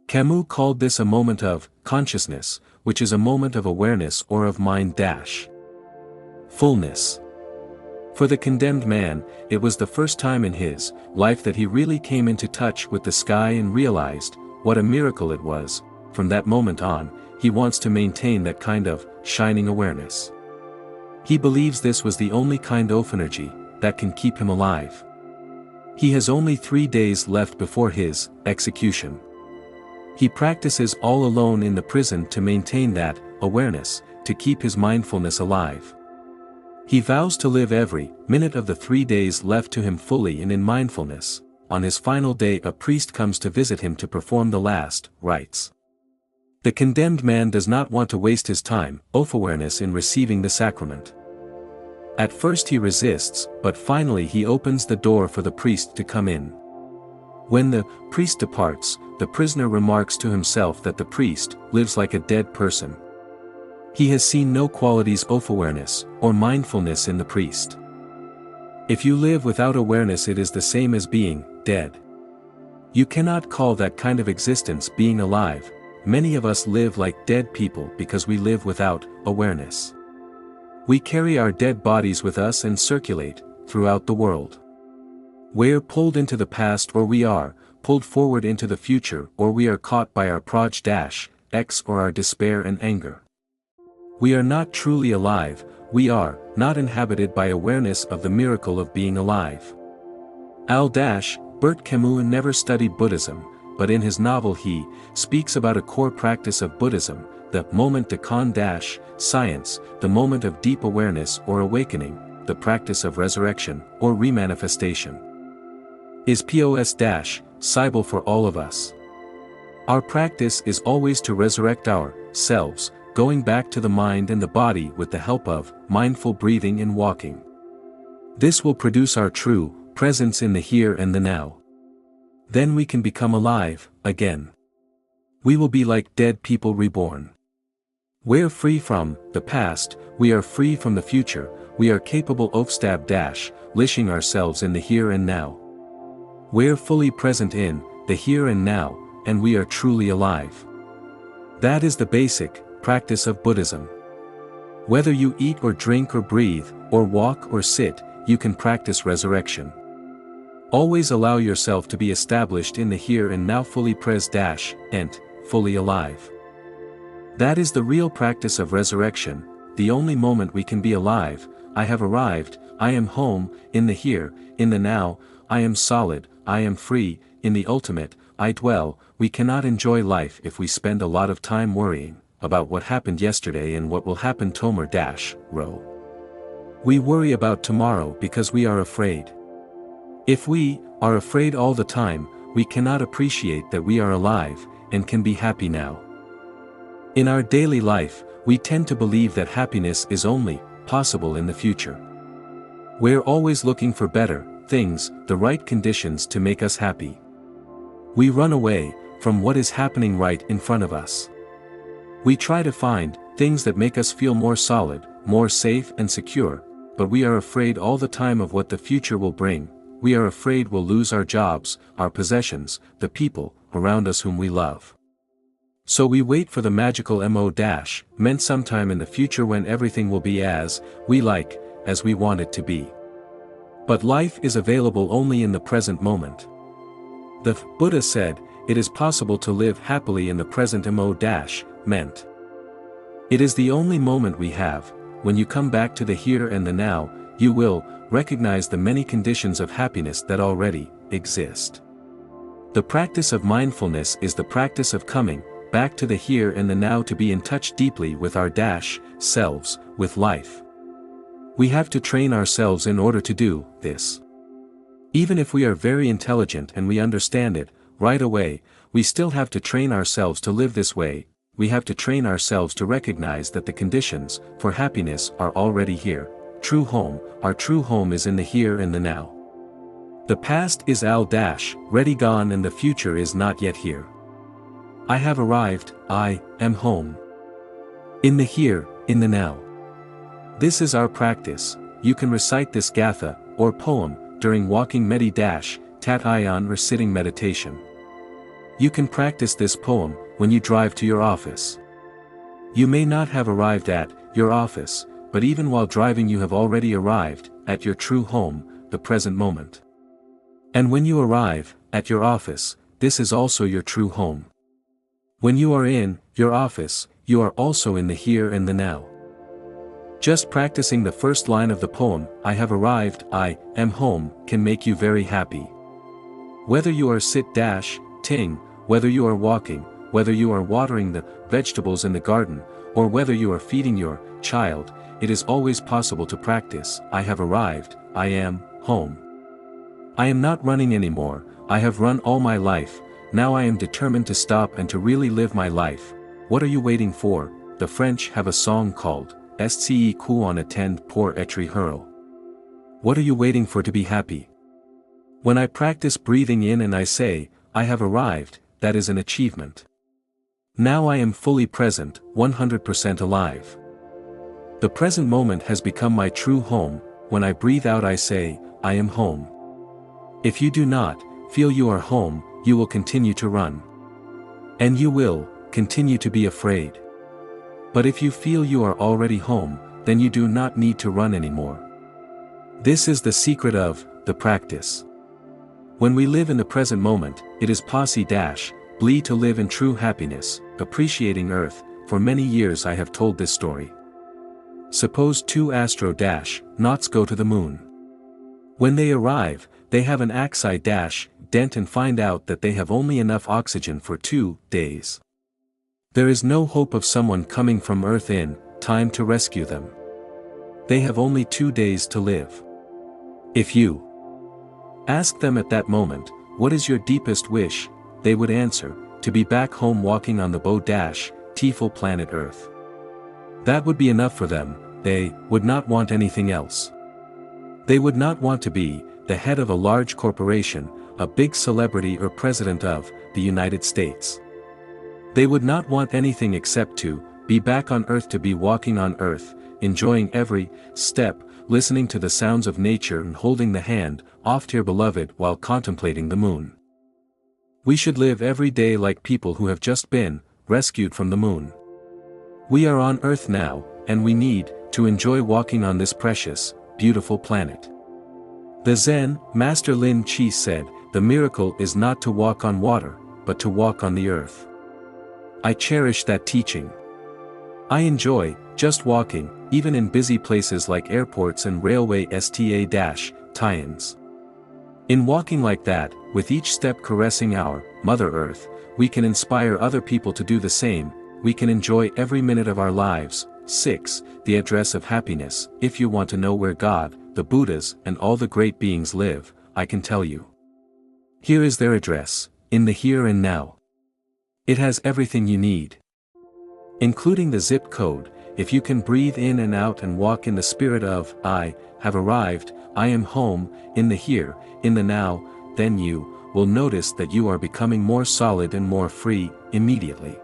Camus called this a moment of consciousness, which is a moment of awareness or of mind-fullness. For the condemned man, it was the first time in his life that he really came into touch with the sky and realized what a miracle it was. From that moment on, he wants to maintain that kind of shining awareness. He believes this was the only kind of energy that can keep him alive. He has only 3 days left before his execution. He practices all alone in the prison to maintain that awareness, to keep his mindfulness alive. He vows to live every minute of the 3 days left to him fully and in mindfulness. On his final day, a priest comes to visit him to perform the last rites. The condemned man does not want to waste his time, awareness, in receiving the sacrament. At first he resists, but finally he opens the door for the priest to come in. When the priest departs, the prisoner remarks to himself that the priest lives like a dead person. He has seen no qualities of awareness or mindfulness in the priest. If you live without awareness, it is the same as being dead. You cannot call that kind of existence being alive. Many of us live like dead people because we live without awareness. We carry our dead bodies with us and circulate throughout the world. We're pulled into the past, or we are pulled forward into the future, or we are caught by our X or our despair and anger. We are not truly alive. We are not inhabited by awareness of the miracle of being alive. Albert Camus never studied Buddhism, but in his novel he speaks about a core practice of Buddhism, the moment de science, the moment of deep awareness or awakening, the practice of resurrection or remanifestation. Is possible for all of us. Our practice is always to resurrect ourselves, going back to the mind and the body with the help of mindful breathing and walking. This will produce our true presence in the here and the now. Then we can become alive again. We will be like dead people reborn. We're free from the past, we are free from the future, we are capable of lishing ourselves in the here and now. We're fully present in the here and now, and we are truly alive. That is the basic practice of Buddhism. Whether you eat or drink or breathe, or walk or sit, you can practice resurrection. Always allow yourself to be established in the here and now, fully present and fully alive. That is the real practice of resurrection, the only moment we can be alive. I have arrived, I am home, in the here, in the now, I am solid, I am free, in the ultimate, I dwell. We cannot enjoy life if we spend a lot of time worrying about what happened yesterday and what will happen tomorrow. We worry about tomorrow because we are afraid. If we are afraid all the time, we cannot appreciate that we are alive and can be happy now. In our daily life, we tend to believe that happiness is only possible in the future. We're always looking for better things, the right conditions to make us happy. We run away from what is happening right in front of us. We try to find things that make us feel more solid, more safe and secure, but we are afraid all the time of what the future will bring. we are afraid we'll lose our jobs, our possessions, the people around us whom we love. So we wait for the magical meant sometime in the future when everything will be as we like, as we want it to be. But life is available only in the present moment. The Buddha said, it is possible to live happily in the present meant. It is the only moment we have. When you come back to the here and the now, you will recognize the many conditions of happiness that already exist. The practice of mindfulness is the practice of coming back to the here and the now to be in touch deeply with our selves, with life. We have to train ourselves in order to do this. Even if we are very intelligent and we understand it right away, we still have to train ourselves to live this way. We have to train ourselves to recognize that the conditions for happiness are already here. True home, our true home is in the here and the now. The past is already gone and the future is not yet here. I have arrived, I am home. In the here, in the now. This is our practice. You can recite this gatha, or poem, during walking THICH NHAT HANH or sitting meditation. You can practice this poem when you drive to your office. You may not have arrived at your office, but even while driving you have already arrived at your true home, the present moment. And when you arrive at your office, this is also your true home. When you are in your office, you are also in the here and the now. Just practicing the first line of the poem, I have arrived, I am home, can make you very happy. Whether you are ting, whether you are walking, whether you are watering the vegetables in the garden, or whether you are feeding your child, it is always possible to practice, I have arrived, I am home. I am not running anymore, I have run all my life, now I am determined to stop and to really live my life. What are you waiting for? The French have a song called, "Est-ce qu'on attend pour être heureux?" What are you waiting for to be happy? When I practice breathing in and I say, I have arrived, that is an achievement. Now I am fully present, 100% alive. The present moment has become my true home. When I breathe out I say, I am home. If you do not feel you are home, you will continue to run. And you will continue to be afraid. But if you feel you are already home, then you do not need to run anymore. This is the secret of the practice. When we live in the present moment, it is blee to live in true happiness, appreciating earth. For many years I have told this story. Suppose two astronauts go to the moon. When they arrive, they have an dent and find out that they have only enough oxygen for 2 days. There is no hope of someone coming from Earth in time to rescue them. They have only 2 days to live. If you ask them at that moment, what is your deepest wish, they would answer, to be back home walking on the beautiful planet Earth. That would be enough for them, they would not want anything else. They would not want to be the head of a large corporation, a big celebrity or president of the United States. They would not want anything except to be back on Earth, to be walking on Earth, enjoying every step, listening to the sounds of nature and holding the hand of their beloved while contemplating the moon. We should live every day like people who have just been rescued from the moon. We are on Earth now, and we need to enjoy walking on this precious, beautiful planet. The Zen Master Lin Chi said, the miracle is not to walk on water, but to walk on the earth. I cherish that teaching. I enjoy just walking, even in busy places like airports and railway tie-ins. In walking like that, with each step caressing our Mother Earth, we can inspire other people to do the same. We can enjoy every minute of our lives. 6. The address of happiness. If you want to know where God, the Buddhas, and all the great beings live, I can tell you. Here is their address, in the here and now. It has everything you need, including the zip code. If you can breathe in and out and walk in the spirit of, I have arrived, I am home, in the here, in the now, then you will notice that you are becoming more solid and more free, immediately.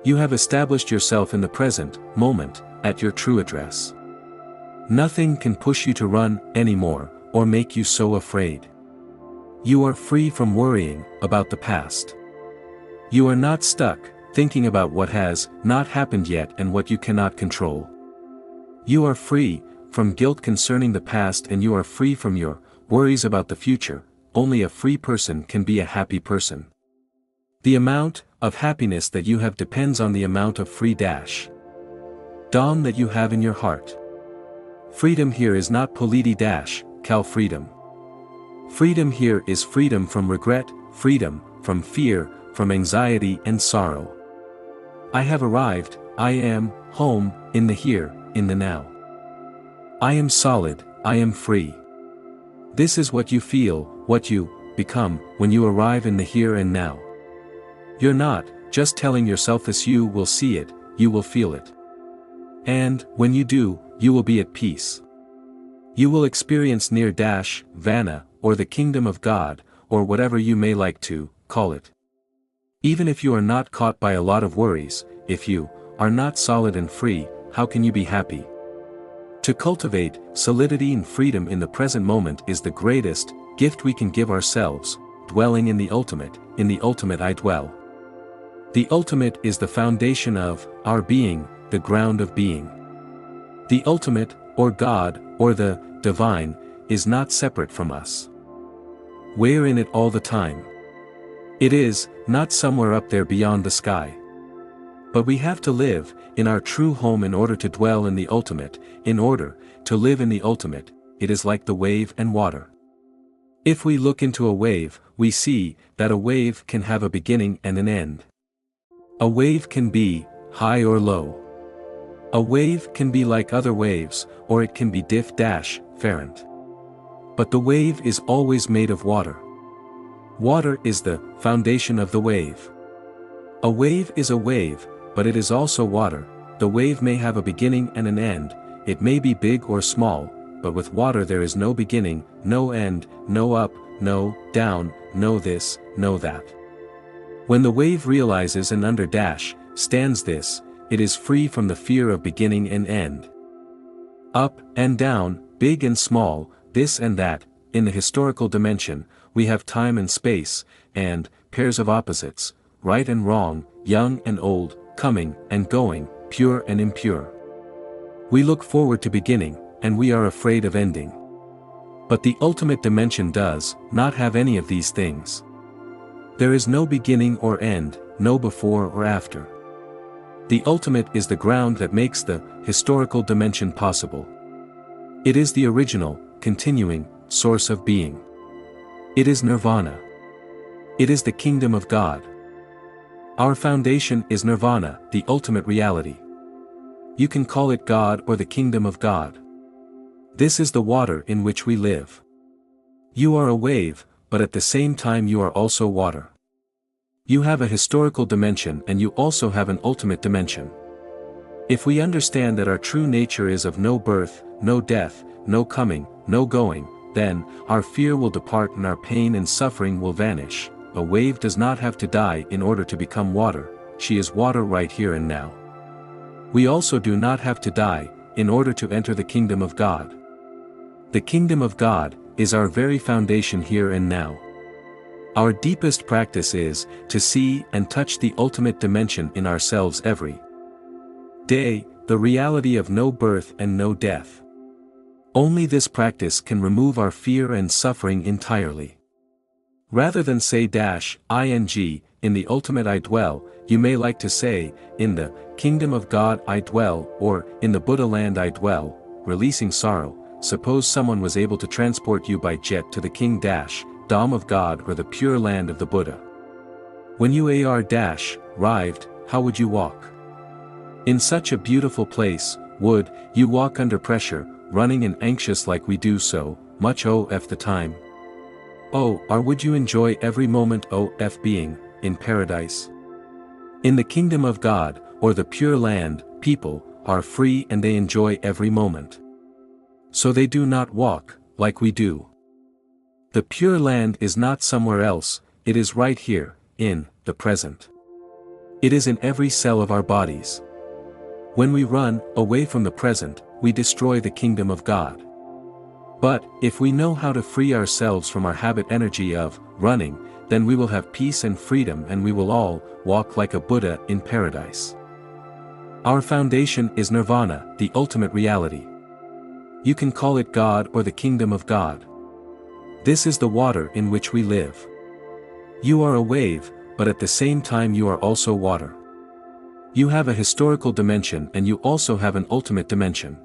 You have established yourself in the present moment, at your true address. Nothing can push you to run anymore. or make you so afraid. You are free from worrying about the past. You are not stuck, thinking about what has not happened yet and what you cannot control. You are free from guilt concerning the past, and you are free from your worries about the future. Only a free person can be a happy person. The amount of happiness that you have depends on the amount of free Dom that you have in your heart. Freedom here is not politi cal freedom. Freedom here is freedom from regret, freedom from fear, from anxiety and sorrow. I have arrived, I am home, in the here, in the now. I am solid, I am free. This is what you feel, what you become, when you arrive in the here and now. You're not just telling yourself this, you will see it, you will feel it. And, when you do, you will be at peace. You will experience near Vana, or the kingdom of God, or whatever you may like to call it. Even if you are not caught by a lot of worries, if you are not solid and free, how can you be happy? To cultivate solidity and freedom in the present moment is the greatest gift we can give ourselves, dwelling in the ultimate I dwell. The ultimate is the foundation of our being, the ground of being. The ultimate, or God, or the divine, is not separate from us. We're in it all the time. It is not somewhere up there beyond the sky. But we have to live in our true home in order to dwell in the ultimate. In order to live in the ultimate, it is like the wave and water. If we look into a wave, we see that a wave can have a beginning and an end. A wave can be high or low. A wave can be like other waves, or it can be different. But the wave is always made of water. Water is the foundation of the wave. A wave is a wave, but it is also water. The wave may have a beginning and an end, it may be big or small, but with water there is no beginning, no end, no up, no down, no this, no that. When the wave realizes and under stands this, it is free from the fear of beginning and end. Up and down, big and small, this and that. In the historical dimension, we have time and space, and pairs of opposites, right and wrong, young and old, coming and going, pure and impure. We look forward to beginning, and we are afraid of ending. But the ultimate dimension does not have any of these things. There is no beginning or end, no before or after. The ultimate is the ground that makes the historical dimension possible. It is the original, continuing, source of being. It is nirvana. It is the kingdom of God. Our foundation is nirvana, the ultimate reality. You can call it God or the kingdom of God. This is the water in which we live. You are a wave, but at the same time you are also water. You have a historical dimension and you also have an ultimate dimension. If we understand that our true nature is of no birth, no death, no coming, no going, then our fear will depart and our pain and suffering will vanish. A wave does not have to die in order to become water, she is water right here and now. We also do not have to die in order to enter the kingdom of God. The kingdom of God is our very foundation here and now. Our deepest practice is to see and touch the ultimate dimension in ourselves every day, the reality of no birth and no death. Only this practice can remove our fear and suffering entirely. Rather than say ing, in the ultimate I dwell, you may like to say, in the kingdom of God I dwell, or in the Buddha land I dwell, releasing sorrow. Suppose someone was able to transport you by jet to the king Dhamma of God or the pure land of the Buddha. When you arrived, how would you walk? In such a beautiful place, would you walk under pressure, running and anxious like we do so much of the time? Or would you enjoy every moment of being in paradise? In the kingdom of God, or the pure land, people are free and they enjoy every moment. So they do not walk like we do. The pure land is not somewhere else, it is right here, in the present. It is in every cell of our bodies. When we run away from the present, we destroy the kingdom of God. But, if we know how to free ourselves from our habit energy of running, then we will have peace and freedom and we will all walk like a Buddha in paradise. Our foundation is nirvana, the ultimate reality. You can call it God or the kingdom of God. This is the water in which we live. You are a wave, but at the same time you are also water. You have a historical dimension and you also have an ultimate dimension.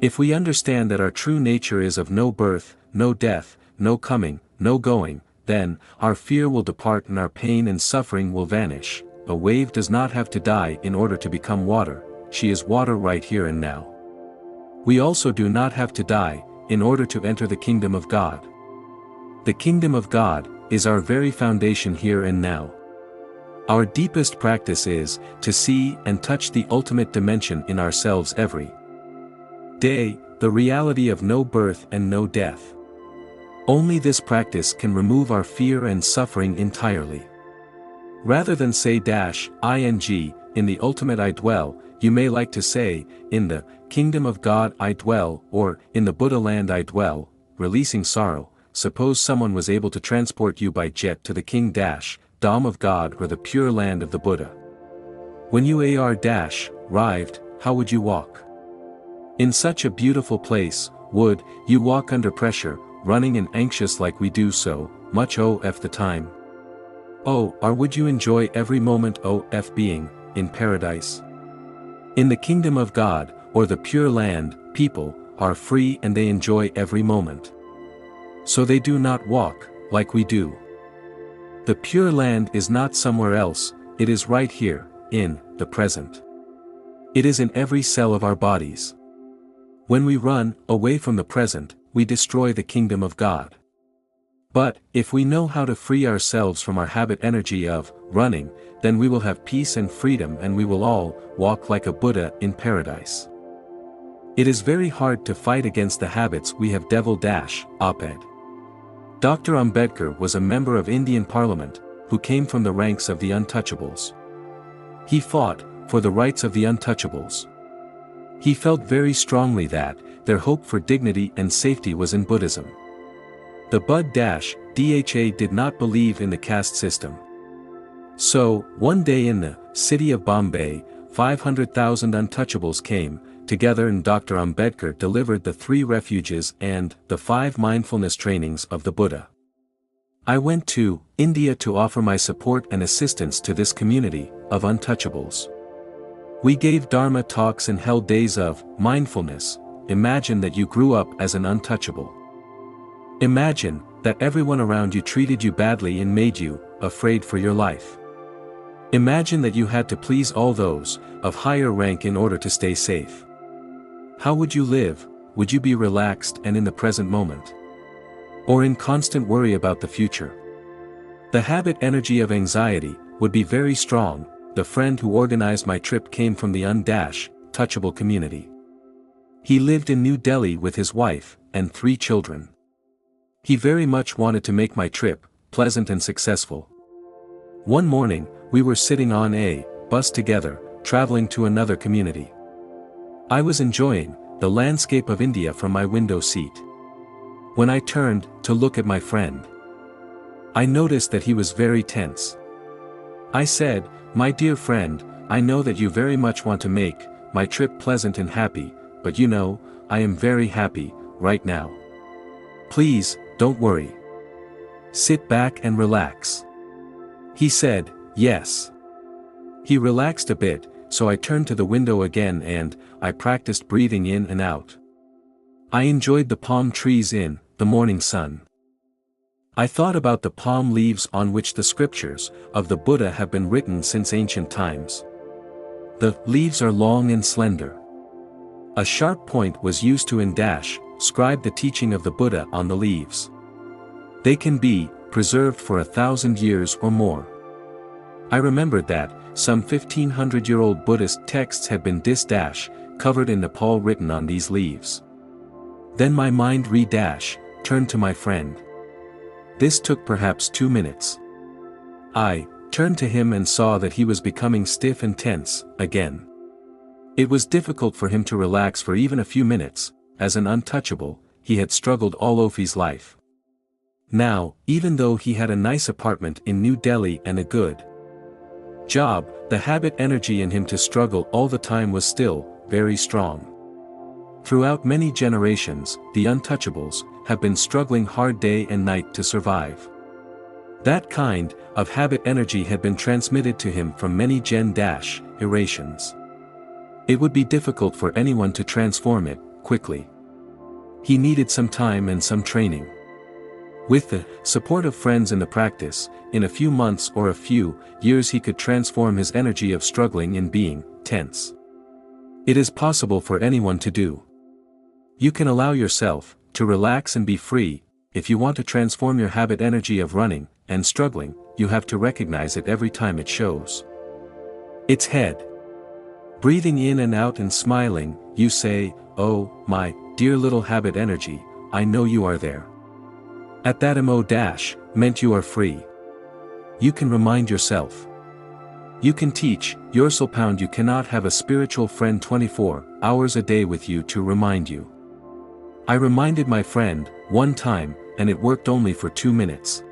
If we understand that our true nature is of no birth, no death, no coming, no going, then our fear will depart and our pain and suffering will vanish. A wave does not have to die in order to become water, she is water right here and now. We also do not have to die in order to enter the kingdom of God. The kingdom of God is our very foundation here and now. Our deepest practice is to see and touch the ultimate dimension in ourselves every day, the reality of no birth and no death. Only this practice can remove our fear and suffering entirely. Rather than say ing, in the ultimate I dwell, you may like to say, in the kingdom of God I dwell, or in the Buddha land I dwell, releasing sorrow. Suppose someone was able to transport you by jet to the king Dham of God or the pure land of the Buddha. When you arrived, how would you walk? In such a beautiful place, would you walk under pressure, running and anxious like we do so much of the time? Or would you enjoy every moment of being in paradise? In the kingdom of God, or the pure land, people are free and they enjoy every moment. So they do not walk like we do. The pure land is not somewhere else, it is right here, in the present. It is in every cell of our bodies. When we run away from the present, we destroy the kingdom of God. But, if we know how to free ourselves from our habit energy of running, then we will have peace and freedom and we will all walk like a Buddha in paradise. It is very hard to fight against the habits we have. Op-ed. Dr. Ambedkar was a member of Indian Parliament, who came from the ranks of the untouchables. He fought for the rights of the untouchables. He felt very strongly that their hope for dignity and safety was in Buddhism. The Bud-Dha did not believe in the caste system. So, one day in the city of Bombay, 500,000 untouchables came together and Dr. Ambedkar delivered the 3 refuges and the 5 mindfulness trainings of the Buddha. I went to India to offer my support and assistance to this community of untouchables. We gave Dharma talks and held days of mindfulness. Imagine that you grew up as an untouchable. Imagine that everyone around you treated you badly and made you afraid for your life. Imagine that you had to please all those of higher rank in order to stay safe. How would you live? Would you be relaxed and in the present moment? Or in constant worry about the future? The habit energy of anxiety would be very strong. The friend who organized my trip came from the touchable community. He lived in New Delhi with his wife and 3 children. He very much wanted to make my trip pleasant and successful. One morning, we were sitting on a bus together, traveling to another community. I was enjoying the landscape of India from my window seat. When I turned to look at my friend, I noticed that he was very tense. I said, "My dear friend, I know that you very much want to make my trip pleasant and happy, but you know, I am very happy right now. Please, don't worry. Sit back and relax." He said, "Yes." He relaxed a bit, so I turned to the window again and I practiced breathing in and out. I enjoyed the palm trees in the morning sun. I thought about the palm leaves on which the scriptures of the Buddha have been written since ancient times. The leaves are long and slender. A sharp point was used to inscribe the teaching of the Buddha on the leaves. They can be preserved for 1,000 years or more. I remembered that some 1,500-year-old Buddhist texts had been covered in Nepal written on these leaves. Then my mind turned to my friend. This took perhaps 2 minutes. I turned to him and saw that he was becoming stiff and tense again. It was difficult for him to relax for even a few minutes. As an untouchable, he had struggled all of his life. Now, even though he had a nice apartment in New Delhi and a good job, the habit energy in him to struggle all the time was still very strong. Throughout many generations, the untouchables have been struggling hard day and night to survive. That kind of habit energy had been transmitted to him from many generations. It would be difficult for anyone to transform it quickly. He needed some time and some training. With the support of friends in the practice, in a few months or a few years he could transform his energy of struggling in being tense. It is possible for anyone to do. You can allow yourself to relax and be free. If you want to transform your habit energy of running and struggling, you have to recognize it every time it shows its head. Breathing in and out and smiling, you say, "Oh, my dear little habit energy, I know you are there." At that meant you are free. You can remind yourself. You can teach yourself. You cannot have a spiritual friend 24 hours a day with you to remind you. I reminded my friend one time, and it worked only for 2 minutes.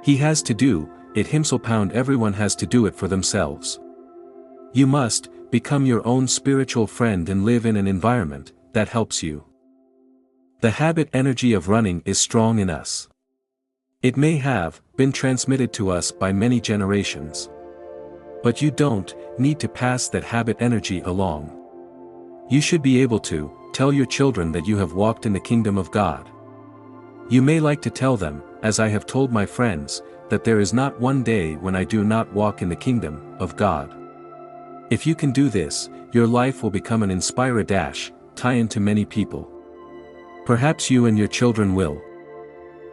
He has to do it himself. Everyone has to do it for themselves. You must become your own spiritual friend and live in an environment that helps you. The habit energy of running is strong in us. It may have been transmitted to us by many generations. But you don't need to pass that habit energy along. You should be able to tell your children that you have walked in the kingdom of God. You may like to tell them, as I have told my friends, that there is not one day when I do not walk in the kingdom of God. If you can do this, your life will become an tie-in to many people. Perhaps you and your children will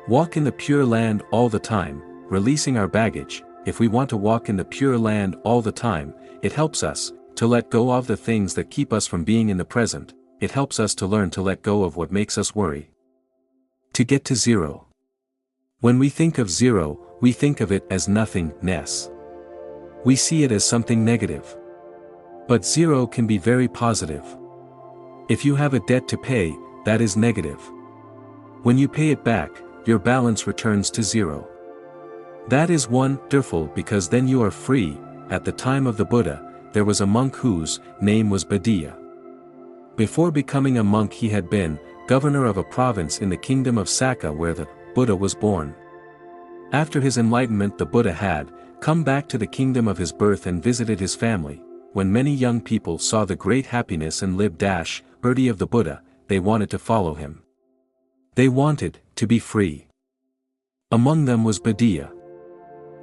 walk in the pure land all the time, releasing our baggage. If we want to walk in the pure land all the time, it helps us to let go of the things that keep us from being in the present. It helps us to learn to let go of what makes us worry. To get to zero. When we think of zero, we think of it as nothingness. We see it as something negative. But zero can be very positive. If you have a debt to pay, that is negative. When you pay it back, your balance returns to zero. That is wonderful because then you are free. At the time of the Buddha, there was a monk whose name was Buddha. Before becoming a monk he had been governor of a province in the kingdom of Sakka where the Buddha was born. After his enlightenment the Buddha had come back to the kingdom of his birth and visited his family. When many young people saw the great happiness and liberty of the Buddha, they wanted to follow him. They wanted to be free. Among them was Buddha.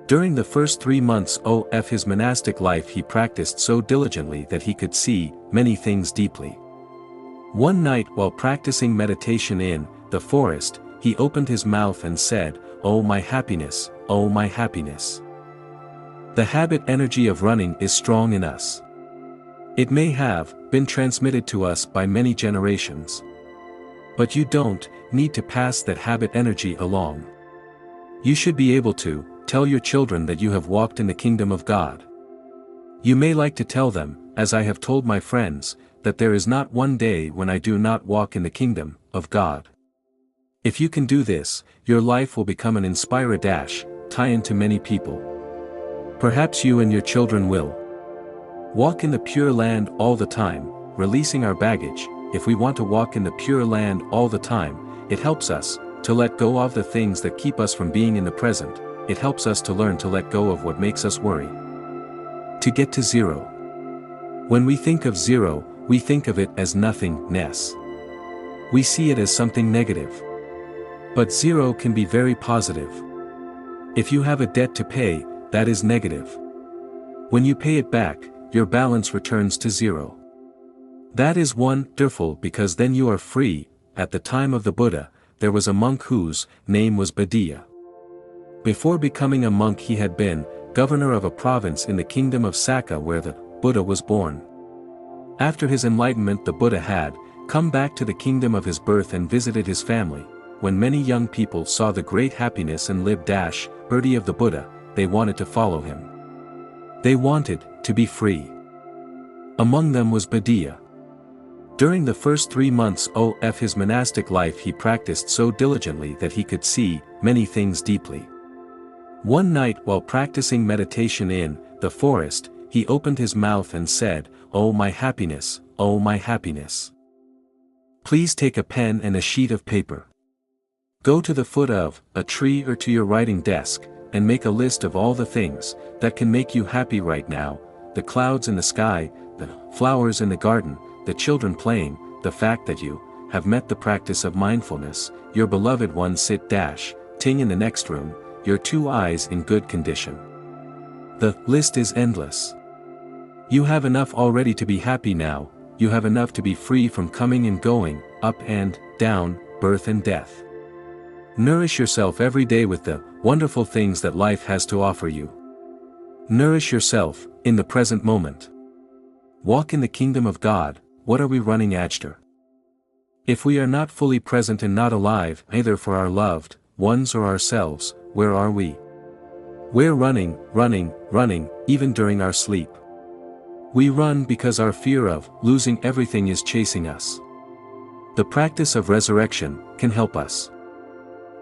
During the first 3 months of his monastic life he practiced so diligently that he could see many things deeply. One night while practicing meditation in the forest, he opened his mouth and said, "Oh my happiness, oh my happiness." The habit energy of running is strong in us. It may have been transmitted to us by many generations. But you don't need to pass that habit energy along. You should be able to tell your children that you have walked in the kingdom of God. You may like to tell them, as I have told my friends, that there is not one day when I do not walk in the kingdom of God. If you can do this, your life will become an tie-in to many people. Perhaps you and your children will walk in the pure land all the time, releasing our baggage. If we want to walk in the pure land all the time, it helps us to let go of the things that keep us from being in the present. It helps us to learn to let go of what makes us worry. To get to zero. When we think of zero, we think of it as nothingness. We see it as something negative. But zero can be very positive. If you have a debt to pay, that is negative. When you pay it back, your balance returns to zero. That is wonderful because then you are free. At the time of the Buddha, there was a monk whose name was Buddha. Before becoming a monk he had been governor of a province in the kingdom of Sakka where the Buddha was born. After his enlightenment the Buddha had come back to the kingdom of his birth and visited his family. When many young people saw the great happiness and liberty of the Buddha, they wanted to follow him. They wanted to be free. Among them was Buddha. During the first 3 months of his monastic life he practiced so diligently that he could see many things deeply. One night while practicing meditation in the forest, he opened his mouth and said, "Oh my happiness, oh my happiness. Please take a pen and a sheet of paper. Go to the foot of a tree or to your writing desk, and make a list of all the things that can make you happy right now, the clouds in the sky, the flowers in the garden, the children playing, the fact that you have met the practice of mindfulness, your beloved one sit dash, ting in the next room, your 2 eyes in good condition." The list is endless. You have enough already to be happy now, you have enough to be free from coming and going, up and down, birth and death. Nourish yourself every day with the wonderful things that life has to offer you. Nourish yourself in the present moment. Walk in the kingdom of God. What are we running after? If we are not fully present and not alive, either for our loved ones or ourselves, where are we? We're running, even during our sleep. We run because our fear of losing everything is chasing us. The practice of resurrection can help us.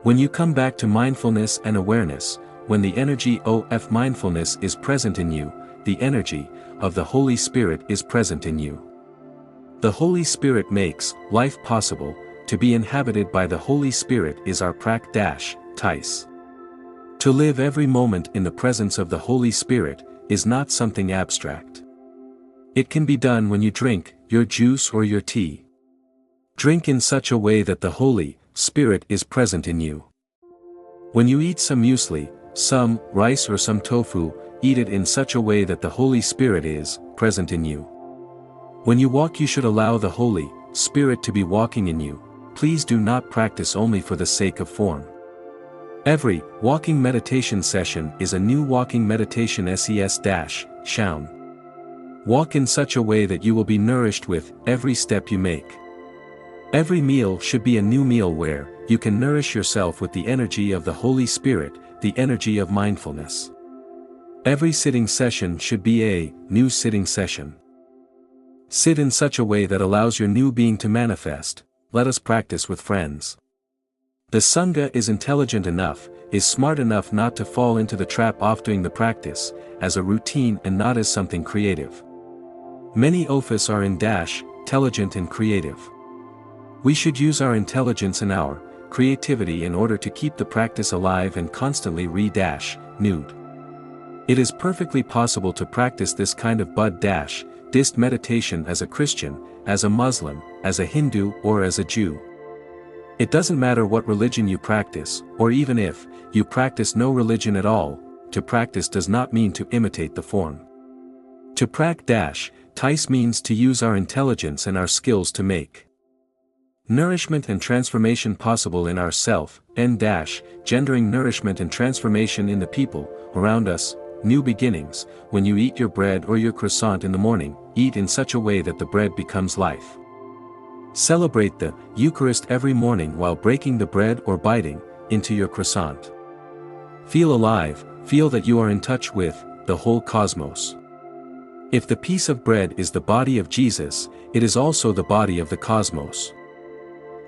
When you come back to mindfulness and awareness, when the energy of mindfulness is present in you, the energy of the Holy Spirit is present in you. The Holy Spirit makes life possible. To be inhabited by the Holy Spirit is our THICH. To live every moment in the presence of the Holy Spirit is not something abstract. It can be done when you drink your juice or your tea. Drink in such a way that the Holy Spirit is present in you. When you eat some muesli, some rice or some tofu, eat it in such a way that the Holy Spirit is present in you. When you walk you should allow the Holy Spirit to be walking in you. Please do not practice only for the sake of form. Every walking meditation session is a new walking meditation ses-shaun. Walk in such a way that you will be nourished with every step you make. Every meal should be a new meal where you can nourish yourself with the energy of the Holy Spirit, the energy of mindfulness. Every sitting session should be a new sitting session. Sit in such a way that allows your new being to manifest. Let us practice with friends. The Sangha is intelligent enough, is smart enough not to fall into the trap of doing the practice as a routine and not as something creative. Many office are intelligent and creative. We should use our intelligence and our creativity in order to keep the practice alive and constantly nude. It is perfectly possible to practice this kind of Buddhist meditation as a Christian, as a Muslim, as a Hindu or as a Jew. It doesn't matter what religion you practice, or even if you practice no religion at all, to practice does not mean to imitate the form. To practice means to use our intelligence and our skills to make nourishment and transformation possible in ourself, gendering nourishment and transformation in the people around us. New beginnings. When you eat your bread or your croissant in the morning, eat in such a way that the bread becomes life. Celebrate the Eucharist every morning while breaking the bread or biting into your croissant. Feel alive, feel that you are in touch with the whole cosmos. If the piece of bread is the body of Jesus, it is also the body of the cosmos.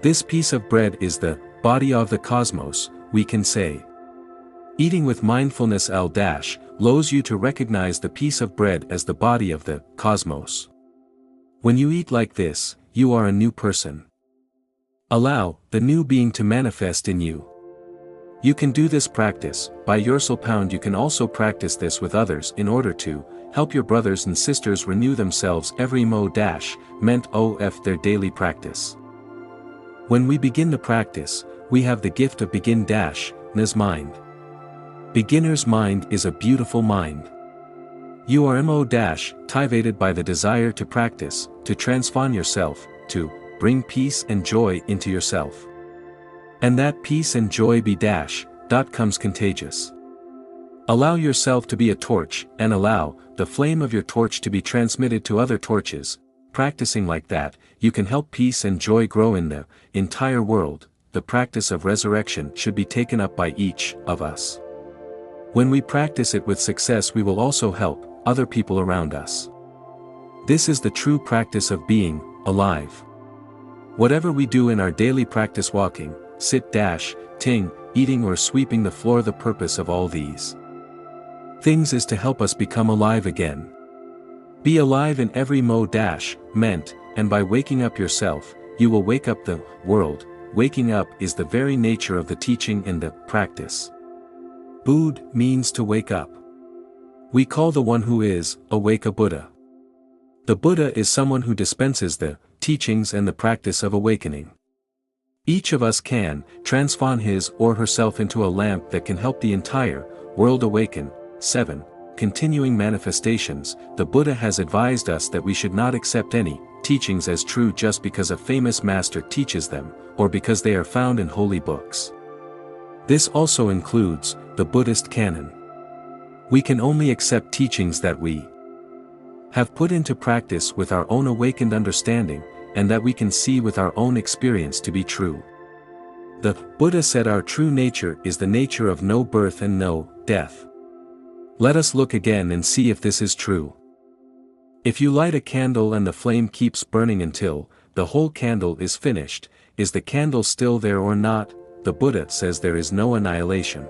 This piece of bread is the body of the cosmos, we can say. Eating with mindfulness allows you to recognize the piece of bread as the body of the cosmos. When you eat like this, you are a new person. Allow the new being to manifest in you. You can do this practice by yourself. You can also practice this with others in order to help your brothers and sisters renew themselves every meant of their daily practice. When we begin the practice, we have the gift of beginner's mind. Beginner's mind is a beautiful mind. You are motivated by the desire to practice, to transform yourself, to bring peace and joy into yourself. And that peace and joy comes contagious. Allow yourself to be a torch and allow the flame of your torch to be transmitted to other torches. Practicing like that, you can help peace and joy grow in the entire world. The practice of resurrection should be taken up by each of us. When we practice it with success, we will also help other people around us. This is the true practice of being alive. Whatever we do in our daily practice, walking, sit dash, ting, eating or sweeping the floor, the purpose of all these things is to help us become alive again. Be alive in every meant, and by waking up yourself, you will wake up the world. Waking up is the very nature of the teaching and the practice. Bud means to wake up. We call the one who is awake a Buddha. The Buddha is someone who dispenses the teachings and the practice of awakening. Each of us can transform his or herself into a lamp that can help the entire world awaken. 7. Continuing manifestations. The Buddha has advised us that we should not accept any teachings as true just because a famous master teaches them, or because they are found in holy books. This also includes the Buddhist canon. We can only accept teachings that we have put into practice with our own awakened understanding, and that we can see with our own experience to be true. The Buddha said our true nature is the nature of no birth and no death. Let us look again and see if this is true. If you light a candle and the flame keeps burning until the whole candle is finished, is the candle still there or not? The Buddha says there is no annihilation.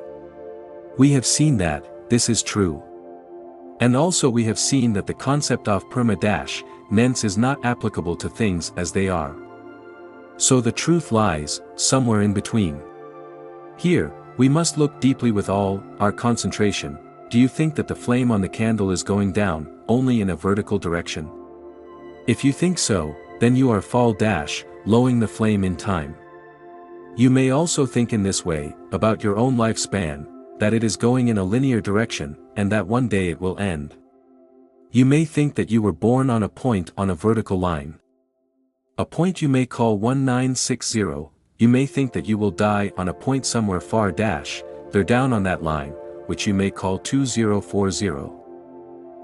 We have seen that this is true. And also we have seen that the concept of permanence is not applicable to things as they are. So the truth lies somewhere in between. Here, we must look deeply with all our concentration. Do you think that the flame on the candle is going down only in a vertical direction? If you think so, then you are lowering the flame in time. You may also think in this way about your own lifespan, that it is going in a linear direction, and that one day it will end. You may think that you were born on a point on a vertical line. A point you may call 1960, you may think that you will die on a point somewhere far there down on that line, which you may call 2040.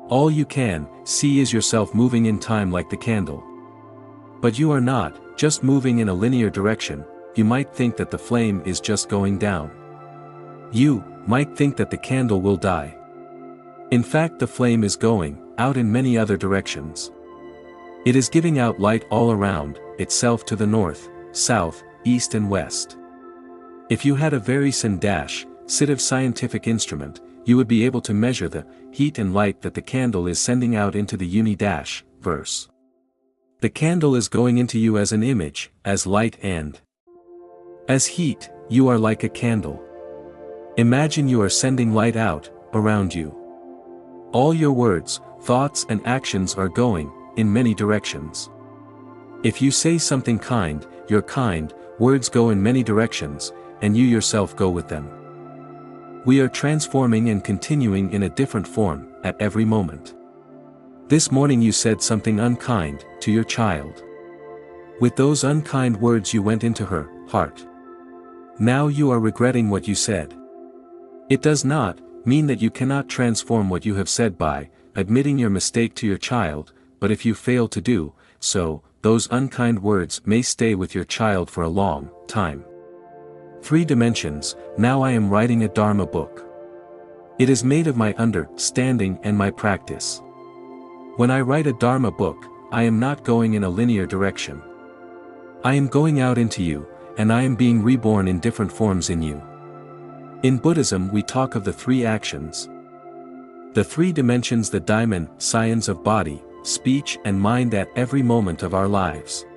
All you can see is yourself moving in time like the candle. But you are not just moving in a linear direction. You might think that the flame is just going down. You might think that the candle will die. In fact, the flame is going out in many other directions. It is giving out light all around itself to the north, south, east and west. If you had a very sensitive scientific instrument, you would be able to measure the heat and light that the candle is sending out into the universe. The candle is going into you as an image, as light and as heat. You are like a candle. Imagine you are sending light out around you. All your words, thoughts and actions are going in many directions. If you say something kind, your kind words go in many directions, and you yourself go with them. We are transforming and continuing in a different form at every moment. This morning you said something unkind to your child. With those unkind words you went into her heart. Now you are regretting what you said. It does not mean that you cannot transform what you have said by admitting your mistake to your child, but if you fail to do so, those unkind words may stay with your child for a long time. 3 dimensions. Now I am writing a Dharma book. It is made of my understanding and my practice. When I write a Dharma book, I am not going in a linear direction. I am going out into you, and I am being reborn in different forms in you. In Buddhism we talk of the 3 actions. The 3 dimensions, the dimensions of body, speech and mind at every moment of our lives.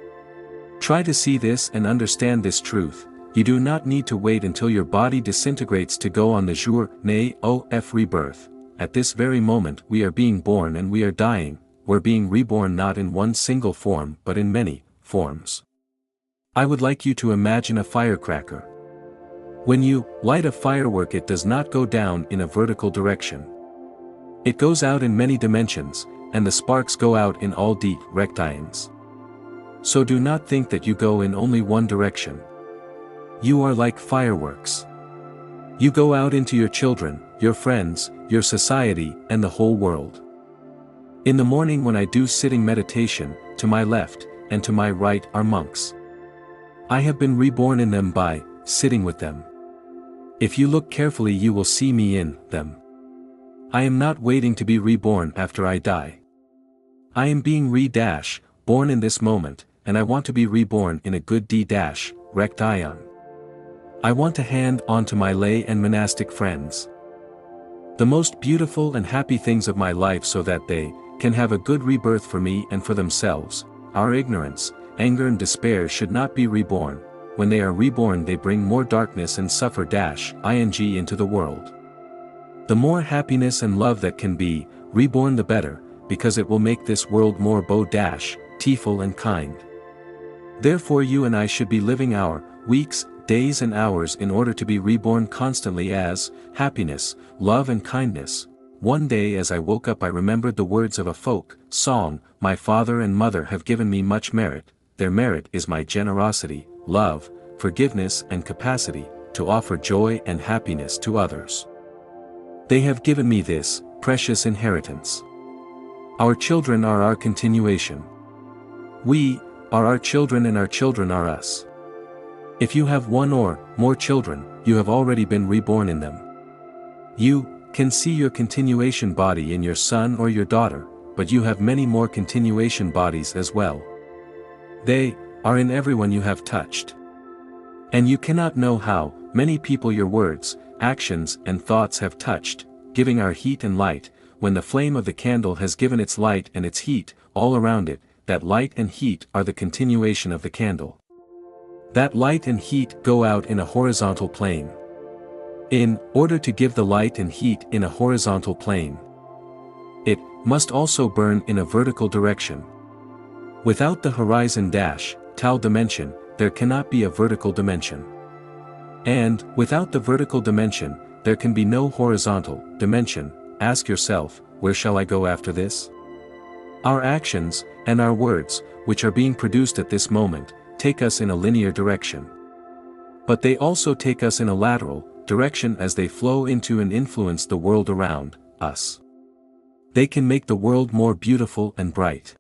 Try to see this and understand this truth. You do not need to wait until your body disintegrates to go on the journey of rebirth. At this very moment we are being born and we are dying. We're being reborn not in one single form but in many forms. I would like you to imagine a firecracker. When you light a firework, it does not go down in a vertical direction. It goes out in many dimensions, and the sparks go out in all directions. So do not think that you go in only one direction. You are like fireworks. You go out into your children, your friends, your society, and the whole world. In the morning when I do sitting meditation, to my left and to my right are monks. I have been reborn in them by sitting with them. If you look carefully you will see me in them. I am not waiting to be reborn after I die. I am being born in this moment, and I want to be reborn in a good D-rect ion. I want to hand on to my lay and monastic friends the most beautiful and happy things of my life so that they can have a good rebirth for me and for themselves. Our ignorance, anger and despair should not be reborn. When they are reborn they bring more darkness and suffer-ing into the world. The more happiness and love that can be reborn the better, because it will make this world more beautiful and kind. Therefore you and I should be living our weeks, days and hours in order to be reborn constantly as happiness, love and kindness. One day as I woke up I remembered the words of a folk song, "My father and mother have given me much merit, their merit is my generosity, love, forgiveness and capacity to offer joy and happiness to others. They have given me this precious inheritance. Our children are our continuation. We are our children and our children are us." If you have one or more children, you have already been reborn in them. You can see your continuation body in your son or your daughter, but you have many more continuation bodies as well. They are in everyone you have touched. And you cannot know how many people your words, actions and thoughts have touched, giving our heat and light. When the flame of the candle has given its light and its heat all around it, that light and heat are the continuation of the candle. That light and heat go out in a horizontal plane. In order to give the light and heat in a horizontal plane, it must also burn in a vertical direction. Without the horizon tau dimension, there cannot be a vertical dimension. And without the vertical dimension, there can be no horizontal dimension. Ask yourself, where shall I go after this? Our actions and our words, which are being produced at this moment, take us in a linear direction. But they also take us in a lateral direction as they flow into and influence the world around us. They can make the world more beautiful and bright.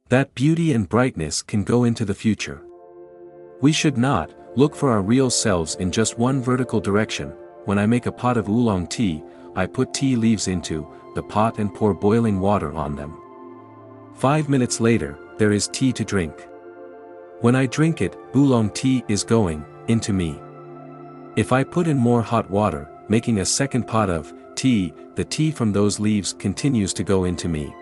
That beauty and brightness can go into the future. We should not look for our real selves in just one vertical direction. When I make a pot of oolong tea, I put tea leaves into the pot and pour boiling water on them. 5 minutes later, there is tea to drink. When I drink it, oolong tea is going into me. If I put in more hot water, making a second pot of tea, the tea from those leaves continues to go into me.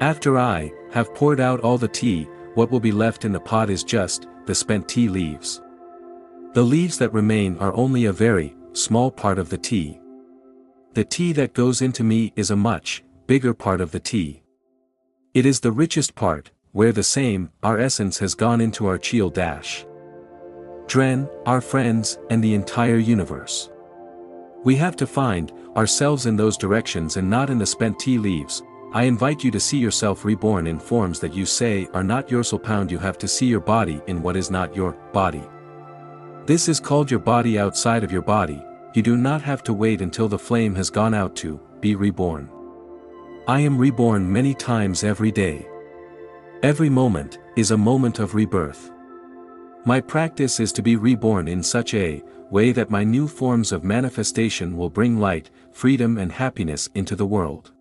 After I have poured out all the tea, what will be left in the pot is just the spent tea leaves. The leaves that remain are only a very small part of the tea. The tea that goes into me is a much bigger part of the tea. It is the richest part, where our essence has gone into our Chil Dren, our friends, and the entire universe. We have to find ourselves in those directions and not in the spent tea leaves. I invite you to see yourself reborn in forms that you say are not yours. You have to see your body in what is not your body. This is called your body outside of your body. You do not have to wait until the flame has gone out to be reborn. I am reborn many times every day. Every moment is a moment of rebirth. My practice is to be reborn in such a way that my new forms of manifestation will bring light, freedom and happiness into the world.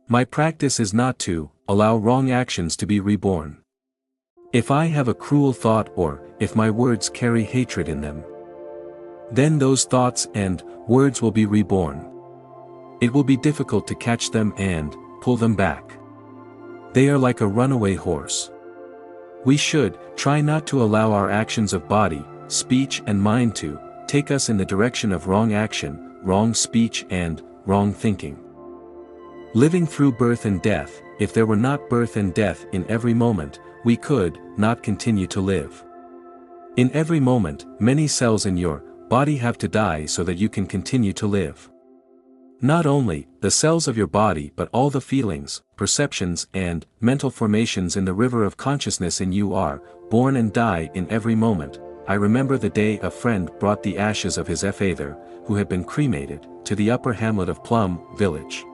My practice is not to allow wrong actions to be reborn. If I have a cruel thought or if my words carry hatred in them, then those thoughts and words will be reborn. It will be difficult to catch them and pull them back. They are like a runaway horse. We should try not to allow our actions of body, speech and mind to take us in the direction of wrong action, wrong speech and wrong thinking. Living through birth and death, if there were not birth and death in every moment, we could not continue to live. In every moment, many cells in your body have to die so that you can continue to live. Not only the cells of your body but all the feelings, perceptions and mental formations in the river of consciousness in you are born and die in every moment. I remember the day a friend brought the ashes of his father, who had been cremated, to the upper hamlet of Plum village.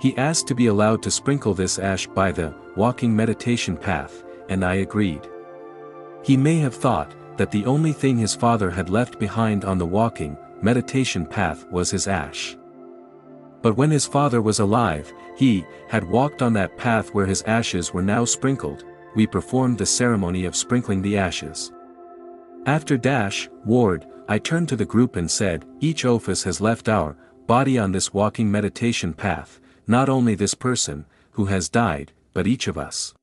He asked to be allowed to sprinkle this ash by the walking meditation path, and I agreed. He may have thought that the only thing his father had left behind on the walking meditation path was his ash. But when his father was alive, he had walked on that path where his ashes were now sprinkled. We performed the ceremony of sprinkling the ashes. After ward, I turned to the group and said, each of us has left our body on this walking meditation path, not only this person, who has died, but each of us.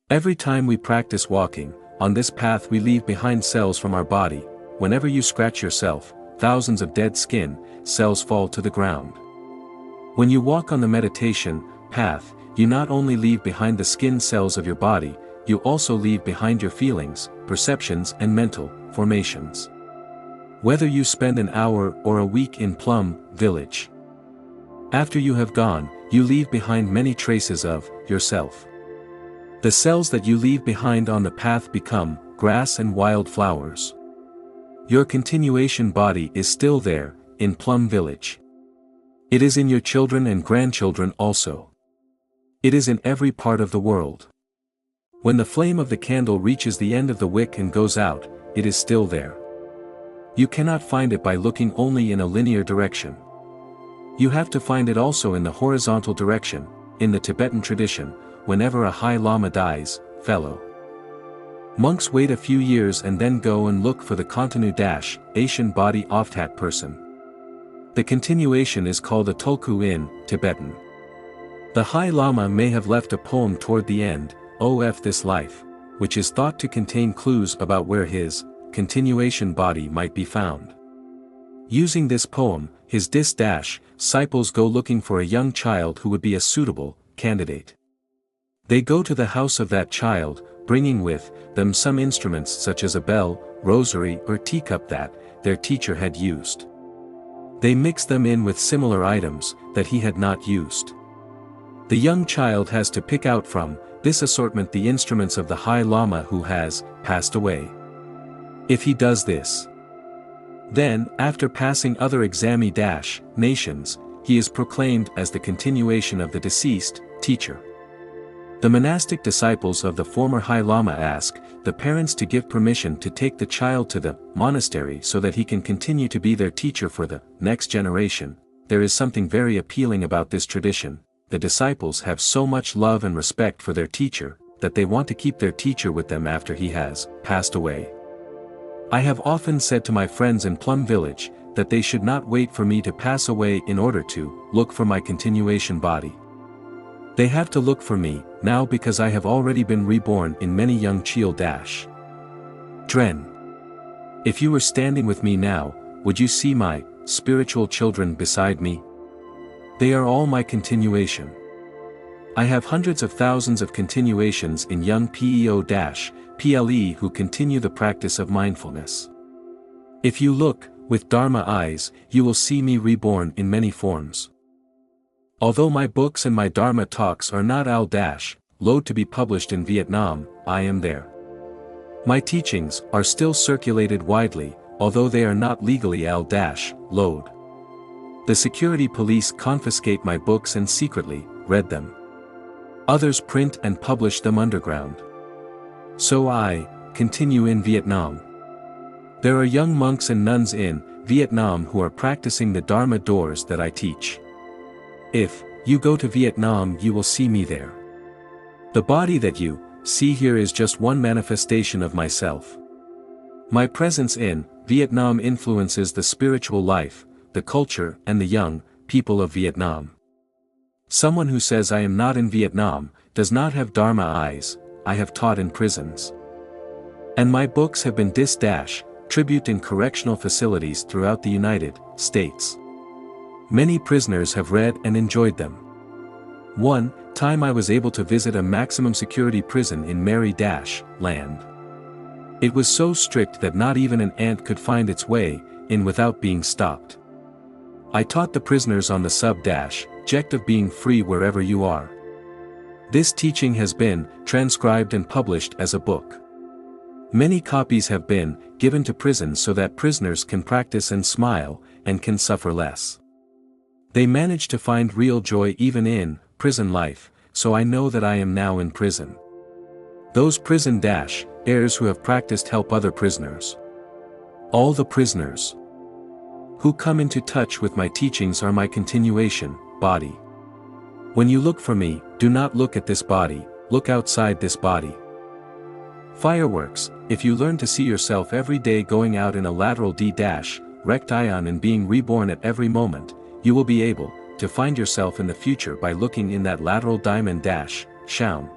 Every time we practice walking, on this path we leave behind cells from our body. Whenever you scratch yourself, thousands of dead skin cells fall to the ground. When you walk on the meditation path, you not only leave behind the skin cells of your body, you also leave behind your feelings, perceptions and mental formations. Whether you spend an hour or a week in Plum Village, after you have gone, you leave behind many traces of yourself. The cells that you leave behind on the path become grass and wild flowers. Your continuation body is still there, in Plum Village. It is in your children and grandchildren also. It is in every part of the world. When the flame of the candle reaches the end of the wick and goes out, it is still there. You cannot find it by looking only in a linear direction. You have to find it also in the horizontal direction. In the Tibetan tradition, whenever a High Lama dies, fellow monks wait a few years and then go and look for the continuation body of that person. The continuation is called a tulku in Tibetan. The High Lama may have left a poem toward the end, of this life, which is thought to contain clues about where his continuation body might be found. Using this poem, his disciples go looking for a young child who would be a suitable candidate. They go to the house of that child, bringing with them some instruments such as a bell, rosary or teacup that their teacher had used. They mix them in with similar items that he had not used. The young child has to pick out from this assortment the instruments of the High Lama who has passed away. If he does this, then, after passing other examinations, he is proclaimed as the continuation of the deceased teacher. The monastic disciples of the former High Lama ask the parents to give permission to take the child to the monastery so that he can continue to be their teacher for the next generation. There is something very appealing about this tradition. The disciples have so much love and respect for their teacher, that they want to keep their teacher with them after he has passed away. I have often said to my friends in Plum Village, that they should not wait for me to pass away in order to look for my continuation body. They have to look for me, now because I have already been reborn in many young children. If you were standing with me now, would you see my spiritual children beside me? They are all my continuation. I have hundreds of thousands of continuations in young PEO-PLE who continue the practice of mindfulness. If you look, with Dharma eyes, you will see me reborn in many forms. Although my books and my Dharma talks are not load to be published in Vietnam, I am there. My teachings are still circulated widely, although they are not legally load. The security police confiscate my books and secretly read them. Others print and publish them underground. So I continue in Vietnam. There are young monks and nuns in Vietnam who are practicing the Dharma doors that I teach. If you go to Vietnam, you will see me there. The body that you see here is just one manifestation of myself. My presence in Vietnam influences the spiritual life, the culture and the young people of Vietnam. Someone who says I am not in Vietnam does not have Dharma eyes. I have taught in prisons. And my books have been tribute in correctional facilities throughout the United States. Many prisoners have read and enjoyed them. One time I was able to visit a maximum security prison in Land. It was so strict that not even an ant could find its way in without being stopped. I taught the prisoners on the subject of being free wherever you are. This teaching has been transcribed and published as a book. Many copies have been given to prisons so that prisoners can practice and smile, and can suffer less. They manage to find real joy even in prison life, so I know that I am now in prison. Those prison heirs who have practiced help other prisoners. All the prisoners who come into touch with my teachings are my continuation, body. When you look for me, do not look at this body, look outside this body. Fireworks, if you learn to see yourself every day going out in a lateral D-rect ion and being reborn at every moment, you will be able to find yourself in the future by looking in that lateral diamond-shaun.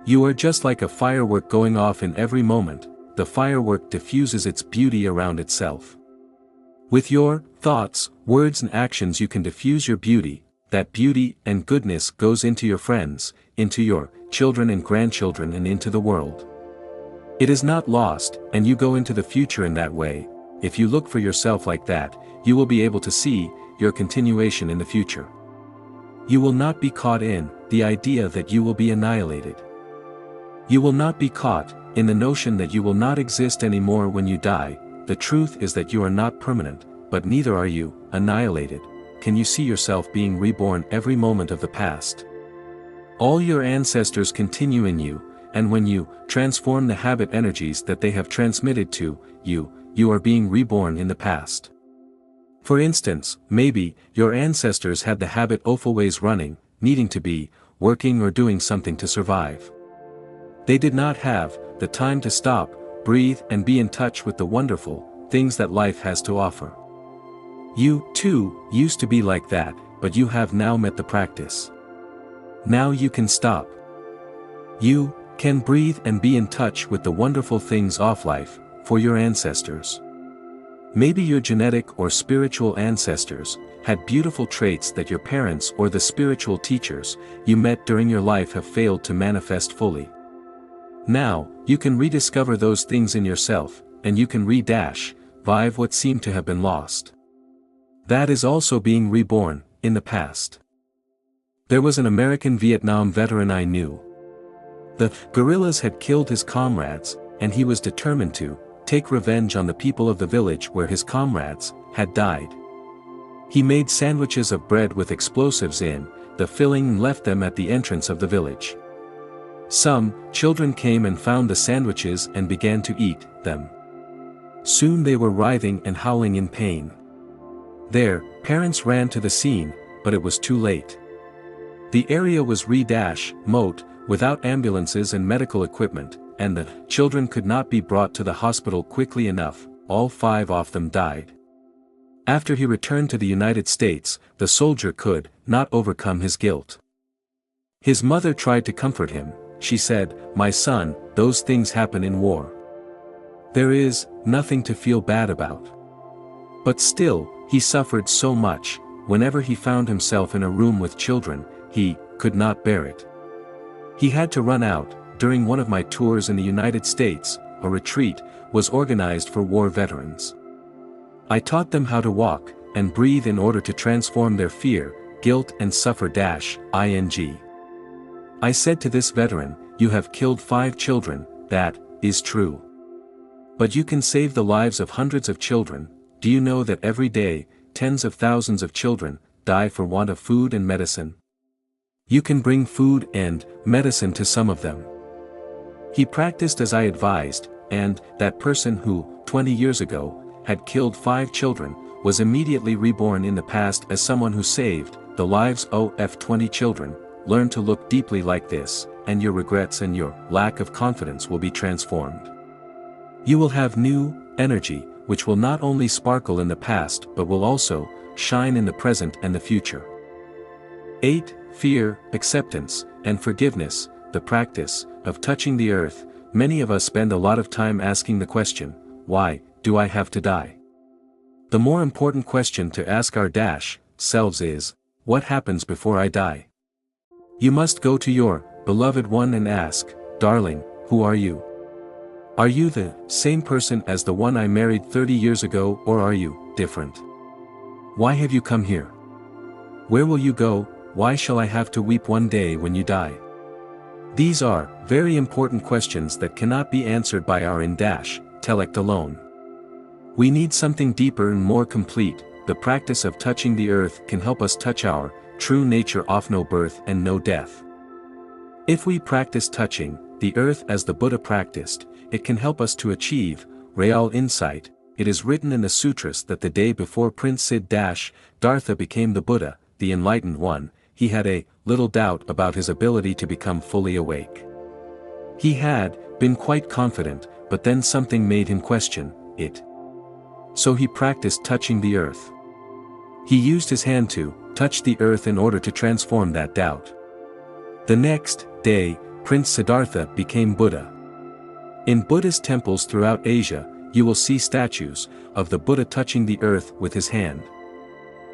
You are just like a firework going off in every moment, the firework diffuses its beauty around itself. With your thoughts, words and actions you can diffuse your beauty, that beauty and goodness goes into your friends, into your children and grandchildren and into the world. It is not lost, and you go into the future in that way. If you look for yourself like that, you will be able to see your continuation in the future. You will not be caught in the idea that you will be annihilated. You will not be caught in the notion that you will not exist anymore when you die. The truth is that you are not permanent, but neither are you annihilated. Can you see yourself being reborn every moment of the past? All your ancestors continue in you, and when you transform the habit energies that they have transmitted to you, you are being reborn in the past. For instance, maybe your ancestors had the habit of always running, needing to be working or doing something to survive. They did not have the time to stop, breathe and be in touch with the wonderful things that life has to offer. You, too, used to be like that, but you have now met the practice. Now you can stop. You can breathe and be in touch with the wonderful things of life, for your ancestors. Maybe your genetic or spiritual ancestors had beautiful traits that your parents or the spiritual teachers you met during your life have failed to manifest fully. Now, you can rediscover those things in yourself, and you can revive what seemed to have been lost. That is also being reborn, in the past. There was an American Vietnam veteran I knew. The guerrillas had killed his comrades, and he was determined to take revenge on the people of the village where his comrades had died. He made sandwiches of bread with explosives in the filling and left them at the entrance of the village. Some children came and found the sandwiches and began to eat them. Soon they were writhing and howling in pain. Their parents ran to the scene, but it was too late. The area was remote, without ambulances and medical equipment, and the children could not be brought to the hospital quickly enough. All 5 of them died. After he returned to the United States, the soldier could not overcome his guilt. His mother tried to comfort him. She said, "My son, those things happen in war. There is nothing to feel bad about." But still, he suffered so much. Whenever he found himself in a room with children, he could not bear it. He had to run out. During one of my tours in the United States, a retreat was organized for war veterans. I taught them how to walk and breathe in order to transform their fear, guilt and suffer-ing. I said to this veteran, "You have killed 5 children, that is true. But you can save the lives of hundreds of children. Do you know that every day, tens of thousands of children die for want of food and medicine? You can bring food and medicine to some of them." He practiced as I advised, and that person who, 20 years ago, had killed 5 children, was immediately reborn in the past as someone who saved the lives of 20 children. Learn to look deeply like this, and your regrets and your lack of confidence will be transformed. You will have new energy, which will not only sparkle in the past but will also shine in the present and the future. 8. Fear, acceptance, and forgiveness, the practice of touching the earth. Many of us spend a lot of time asking the question, why do I have to die? The more important question to ask our selves is, what happens before I die? You must go to your beloved one and ask, "Darling, who are you? Are you the same person as the one I married 30 years ago, or are you different? Why have you come here? Where will you go? Why shall I have to weep one day when you die?" These are very important questions that cannot be answered by our intellect alone. We need something deeper and more complete. The practice of touching the earth can help us touch our true nature of no birth and no death. If we practice touching the earth as the Buddha practiced, it can help us to achieve real insight it is written in the sutras that the day before Prince Siddhartha became the Buddha, the enlightened one, he had a little doubt about his ability to become fully awake. He had been quite confident, but then something made him question it. So he practiced touching the earth. He used his hand to touch the earth in order to transform that doubt. The next day, Prince Siddhartha became Buddha. In Buddhist temples throughout Asia, you will see statues of the Buddha touching the earth with his hand.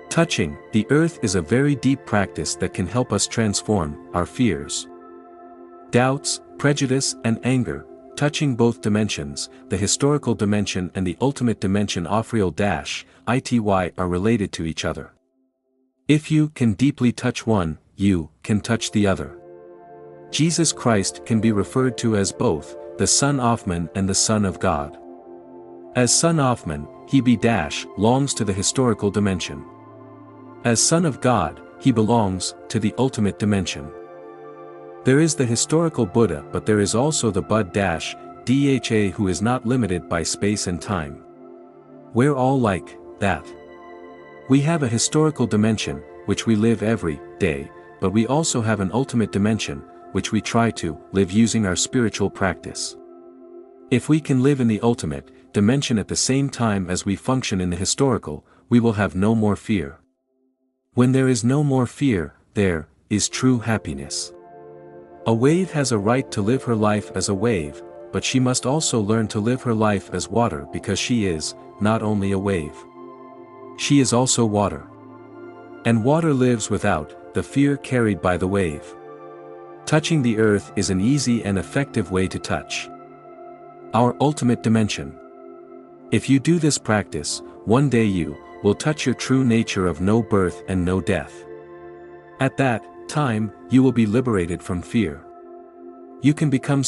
Touching the earth is a very deep practice that can help us transform our fears, doubts, prejudice, and anger. Touching both dimensions, the historical dimension and the ultimate dimension ity are related to each other. If you can deeply touch one, you can touch the other. Jesus Christ can be referred to as both the Son of Man and the Son of God. As Son of Man, he belongs to the historical dimension. As Son of God, he belongs to the ultimate dimension. There is the historical Buddha, but there is also the Buddha who is not limited by space and time. We're all like that. We have a historical dimension, which we live every day, but we also have an ultimate dimension, which we try to live using our spiritual practice. If we can live in the ultimate dimension at the same time as we function in the historical, we will have no more fear. When there is no more fear, there is true happiness. A wave has a right to live her life as a wave, but she must also learn to live her life as water, because she is not only a wave. She is also water. And water lives without the fear carried by the wave. Touching the earth is an easy and effective way to touch our ultimate dimension. If you do this practice, one day you will touch your true nature of no birth and no death. At that time, you will be liberated from fear. You can become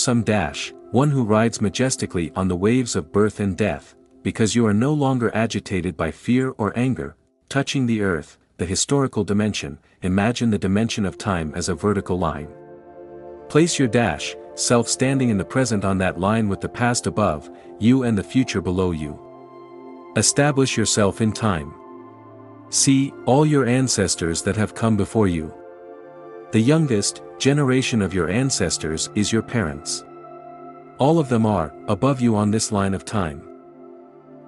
one who rides majestically on the waves of birth and death, because you are no longer agitated by fear or anger. Touching the earth, the historical dimension, imagine the dimension of time as a vertical line. Place your self standing in the present on that line with the past above you and the future below you. Establish yourself in time. See all your ancestors that have come before you. The youngest generation of your ancestors is your parents. All of them are above you on this line of time.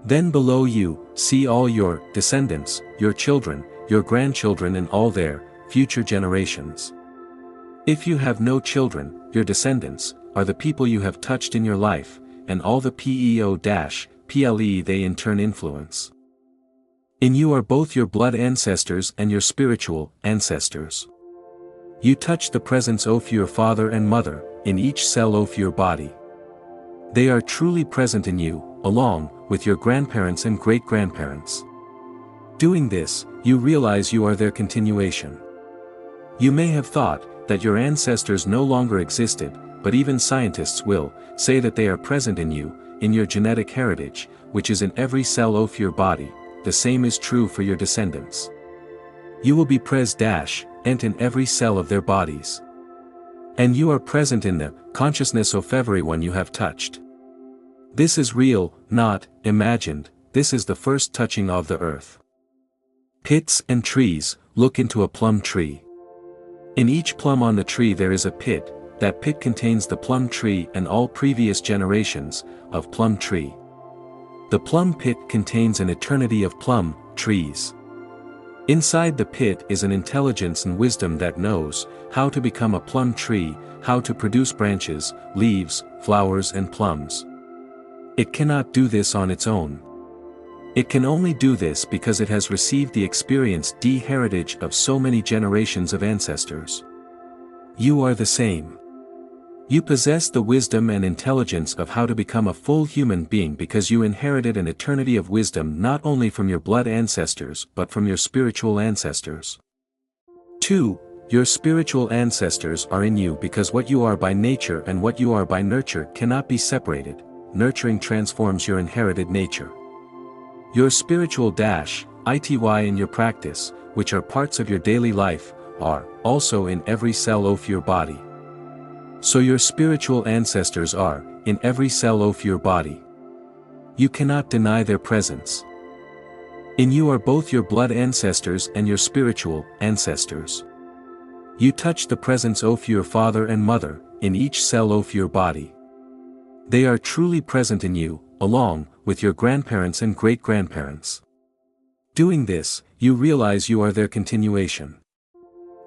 Then below you, see all your descendants, your children, your grandchildren, and all their future generations. If you have no children, your descendants are the people you have touched in your life, and all the ple they in turn influence. In you are both your blood ancestors and your spiritual ancestors. You touch the presence of your father and mother, in each cell of your body. They are truly present in you, along with your grandparents and great-grandparents. Doing this, you realize you are their continuation. You may have thought that your ancestors no longer existed, but even scientists will say that they are present in you, in your genetic heritage, which is in every cell of your body. The same is true for your descendants. You will be present in every cell of their bodies. And you are present in the consciousness of everyone you have touched. This is real, not imagined. This is the first touching of the earth. Pits and trees. Look into a plum tree. In each plum on the tree there is a pit. That pit contains the plum tree and all previous generations of plum tree. The plum pit contains an eternity of plum trees. Inside the pit is an intelligence and wisdom that knows how to become a plum tree, how to produce branches, leaves, flowers, and plums. It cannot do this on its own. It can only do this because it has received the experienced heritage of so many generations of ancestors. You are the same. You possess the wisdom and intelligence of how to become a full human being because you inherited an eternity of wisdom not only from your blood ancestors but from your spiritual ancestors. 2. Your spiritual ancestors are in you because what you are by nature and what you are by nurture cannot be separated. Nurturing transforms your inherited nature. Your spiritual ity in your practice, which are parts of your daily life, are also in every cell of your body. So your spiritual ancestors are in every cell of your body. You cannot deny their presence. In you are both your blood ancestors and your spiritual ancestors. You touch the presence of your father and mother, in each cell of your body. They are truly present in you, along with your grandparents and great-grandparents. Doing this, you realize you are their continuation.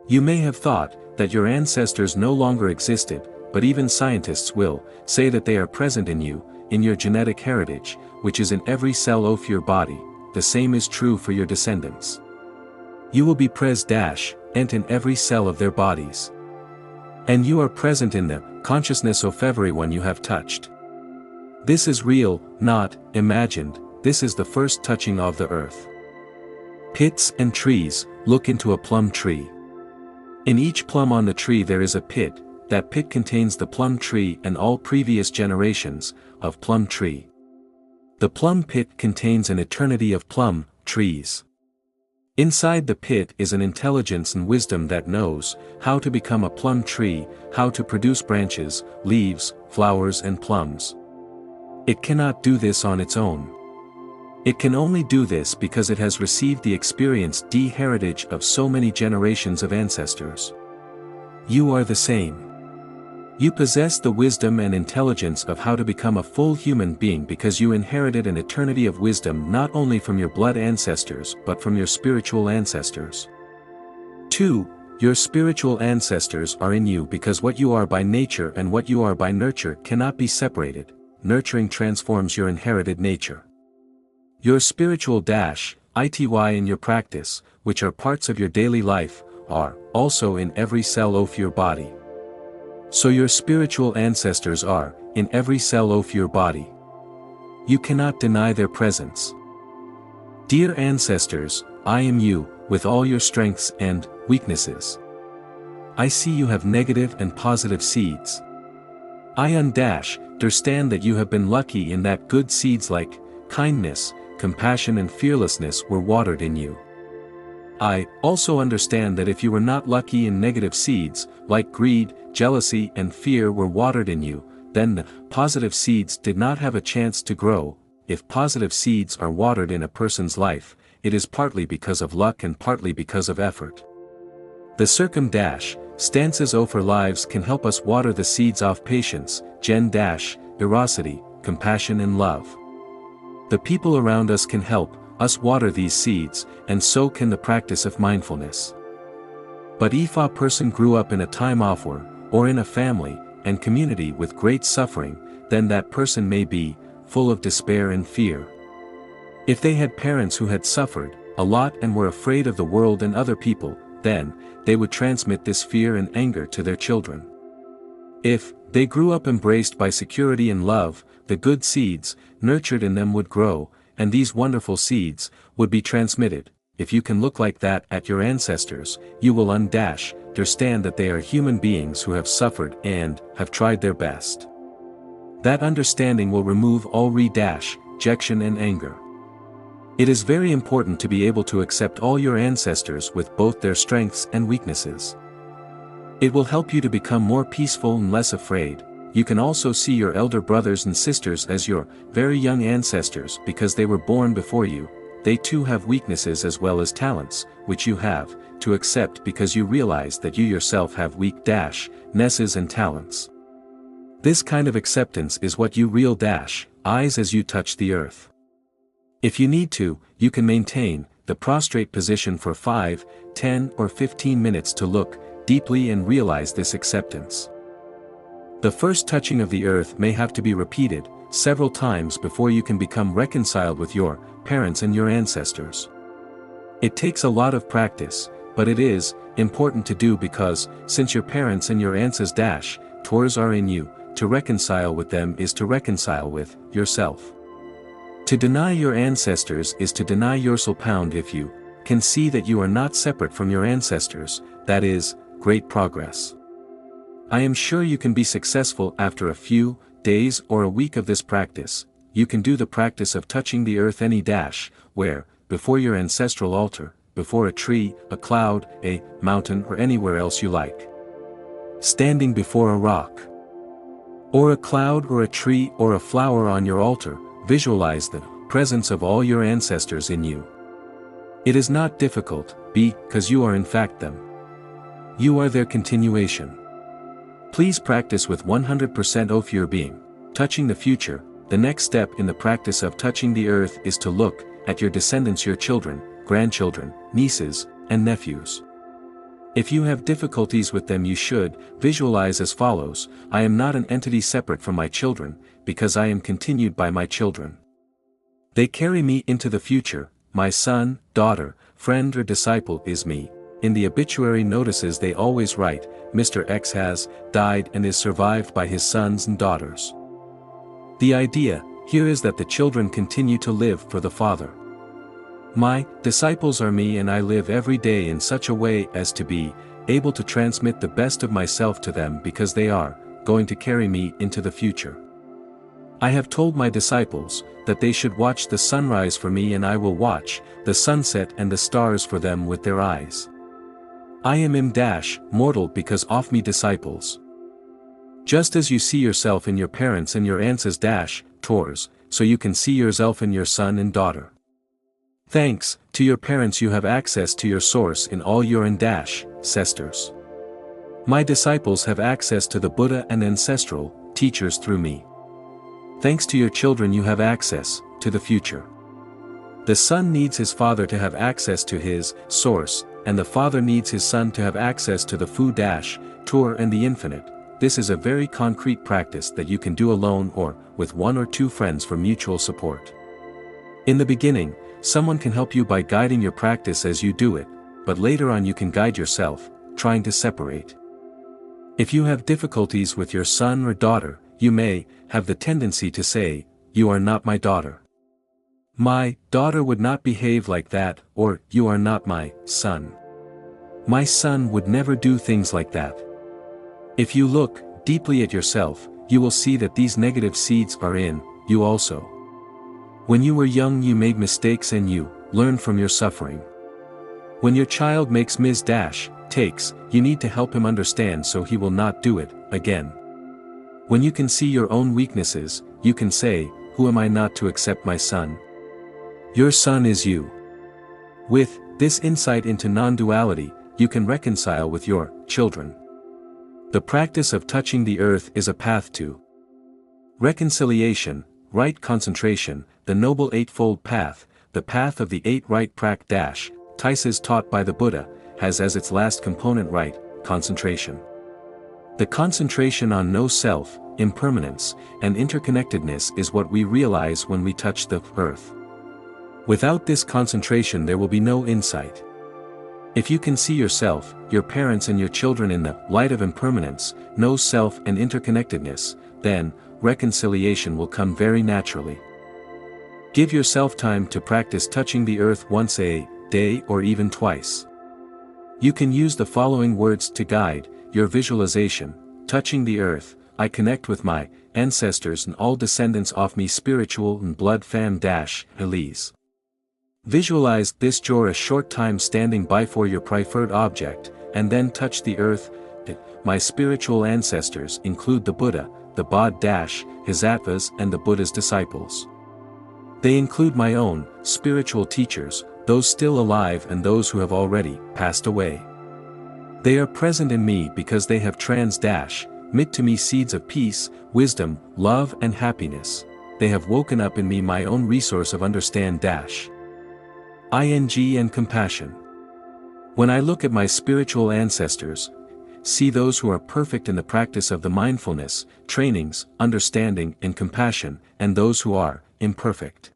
You may have thought that your ancestors no longer existed, but even scientists will say that they are present in you, in your genetic heritage, which is in every cell of your body. The same is true for your descendants. You will be present in every cell of their bodies. And you are present in the consciousness of everyone you have touched. This is real, not imagined. This is the first touching of the earth. Pits and trees. Look into a plum tree. In each plum on the tree there is a pit. That pit contains the plum tree and all previous generations of plum tree. The plum pit contains an eternity of plum trees. Inside the pit is an intelligence and wisdom that knows how to become a plum tree, how to produce branches, leaves, flowers and plums. It cannot do this on its own. It can only do this because it has received the experience heritage of so many generations of ancestors. You are the same. You possess the wisdom and intelligence of how to become a full human being because you inherited an eternity of wisdom not only from your blood ancestors but from your spiritual ancestors. 2. Your spiritual ancestors are in you because what you are by nature and what you are by nurture cannot be separated. Nurturing transforms your inherited nature. Your spiritual ity in your practice, which are parts of your daily life, are also in every cell of your body. So your spiritual ancestors are in every cell of your body. You cannot deny their presence. Dear ancestors, I am you, with all your strengths and weaknesses. I see you have negative and positive seeds. I understand that you have been lucky in that good seeds like kindness, compassion and fearlessness were watered in you. I also understand that if you were not lucky in negative seeds, like greed, jealousy and fear were watered in you, then the positive seeds did not have a chance to grow. If positive seeds are watered in a person's life, it is partly because of luck and partly because of effort. The circumstances of our lives can help us water the seeds of patience, generosity, compassion and love. The people around us can help us water these seeds, and so can the practice of mindfulness. But if a person grew up in a time of war, or in a family and community with great suffering, then that person may be full of despair and fear. If they had parents who had suffered a lot and were afraid of the world and other people, then they would transmit this fear and anger to their children. If they grew up embraced by security and love, the good seeds nurtured in them would grow, and these wonderful seeds would be transmitted. If you can look like that at your ancestors, you will understand that they are human beings who have suffered and have tried their best. That understanding will remove all rejection and anger. It is very important to be able to accept all your ancestors with both their strengths and weaknesses. It will help you to become more peaceful and less afraid. You can also see your elder brothers and sisters as your very young ancestors because they were born before you. They too have weaknesses as well as talents, which you have to accept because you realize that you yourself have weaknesses and talents. This kind of acceptance is what you realize as you touch the earth. If you need to, you can maintain the prostrate position for 5, 10 or 15 minutes to look deeply and realize this acceptance. The first touching of the earth may have to be repeated several times before you can become reconciled with your parents and your ancestors. It takes a lot of practice, but it is important to do because, since your parents and your ancestors are in you, to reconcile with them is to reconcile with yourself. To deny your ancestors is to deny yourself. If you can see that you are not separate from your ancestors, that is great progress. I am sure you can be successful after a few days or a week of this practice. You can do the practice of touching the earth where, before your ancestral altar, before a tree, a cloud, a mountain or anywhere else you like. Standing before a rock, or a cloud or a tree or a flower on your altar, visualize the presence of all your ancestors in you. It is not difficult, because you are in fact them. You are their continuation. Please practice with 100% of your being. Touching the future. The next step in the practice of touching the earth is to look at your descendants, your children, grandchildren, nieces, and nephews. If you have difficulties with them, you should visualize as follows: I am not an entity separate from my children, because I am continued by my children. They carry me into the future. My son, daughter, friend or disciple is me. In the obituary notices they always write, Mr. X has died and is survived by his sons and daughters. The idea here is that the children continue to live for the Father. My disciples are me, and I live every day in such a way as to be able to transmit the best of myself to them, because they are going to carry me into the future. I have told my disciples that they should watch the sunrise for me, and I will watch the sunset and the stars for them with their eyes. I am mortal because of me disciples. Just as you see yourself in your parents and your ancestors, so you can see yourself in your son and daughter. Thanks to your parents, you have access to your source in all your ancestors. My disciples have access to the Buddha and ancestral teachers through me. Thanks to your children, you have access to the future. The son needs his father to have access to his source, and the father needs his son to have access to the Fu-Tour and the infinite. This is a very concrete practice that you can do alone or with one or two friends for mutual support. In the beginning, someone can help you by guiding your practice as you do it, but later on you can guide yourself, trying to separate. If you have difficulties with your son or daughter, you may have the tendency to say, "You are not my daughter. My daughter would not behave like that," or "You are not my son. My son would never do things like that." If you look deeply at yourself, you will see that these negative seeds are in you also. When you were young, you made mistakes and you learned from your suffering. When your child makes mistakes, you need to help him understand so he will not do it again. When you can see your own weaknesses, you can say, "Who am I not to accept my son? Your son is you." With this insight into non-duality, you can reconcile with your children. The practice of touching the earth is a path to reconciliation, right concentration, the Noble Eightfold Path, the path of the eight right practices taught by the Buddha, has as its last component right concentration. The concentration on no self, impermanence, and interconnectedness is what we realize when we touch the earth. Without this concentration, there will be no insight. If you can see yourself, your parents and your children in the light of impermanence, no self and interconnectedness, then reconciliation will come very naturally. Give yourself time to practice touching the earth once a day or even twice. You can use the following words to guide your visualization: touching the earth, I connect with my ancestors and all descendants of me, spiritual and blood fam-Elise. Visualize this for a short time standing by for your preferred object, and then touch the earth. My spiritual ancestors include the Buddha, the Bodhisattvas and the Buddha's disciples. They include my own spiritual teachers, those still alive and those who have already passed away. They are present in me because they have transmit to me seeds of peace, wisdom, love and happiness. They have woken up in me my own resource of ing and compassion. When I look at my spiritual ancestors, see those who are perfect in the practice of the mindfulness, trainings, understanding and compassion, and those who are imperfect.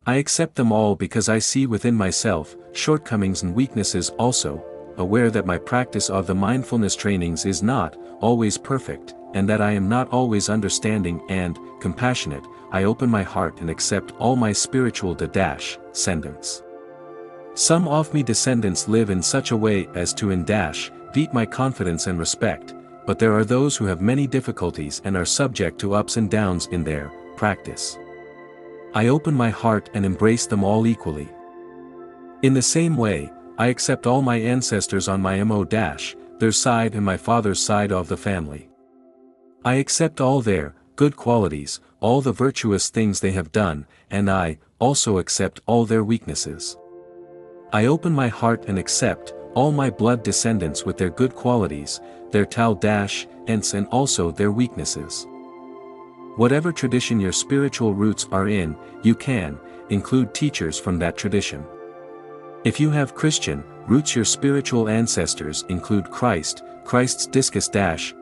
I accept them all because I see within myself shortcomings and weaknesses also, aware that my practice of the mindfulness trainings is not always perfect, and that I am not always understanding and compassionate. I open my heart and accept all my spiritual descendants. Some of me descendants live in such a way as to beat my confidence and respect, but there are those who have many difficulties and are subject to ups and downs in their practice. I open my heart and embrace them all equally. In the same way, I accept all my ancestors on my their side and my father's side of the family. I accept all their good qualities, all the virtuous things they have done, and I, also accept all their weaknesses. I open my heart and accept, all my blood descendants with their good qualities, their THICH and also their weaknesses. Whatever tradition your spiritual roots are in, you can include teachers from that tradition. If you have Christian roots, your spiritual ancestors include Christ's discus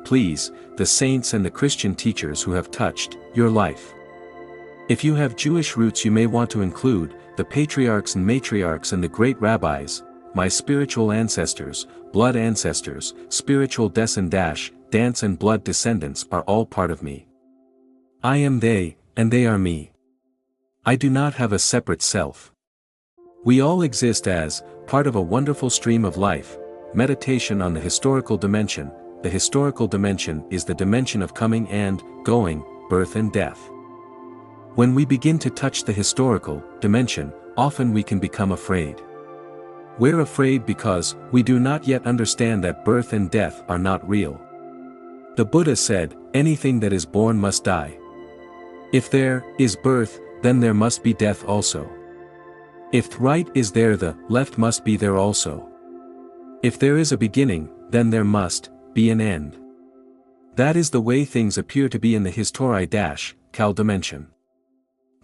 please, the saints and the Christian teachers who have touched your life. If you have Jewish roots, you may want to include the patriarchs and matriarchs and the great rabbis, my spiritual ancestors, blood ancestors, spiritual dance and blood descendants are all part of me. I am they, and they are me. I do not have a separate self. We all exist as part of a wonderful stream of life. Meditation on the historical dimension. The historical dimension is the dimension of coming and going, birth and death. When we begin to touch the historical dimension, often we can become afraid. We're afraid because we do not yet understand that birth and death are not real. The Buddha said, anything that is born must die. If there is birth, then there must be death also. If the right is there, the left must be there also. If there is a beginning, then there must be an end. That is the way things appear to be in the History-Kal dimension.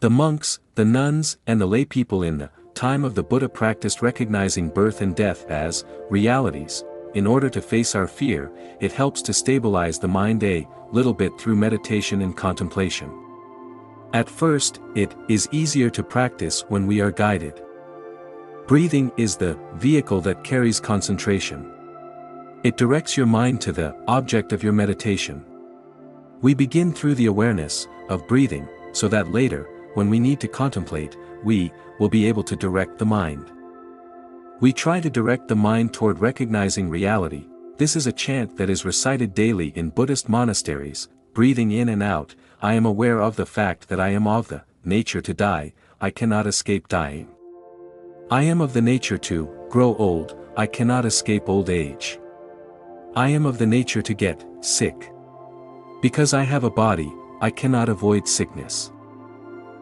The monks, the nuns, and the lay people in the time of the Buddha practiced recognizing birth and death as realities. In order to face our fear, it helps to stabilize the mind a little bit through meditation and contemplation. At first, it is easier to practice when we are guided. Breathing is the vehicle that carries concentration. It directs your mind to the object of your meditation. We begin through the awareness of breathing, so that later, when we need to contemplate, we will be able to direct the mind. We try to direct the mind toward recognizing reality. This is a chant that is recited daily in Buddhist monasteries, breathing in and out. I am aware of the fact that I am of the nature to die, I cannot escape dying. I am of the nature to grow old, I cannot escape old age. I am of the nature to get sick. Because I have a body, I cannot avoid sickness.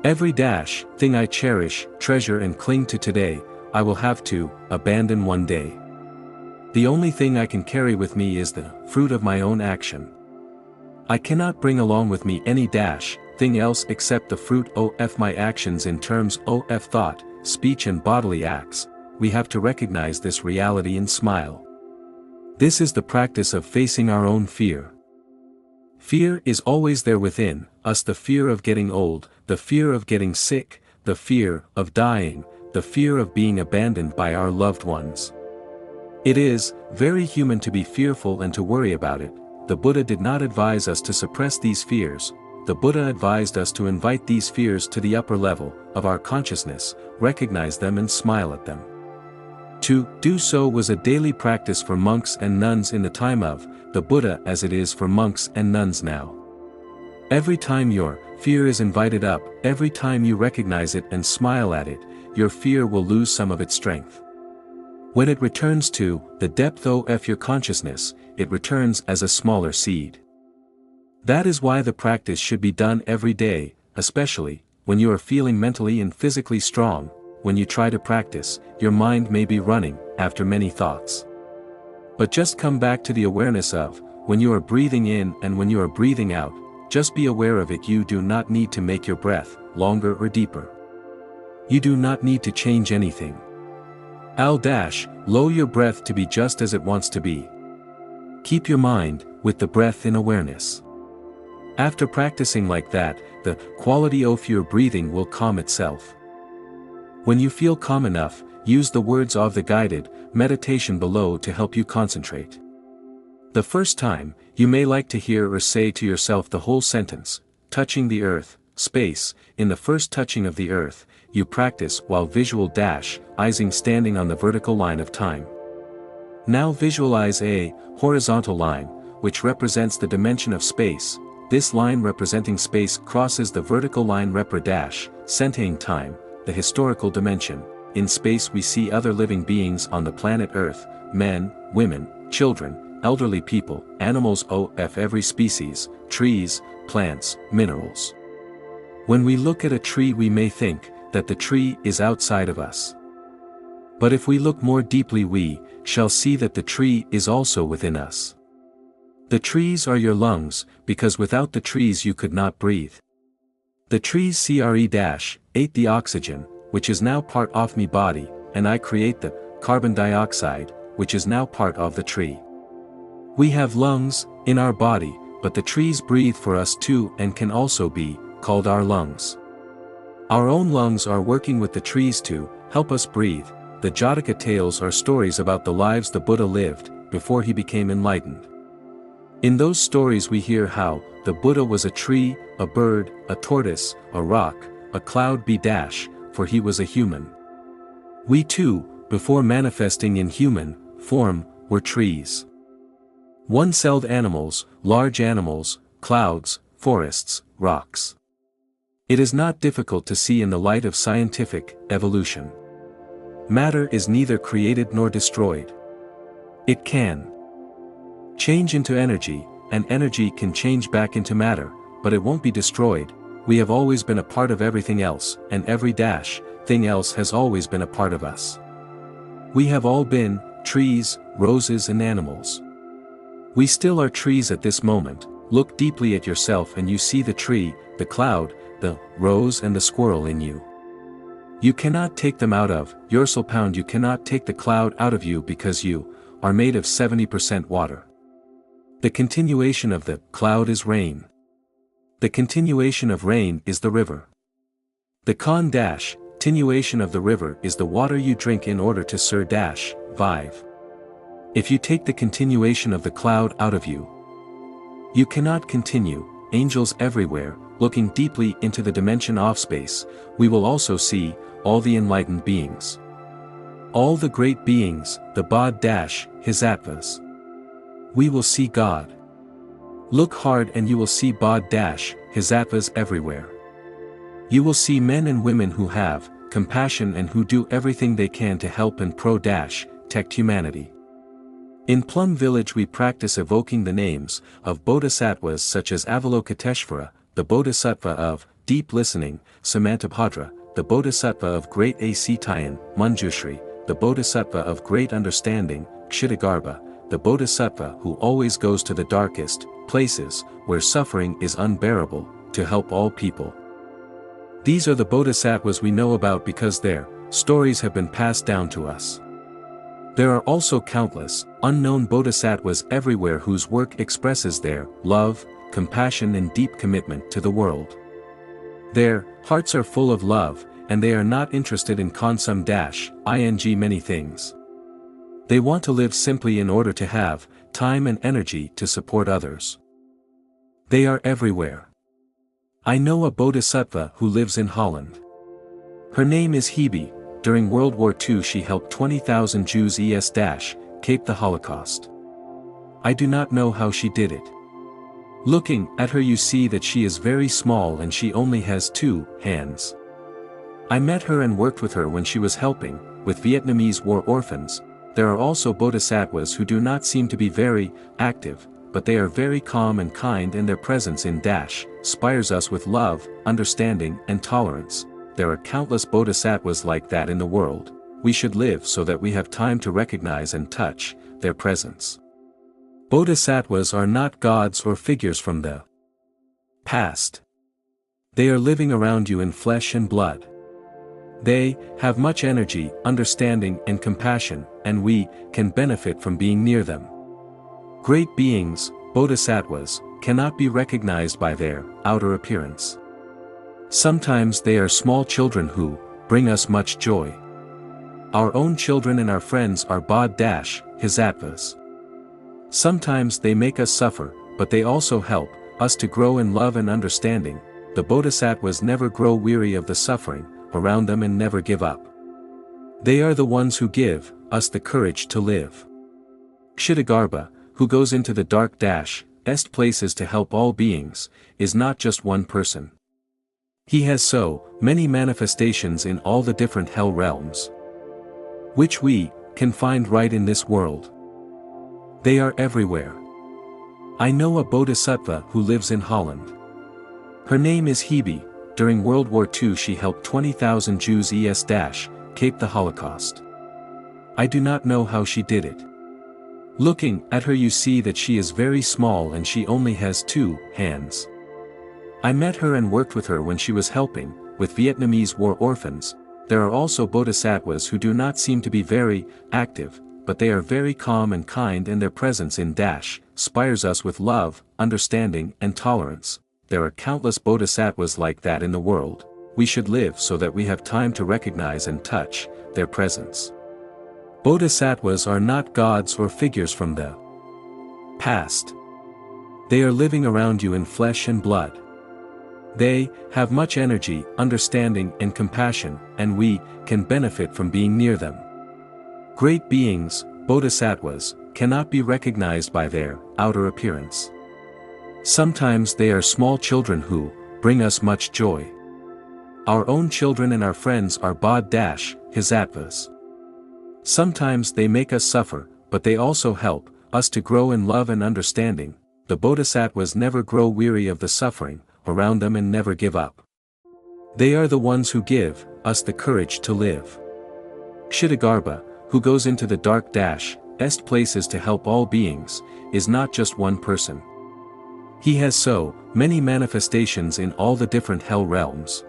Every thing I cherish, treasure and cling to today, I will have to abandon one day. The only thing I can carry with me is the fruit of my own action. I cannot bring along with me any thing else except the fruit of my actions in terms of thought, speech and bodily acts. We have to recognize this reality and smile. This is the practice of facing our own fear. Fear is always there within us, the fear of getting old, the fear of getting sick, the fear of dying, the fear of being abandoned by our loved ones. It is very human to be fearful and to worry about it. The Buddha did not advise us to suppress these fears. The Buddha advised us to invite these fears to the upper level of our consciousness, recognize them and smile at them. To do so was a daily practice for monks and nuns in the time of the Buddha, as it is for monks and nuns now. Every time your fear is invited up, every time you recognize it and smile at it, your fear will lose some of its strength. When it returns to the depth of your consciousness, it returns as a smaller seed. That is why the practice should be done every day, especially when you are feeling mentally and physically strong. When you try to practice, your mind may be running after many thoughts. But just come back to the awareness of when you are breathing in and when you are breathing out. Just be aware of it. You do not need to make your breath longer or deeper. You do not need to change anything. Lower your breath to be just as it wants to be. Keep your mind with the breath in awareness. After practicing like that, the quality of your breathing will calm itself. When you feel calm enough, use the words of the guided meditation below to help you concentrate. The first time, you may like to hear or say to yourself the whole sentence, touching the earth, space. In the first touching of the earth, you practice while visualizing standing on the vertical line of time. Now visualize a horizontal line, which represents the dimension of space. This line representing space crosses the vertical line representing time, the historical dimension. In space we see other living beings on the planet Earth, men, women, children, elderly people, animals of every species, trees, plants, minerals. When we look at a tree we may think that the tree is outside of us. But if we look more deeply we shall see that the tree is also within us. The trees are your lungs, because without the trees you could not breathe. The trees ate the oxygen, which is now part of me body, and I create the carbon dioxide, which is now part of the tree. We have lungs in our body, but the trees breathe for us too and can also be called our lungs. Our own lungs are working with the trees to help us breathe. The Jataka tales are stories about the lives the Buddha lived before he became enlightened. In those stories we hear how the Buddha was a tree, a bird, a tortoise, a rock, a cloud for he was a human. We too, before manifesting in human form, were trees. One-celled animals, large animals, clouds, forests, rocks. It is not difficult to see in the light of scientific evolution. Matter is neither created nor destroyed. It can change into energy, and energy can change back into matter, but it won't be destroyed. We have always been a part of everything else, and every thing else has always been a part of us. We have all been trees, roses and animals. We still are trees at this moment. Look deeply at yourself and you see the tree, the cloud, the rose and the squirrel in you. You cannot take them out of yourself. You cannot take the cloud out of you because you are made of 70% water. The continuation of the cloud is rain. The continuation of rain is the river. The continuation of the river is the water you drink in order to survive. If you take the continuation of the cloud out of you, you cannot continue. Angels everywhere, looking deeply into the dimension of space, we will also see all the enlightened beings. All the great beings, the Bodhisattvas. We will see God. Look hard and you will see Bodhisattvas everywhere. You will see men and women who have compassion and who do everything they can to help and protect humanity. In Plum Village we practice evoking the names of bodhisattvas such as Avalokiteshvara, the bodhisattva of deep listening, Samantabhadra, the bodhisattva of great acetayan, Manjushri, the bodhisattva of great understanding, Kshitigarbha, the bodhisattva who always goes to the darkest places where suffering is unbearable, to help all people. These are the bodhisattvas we know about because their stories have been passed down to us. There are also countless, unknown bodhisattvas everywhere whose work expresses their love, compassion and deep commitment to the world. Their hearts are full of love, and they are not interested in ing many things. They want to live simply in order to have time and energy to support others. They are everywhere. I know a bodhisattva who lives in Holland. Her name is Hebe. During World War II she helped 20,000 Jews escape the Holocaust. I do not know how she did it. Looking at her you see that she is very small and she only has 2 hands. I met her and worked with her when she was helping with Vietnamese war orphans. There are also bodhisattvas who do not seem to be very active, but they are very calm and kind and their presence inspires us with love, understanding and tolerance. There are countless bodhisattvas like that in the world. We should live so that we have time to recognize and touch their presence. Bodhisattvas are not gods or figures from the past. They are living around you in flesh and blood. They have much energy, understanding and compassion, and we can benefit from being near them. Great beings, bodhisattvas, cannot be recognized by their outer appearance. Sometimes they are small children who bring us much joy. Our own children and our friends are bodhisattvas. Sometimes they make us suffer, but they also help us to grow in love and understanding. The bodhisattvas never grow weary of the suffering around them and never give up. They are the ones who give us the courage to live. Kshitigarbha, who goes into the dark places to help all beings, is not just one person. He has so many manifestations in all the different hell realms, which we can find right in this world. They are everywhere. I know a bodhisattva who lives in Holland. Her name is Hebe. during World War II she helped 20,000 Jews escape the Holocaust. I do not know how she did it. Looking at her you see that she is very small and she only has 2 hands. I met her and worked with her when she was helping with Vietnamese war orphans. There are also bodhisattvas who do not seem to be very active, but they are very calm and kind, and their presence inspires us with love, understanding and tolerance. There are countless bodhisattvas like that in the world. We should live so that we have time to recognize and touch their presence. Bodhisattvas are not gods or figures from the past. They are living around you in flesh and blood. They have much energy, understanding and compassion, and we can benefit from being near them. Great beings, bodhisattvas, cannot be recognized by their outer appearance. Sometimes they are small children who bring us much joy. Our own children and our friends are bodhisattvas. Sometimes they make us suffer, but they also help us to grow in love and understanding. The bodhisattvas never grow weary of the suffering around them and never give up. They are the ones who give us the courage to live. Kshitigarbha, who goes into the dark places to help all beings, is not just one person. He has so many manifestations in all the different hell realms,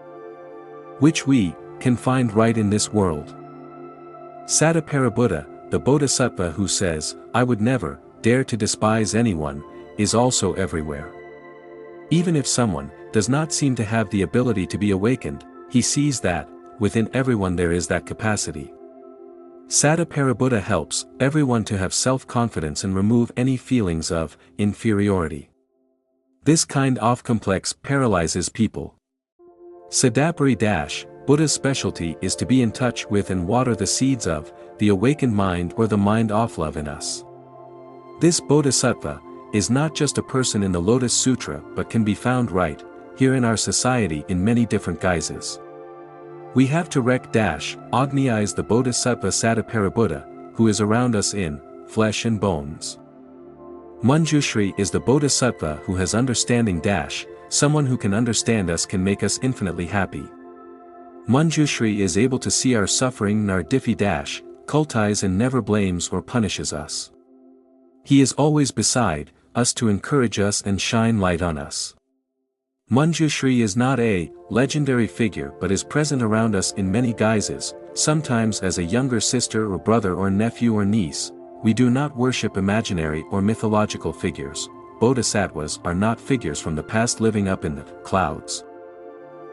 which we can find right in this world. Sataparibuddha, the bodhisattva who says, "I would never dare to despise anyone," is also everywhere. Even if someone does not seem to have the ability to be awakened, he sees that within everyone there is that capacity. Sataparibuddha helps everyone to have self-confidence and remove any feelings of inferiority. This kind of complex paralyzes people. Sadapari Buddha's specialty is to be in touch with and water the seeds of the awakened mind or the mind of love in us. This bodhisattva is not just a person in the Lotus Sutra but can be found right here in our society in many different guises. We have to recognize the bodhisattva Sataparibuddha, who is around us in flesh and bones. Manjushri is the bodhisattva who has understanding someone who can understand us can make us infinitely happy. Manjushri is able to see our suffering and our difficulties and never blames or punishes us. He is always beside us to encourage us and shine light on us. Manjushri is not a legendary figure but is present around us in many guises, sometimes as a younger sister or brother or nephew or niece. We do not worship imaginary or mythological figures. Bodhisattvas are not figures from the past living up in the clouds.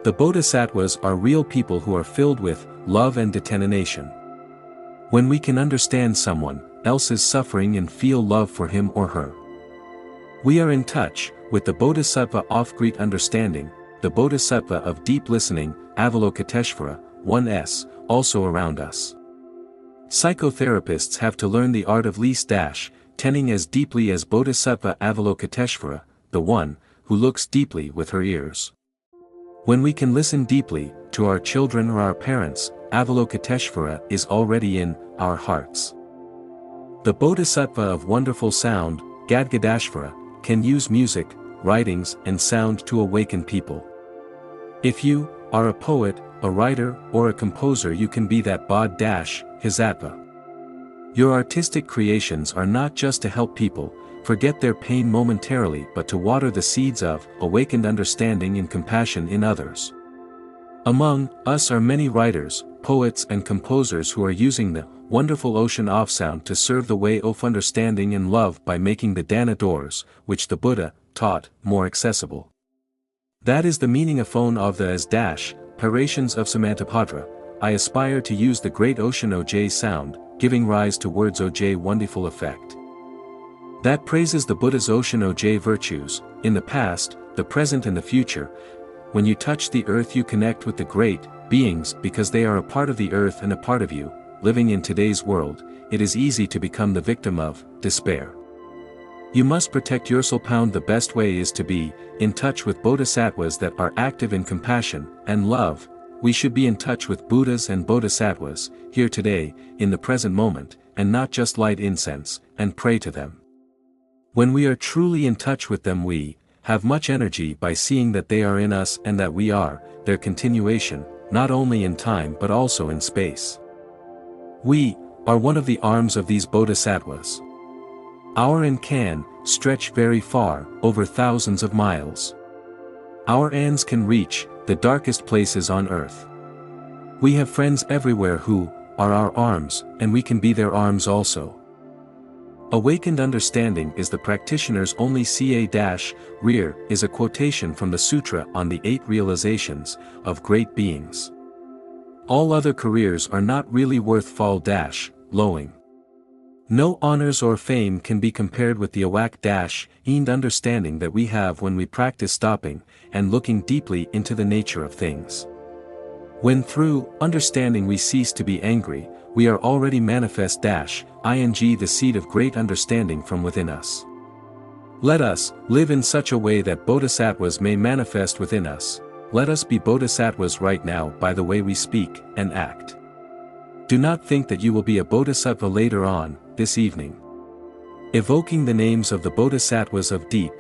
The bodhisattvas are real people who are filled with love and determination. When we can understand someone else's suffering and feel love for him or her, we are in touch with the bodhisattva of great understanding, the bodhisattva of deep listening, Avalokiteshvara, 1s, also around us. Psychotherapists have to learn the art of listening as deeply as bodhisattva Avalokiteshvara, the one who looks deeply with her ears. When we can listen deeply to our children or our parents, Avalokiteshvara is already in our hearts. The bodhisattva of wonderful sound, Gadgadashvara, can use music, writings and sound to awaken people. If you are a poet, a writer or a composer, you can be that bodhisattva. Your artistic creations are not just to help people forget their pain momentarily but to water the seeds of awakened understanding and compassion in others. Among us are many writers, poets and composers who are using the wonderful ocean of sound to serve the way of understanding and love by making the Dana doors, which the Buddha taught, more accessible. That is the meaning of phone of the as Parations of Samantabhadra. I aspire to use the great ocean Oj sound, giving rise to words Oj wonderful effect. That praises the Buddha's ocean Oj virtues, in the past, the present and the future. When you touch the earth you connect with the great beings because they are a part of the earth and a part of you. Living in today's world, it is easy to become the victim of despair. You must protect yourself. The best way is to be in touch with bodhisattvas that are active in compassion and love. We should be in touch with Buddhas and bodhisattvas, here today, in the present moment, and not just light incense, and pray to them. When we are truly in touch with them we have much energy by seeing that they are in us and that we are their continuation, not only in time but also in space. We are one of the arms of these bodhisattvas. Our and can stretch very far, over thousands of miles. Our ands can reach the darkest places on earth. We have friends everywhere who are our arms, and we can be their arms also. Awakened understanding is the practitioner's only ca-rear is a quotation from the Sutra on the 8 realizations of great beings. All other careers are not really worth fall-lowing. No honors or fame can be compared with the awake-end understanding that we have when we practice stopping and looking deeply into the nature of things. When through understanding we cease to be angry, we are already manifest-ing the seed of great understanding from within us. Let us live in such a way that bodhisattvas may manifest within us. Let us be bodhisattvas right now by the way we speak and act. Do not think that you will be a bodhisattva later on, this evening. Evoking the names of the bodhisattvas of deep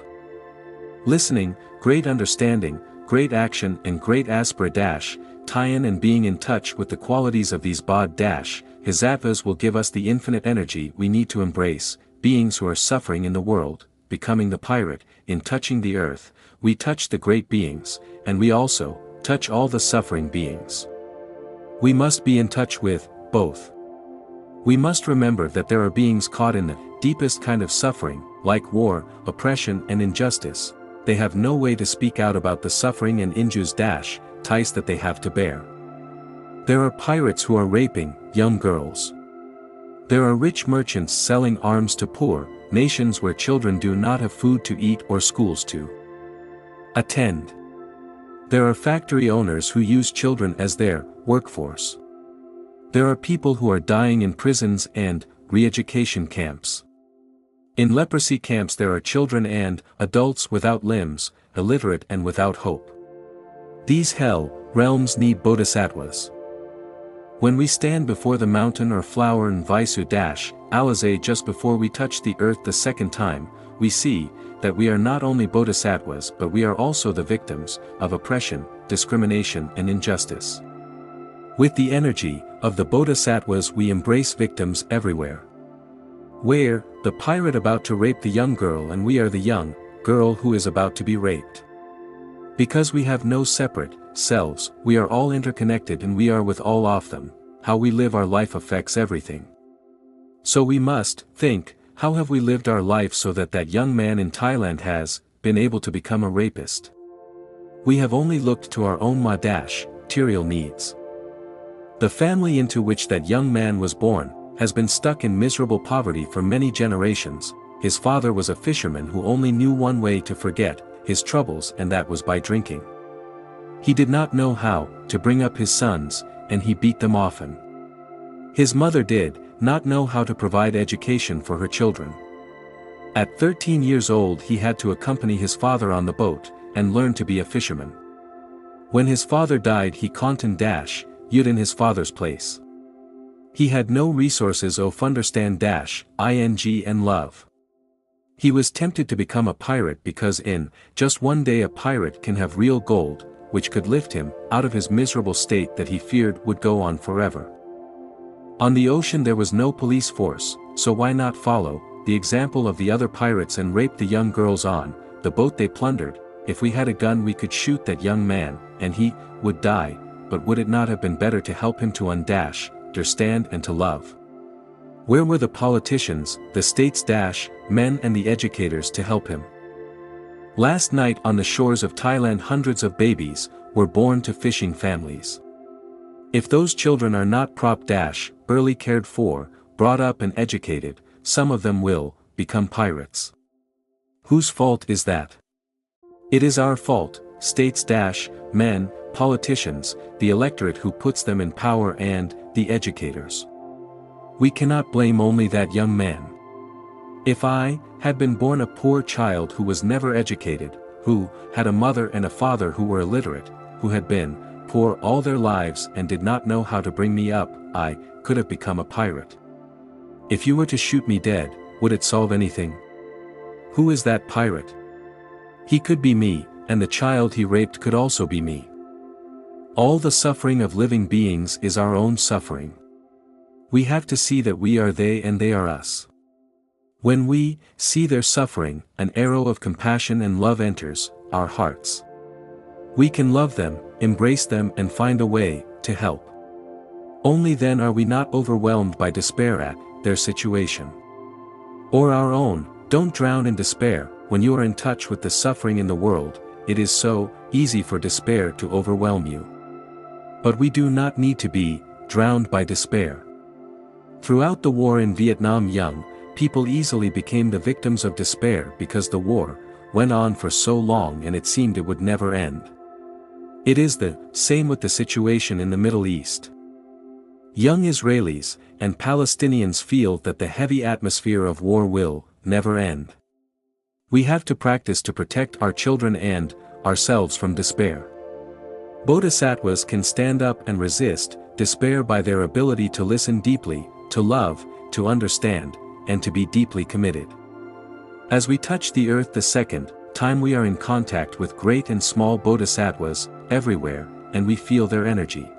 listening, great understanding, great action and great aspirants, and being in touch with the qualities of these bodhisattvas will give us the infinite energy we need to embrace beings who are suffering in the world, becoming the pirate. In touching the earth, we touch the great beings, and we also touch all the suffering beings. We must be in touch with both. We must remember that there are beings caught in the deepest kind of suffering, like war, oppression and injustice. They have no way to speak out about the suffering and injustice that they have to bear. There are pirates who are raping young girls. There are rich merchants selling arms to poor nations where children do not have food to eat or schools to attend. There are factory owners who use children as their workforce. There are people who are dying in prisons and re-education camps. In leprosy camps there are children and adults without limbs, illiterate and without hope. These hell realms need bodhisattvas. When we stand before the mountain or flower in Visu-Alizé just before we touch the earth the second time, we see that we are not only bodhisattvas but we are also the victims of oppression, discrimination and injustice. With the energy of the bodhisattvas we embrace victims everywhere. Where the pirate about to rape the young girl and we are the young girl who is about to be raped. Because we have no separate selves, we are all interconnected and we are with all of them. How we live our life affects everything. So we must think, how have we lived our life so that that young man in Thailand has been able to become a rapist? We have only looked to our own material needs. The family into which that young man was born has been stuck in miserable poverty for many generations. His father was a fisherman who only knew one way to forget his troubles, and that was by drinking. He did not know how to bring up his sons, and he beat them often. His mother did not know how to provide education for her children. At 13 years old he had to accompany his father on the boat, and learn to be a fisherman. When his father died he continued in his father's place. He had no resources of understand ing and love. He was tempted to become a pirate because in just one day a pirate can have real gold, which could lift him out of his miserable state that he feared would go on forever. On the ocean there was no police force, so why not follow the example of the other pirates and rape the young girls on the boat they plundered? If we had a gun we could shoot that young man, and he would die, but would it not have been better to help him to understand and to love? Where were the politicians, the statesmen and the educators to help him? Last night on the shores of Thailand hundreds of babies were born to fishing families. If those children are not properly cared for, brought up and educated, some of them will become pirates. Whose fault is that? It is our fault, statesmen, politicians, the electorate who puts them in power and the educators. We cannot blame only that young man. If I had been born a poor child who was never educated, who had a mother and a father who were illiterate, who had been poor all their lives and did not know how to bring me up, I could have become a pirate. If you were to shoot me dead, would it solve anything? Who is that pirate? He could be me, and the child he raped could also be me. All the suffering of living beings is our own suffering. We have to see that we are they and they are us. When we see their suffering, an arrow of compassion and love enters our hearts. We can love them, embrace them, and find a way to help. Only then are we not overwhelmed by despair at their situation or our own. Don't drown in despair. When you are in touch with the suffering in the world, it is so easy for despair to overwhelm you. But we do not need to be drowned by despair. Throughout the war in Vietnam, young people easily became the victims of despair because the war went on for so long and it seemed it would never end. It is the same with the situation in the Middle East. Young Israelis and Palestinians feel that the heavy atmosphere of war will never end. We have to practice to protect our children and ourselves from despair. Bodhisattvas can stand up and resist despair by their ability to listen deeply, to love, to understand, and to be deeply committed. As we touch the earth the second time, we are in contact with great and small bodhisattvas everywhere, and we feel their energy.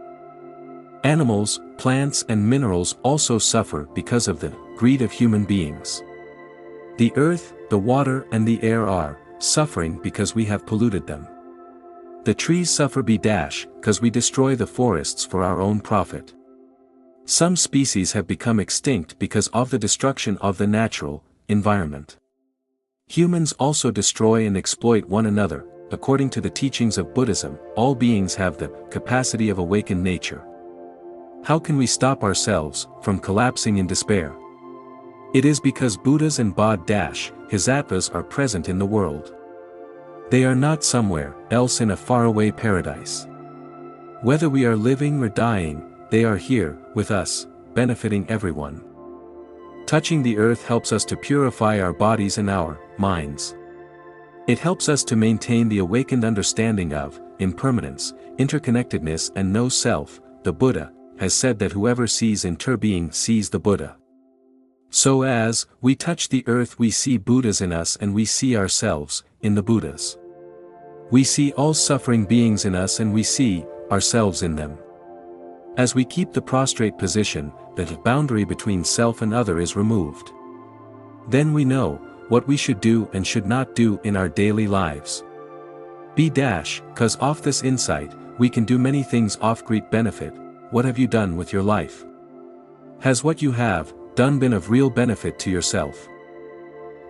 Animals, plants, and minerals also suffer because of the greed of human beings. The earth, the water, and the air are suffering because we have polluted them. The trees suffer because we destroy the forests for our own profit. Some species have become extinct because of the destruction of the natural environment. Humans also destroy and exploit one another. According to the teachings of Buddhism, all beings have the capacity of awakened nature. How can we stop ourselves from collapsing in despair? It is because Buddhas and Bodhisattvas are present in the world. They are not somewhere else in a faraway paradise. Whether we are living or dying, they are here with us, benefiting everyone. Touching the earth helps us to purify our bodies and our minds. It helps us to maintain the awakened understanding of impermanence, interconnectedness, and no self. The Buddha has said that whoever sees interbeing sees the Buddha. So as we touch the earth, we see Buddhas in us and we see ourselves in the Buddhas. We see all suffering beings in us and we see ourselves in them. As we keep the prostrate position, the boundary between self and other is removed. Then we know what we should do and should not do in our daily lives. Cause off this insight, we can do many things of great benefit. What have you done with your life? Has what you have done been of real benefit to yourself,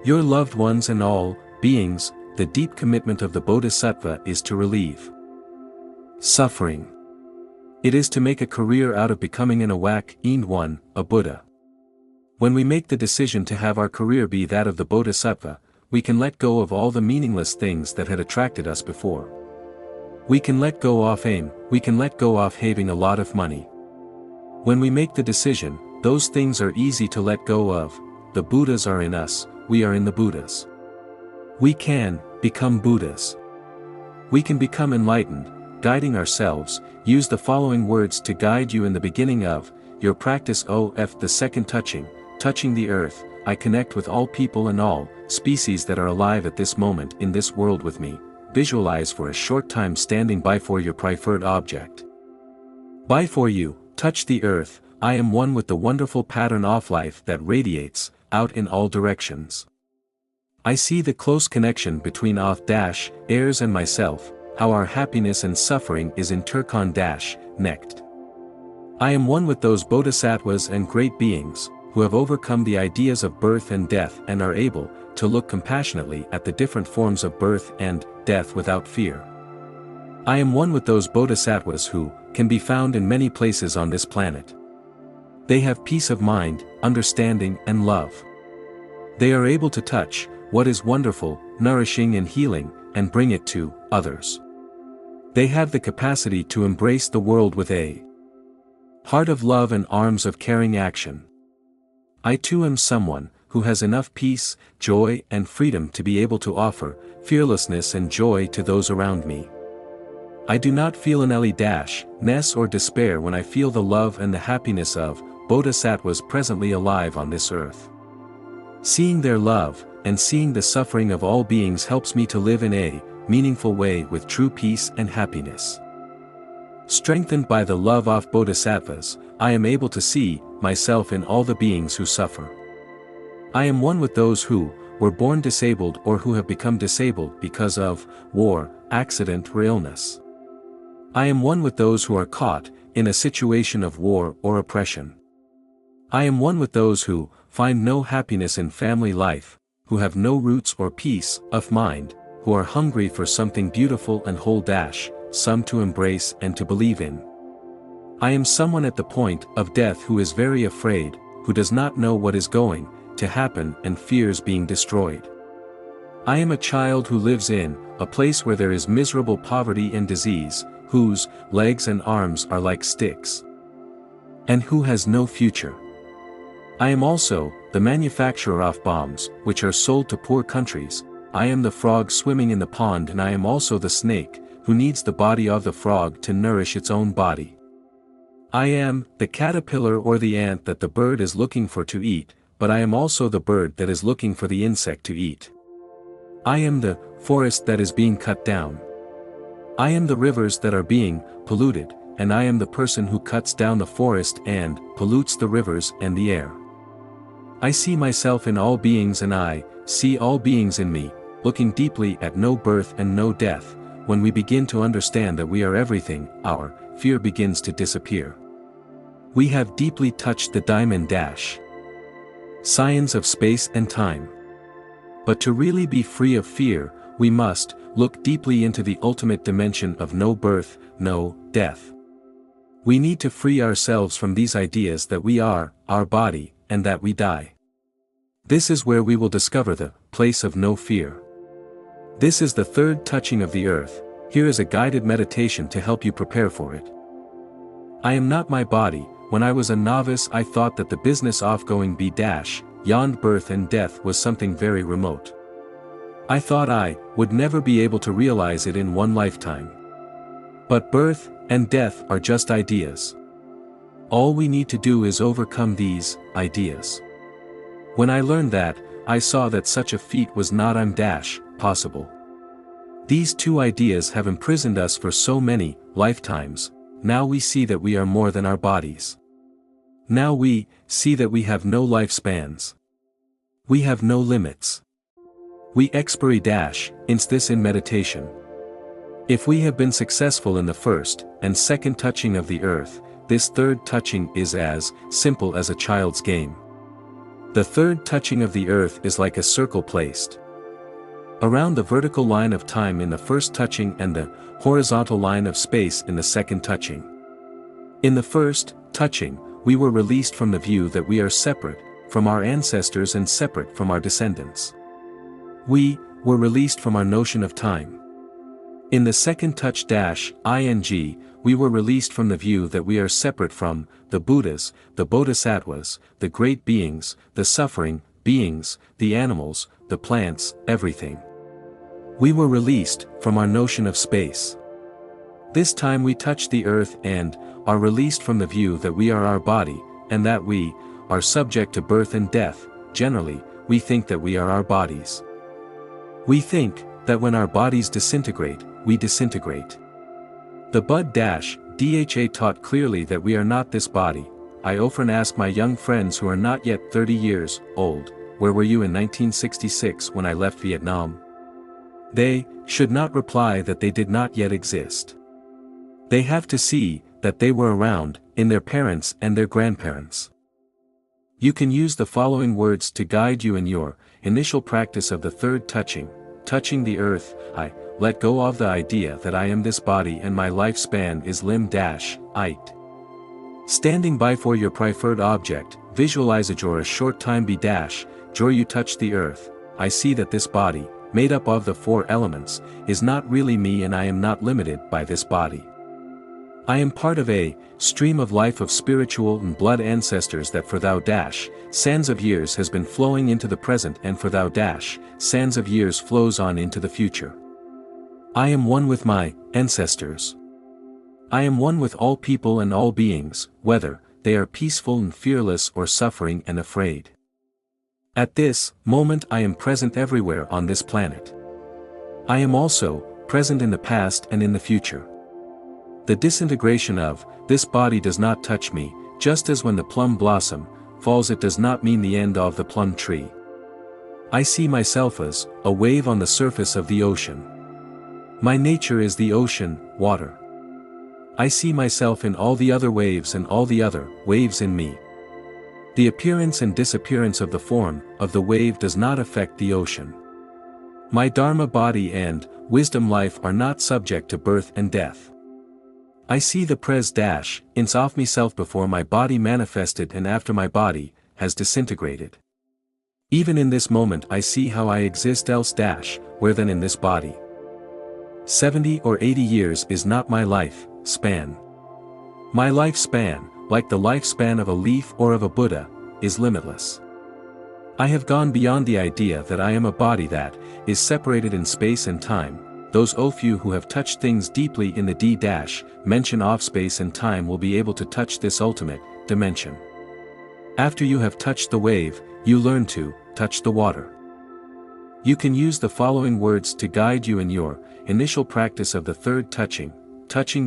your loved ones, and all beings? The deep commitment of the Bodhisattva is to relieve suffering. It is to make a career out of becoming an awakened one, a Buddha. When we make the decision to have our career be that of the Bodhisattva, we can let go of all the meaningless things that had attracted us before. We can let go of aim, we can let go of having a lot of money. When we make the decision, those things are easy to let go of. The Buddhas are in us, we are in the Buddhas. We can become Buddhas. We can become enlightened, guiding ourselves. Use the following words to guide you in the beginning of your practice. The second touching the earth. I connect with all people and all species that are alive at this moment in this world with me. Visualize for a short time standing by for your preferred object. By for you, touch the earth. I am one with the wonderful pattern of life that radiates out in all directions. I see the close connection between airs and myself, how our happiness and suffering is interconnected. I am one with those bodhisattvas and great beings, who have overcome the ideas of birth and death and are able to look compassionately at the different forms of birth and death without fear. I am one with those bodhisattvas who can be found in many places on this planet. They have peace of mind, understanding, and love. They are able to touch what is wonderful, nourishing, and healing, and bring it to others. They have the capacity to embrace the world with a heart of love and arms of caring action. I too am someone who has enough peace, joy, and freedom to be able to offer fearlessness and joy to those around me. I do not feel ness or despair when I feel the love and the happiness of bodhisattvas presently alive on this earth. Seeing their love and seeing the suffering of all beings helps me to live in a meaningful way with true peace and happiness. Strengthened by the love of bodhisattvas, I am able to see myself in all the beings who suffer. I am one with those who were born disabled or who have become disabled because of war, accident or illness. I am one with those who are caught in a situation of war or oppression. I am one with those who find no happiness in family life, who have no roots or peace of mind, who are hungry for something beautiful and whole some to embrace and to believe in. I am someone at the point of death who is very afraid, who does not know what is going to happen and fears being destroyed. I am a child who lives in a place where there is miserable poverty and disease, whose legs and arms are like sticks, and who has no future. I am also the manufacturer of bombs, which are sold to poor countries. I am the frog swimming in the pond, and I am also the snake, who needs the body of the frog to nourish its own body. I am the caterpillar or the ant that the bird is looking for to eat, but I am also the bird that is looking for the insect to eat. I am the forest that is being cut down. I am the rivers that are being polluted, and I am the person who cuts down the forest and pollutes the rivers and the air. I see myself in all beings, and I see all beings in me, looking deeply at no birth and no death. When we begin to understand that we are everything, our fear begins to disappear. We have deeply touched the diamond science of space and time. But to really be free of fear, we must look deeply into the ultimate dimension of no birth, no death. We need to free ourselves from these ideas that we are our body, and that we die. This is where we will discover the place of no fear. This is the third touching of the earth. Here is a guided meditation to help you prepare for it. I am not my body. When I was a novice, I thought that the business of going beyond birth and death was something very remote. I thought I would never be able to realize it in one lifetime. But birth and death are just ideas. All we need to do is overcome these ideas. When I learned that, I saw that such a feat was not possible. These two ideas have imprisoned us for so many lifetimes. Now we see that we are more than our bodies. Now we see that we have no lifespans. We have no limits. We experience this in meditation. If we have been successful in the first and second touching of the earth, this third touching is as simple as a child's game. The third touching of the earth is like a circle placed around the vertical line of time in the first touching and the horizontal line of space in the second touching. In the first touching, we were released from the view that we are separate from our ancestors and separate from our descendants. We were released from our notion of time. In the second touch ing, we were released from the view that we are separate from the Buddhas, the Bodhisattvas, the great beings, the suffering beings, the animals, the plants, everything. We were released from our notion of space. This time we touch the earth and are released from the view that we are our body, and that we are subject to birth and death. Generally, we think that we are our bodies. We think that when our bodies disintegrate, we disintegrate. The Buddha taught clearly that we are not this body. I often ask my young friends who are not yet 30 years old, where were you in 1966 when I left Vietnam? They should not reply that they did not yet exist. They have to see that they were around, in their parents and their grandparents. You can use the following words to guide you in your initial practice of the third touching. Touching the earth, I let go of the idea that I am this body and my lifespan is limb-it. Standing by for your preferred object, visualize a short time you touch the earth. I see that this body, made up of the four elements, is not really me, and I am not limited by this body. I am part of a stream of life of spiritual and blood ancestors that for sands of years has been flowing into the present, and for sands of years flows on into the future. I am one with my ancestors. I am one with all people and all beings, whether they are peaceful and fearless or suffering and afraid. At this moment I am present everywhere on this planet. I am also present in the past and in the future. The disintegration of, this body does not touch me, just as when the plum blossom falls it does not mean the end of the plum tree. I see myself as a wave on the surface of the ocean. My nature is the ocean, water. I see myself in all the other waves and all the other waves in me. The appearance and disappearance of the form of the wave does not affect the ocean. My Dharma body and wisdom life are not subject to birth and death. I see the pres-ins of myself before my body manifested and after my body has disintegrated. Even in this moment I see how I exist where then in this body. 70 or 80 years is not my life span. My lifespan, like the lifespan of a leaf or of a Buddha, is limitless. I have gone beyond the idea that I am a body that is separated in space and time. Those few who have touched things deeply in the dimension of space and time will be able to touch this ultimate dimension. After you have touched the wave, you learn to touch the water. You can use the following words to guide you in your initial practice of the third touching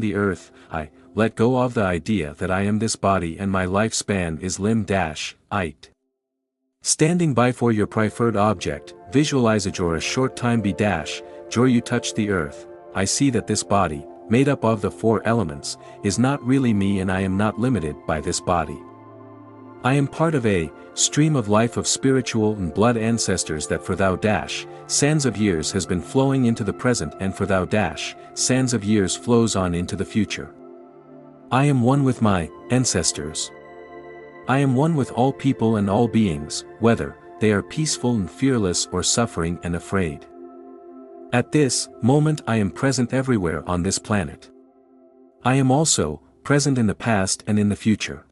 the earth. I let go of the idea that I am this body and my lifespan is lim-it. Standing by for your preferred object, visualize it or a short time jor you touch the earth. I see that this body, made up of the four elements, is not really me and I am not limited by this body. I am part of a stream of life of spiritual and blood ancestors that for sands of years has been flowing into the present and for sands of years flows on into the future. I am one with my ancestors. I am one with all people and all beings, whether they are peaceful and fearless or suffering and afraid. At this moment I am present everywhere on this planet. I am also present in the past and in the future.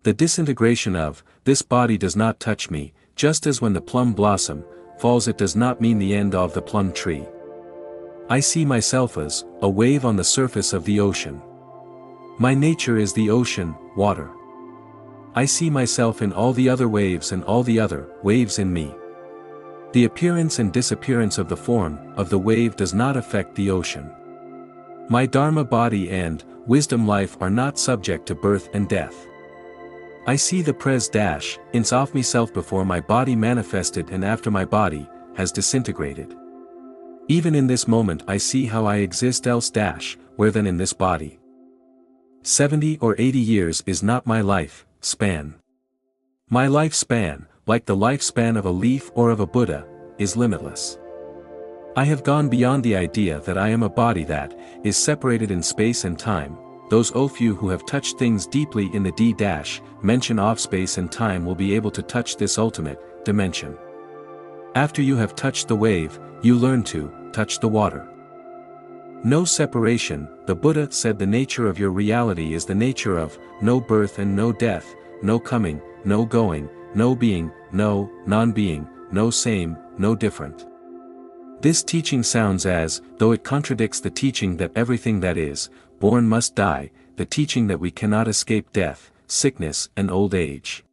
The disintegration of this body does not touch me, just as when the plum blossom falls it does not mean the end of the plum tree. I see myself as a wave on the surface of the ocean. My nature is the ocean, water. I see myself in all the other waves and all the other waves in me. The appearance and disappearance of the form of the wave does not affect the ocean. My Dharma body and wisdom life are not subject to birth and death. I see the pres-ins of myself before my body manifested and after my body has disintegrated. Even in this moment I see how I exist where then in this body. 70 or 80 years is not my life span. My lifespan, like the lifespan of a leaf or of a Buddha, is limitless. I have gone beyond the idea that I am a body that is separated in space and time. Those few who have touched things deeply in the dimension of space and time will be able to touch this ultimate dimension. After you have touched the wave, you learn to touch the water. No separation, the Buddha said the nature of your reality is the nature of no birth and no death, no coming, no going, no being, no non-being, no same, no different. This teaching sounds as though it contradicts the teaching that everything that is born must die, the teaching that we cannot escape death, sickness and old age.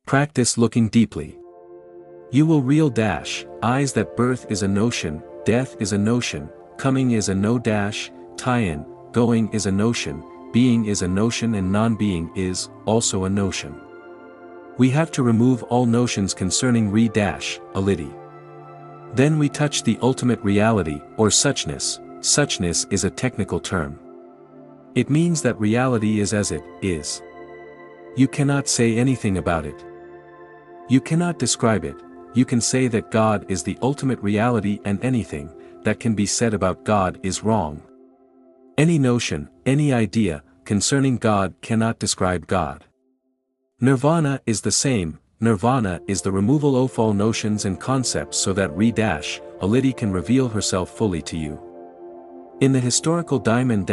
Practice looking deeply. You will realize that birth is a notion, death is a notion, coming is a no-tie-in, going is a notion, being is a notion and non-being is also a notion. We have to remove all notions concerning reality. Then we touch the ultimate reality, or suchness. Suchness is a technical term. It means that reality is as it is. You cannot say anything about it. You cannot describe it. You can say that God is the ultimate reality and anything that can be said about God is wrong. Any notion, any idea, concerning God cannot describe God. Nirvana is the same. Nirvana is the removal of all notions and concepts so that reality can reveal herself fully to you. In the historical diamond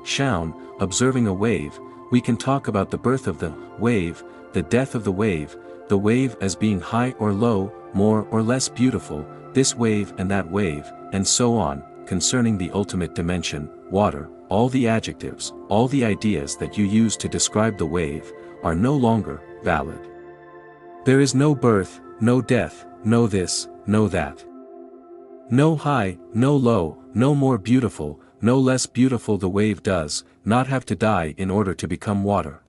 Shaun, observing a wave, we can talk about the birth of the wave, the death of the wave as being high or low, more or less beautiful, this wave and that wave, and so on, concerning the ultimate dimension, water. All the adjectives, all the ideas that you use to describe the wave, are no longer valid. There is no birth, no death, no this, no that. No high, no low, no more beautiful, no less beautiful the wave does not have to die in order to become water.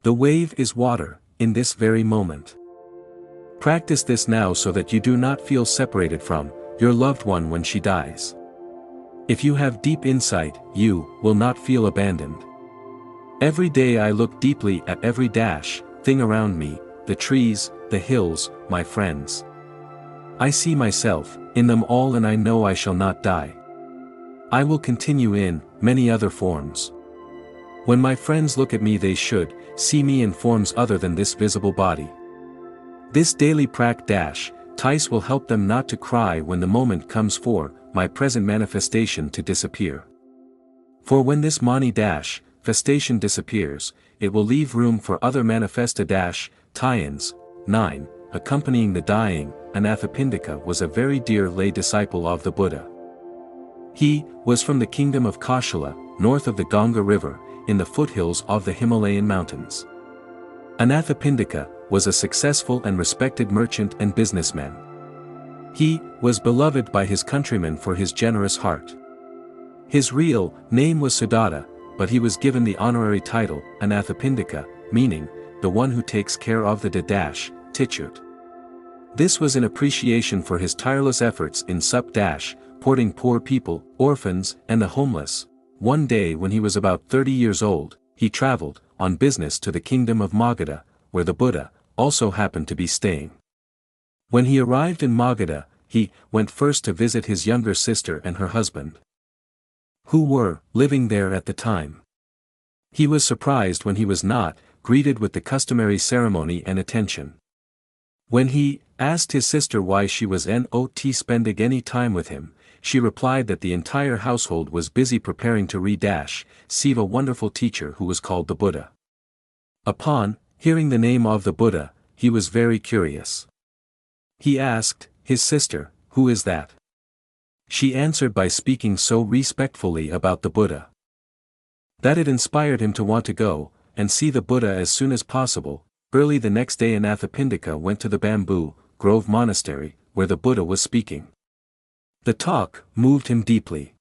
The wave is water, in this very moment. Practice this now so that you do not feel separated from your loved one when she dies. If you have deep insight, you will not feel abandoned. Every day I look deeply at every thing around me, the trees, the hills, my friends. I see myself in them all, and I know I shall not die. I will continue in many other forms. When my friends look at me, they should see me in forms other than this visible body. This daily practice will help them not to cry when the moment comes for my present manifestation to disappear. For when this manifestation disappears, it will leave room for other manifesta-tayans. 9. Accompanying the dying, Anathapindika was a very dear lay disciple of the Buddha. He was from the kingdom of Kaushala, north of the Ganga River, in the foothills of the Himalayan mountains. Anathapindika was a successful and respected merchant and businessman. He was beloved by his countrymen for his generous heart. His real name was Sudatta, but he was given the honorary title Anathapindika, meaning the one who takes care of the THICH NHAT. This was in appreciation for his tireless efforts in supporting poor people, orphans, and the homeless. One day when he was about 30 years old, he traveled on business to the kingdom of Magadha, where the Buddha also happened to be staying. When he arrived in Magadha, he went first to visit his younger sister and her husband, who were living there at the time. He was surprised when he was not greeted with the customary ceremony and attention. When he asked his sister why she was not spending any time with him, she replied that the entire household was busy preparing to receive a wonderful teacher who was called the Buddha. Upon hearing the name of the Buddha, he was very curious. He asked his sister, "Who is that?" She answered by speaking so respectfully about the Buddha that it inspired him to want to go and see the Buddha as soon as possible. Early the next day Anathapindika went to the bamboo grove monastery, where the Buddha was speaking. The talk moved him deeply.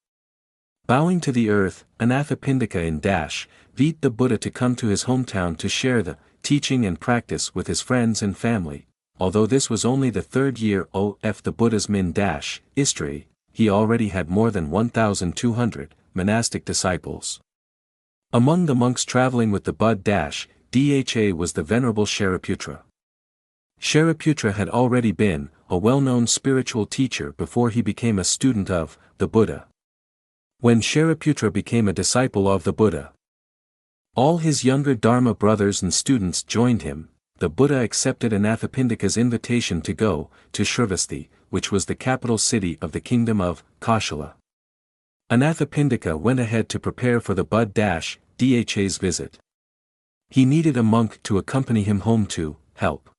Bowing to the earth, Anathapindika invited the Buddha to come to his hometown to share the teaching and practice with his friends and family. Although this was only the third year of the Buddha's history, he already had more than 1,200 monastic disciples. Among the monks traveling with the Buddha was the Venerable Shariputra. Shariputra had already been a well-known spiritual teacher before he became a student of the Buddha. When Shariputra became a disciple of the Buddha, all his younger Dharma brothers and students joined him. The Buddha accepted Anathapindika's invitation to go to Shravasti, which was the capital city of the kingdom of Kaushala. Anathapindika went ahead to prepare for the Buddha's visit. He needed a monk to accompany him home to help.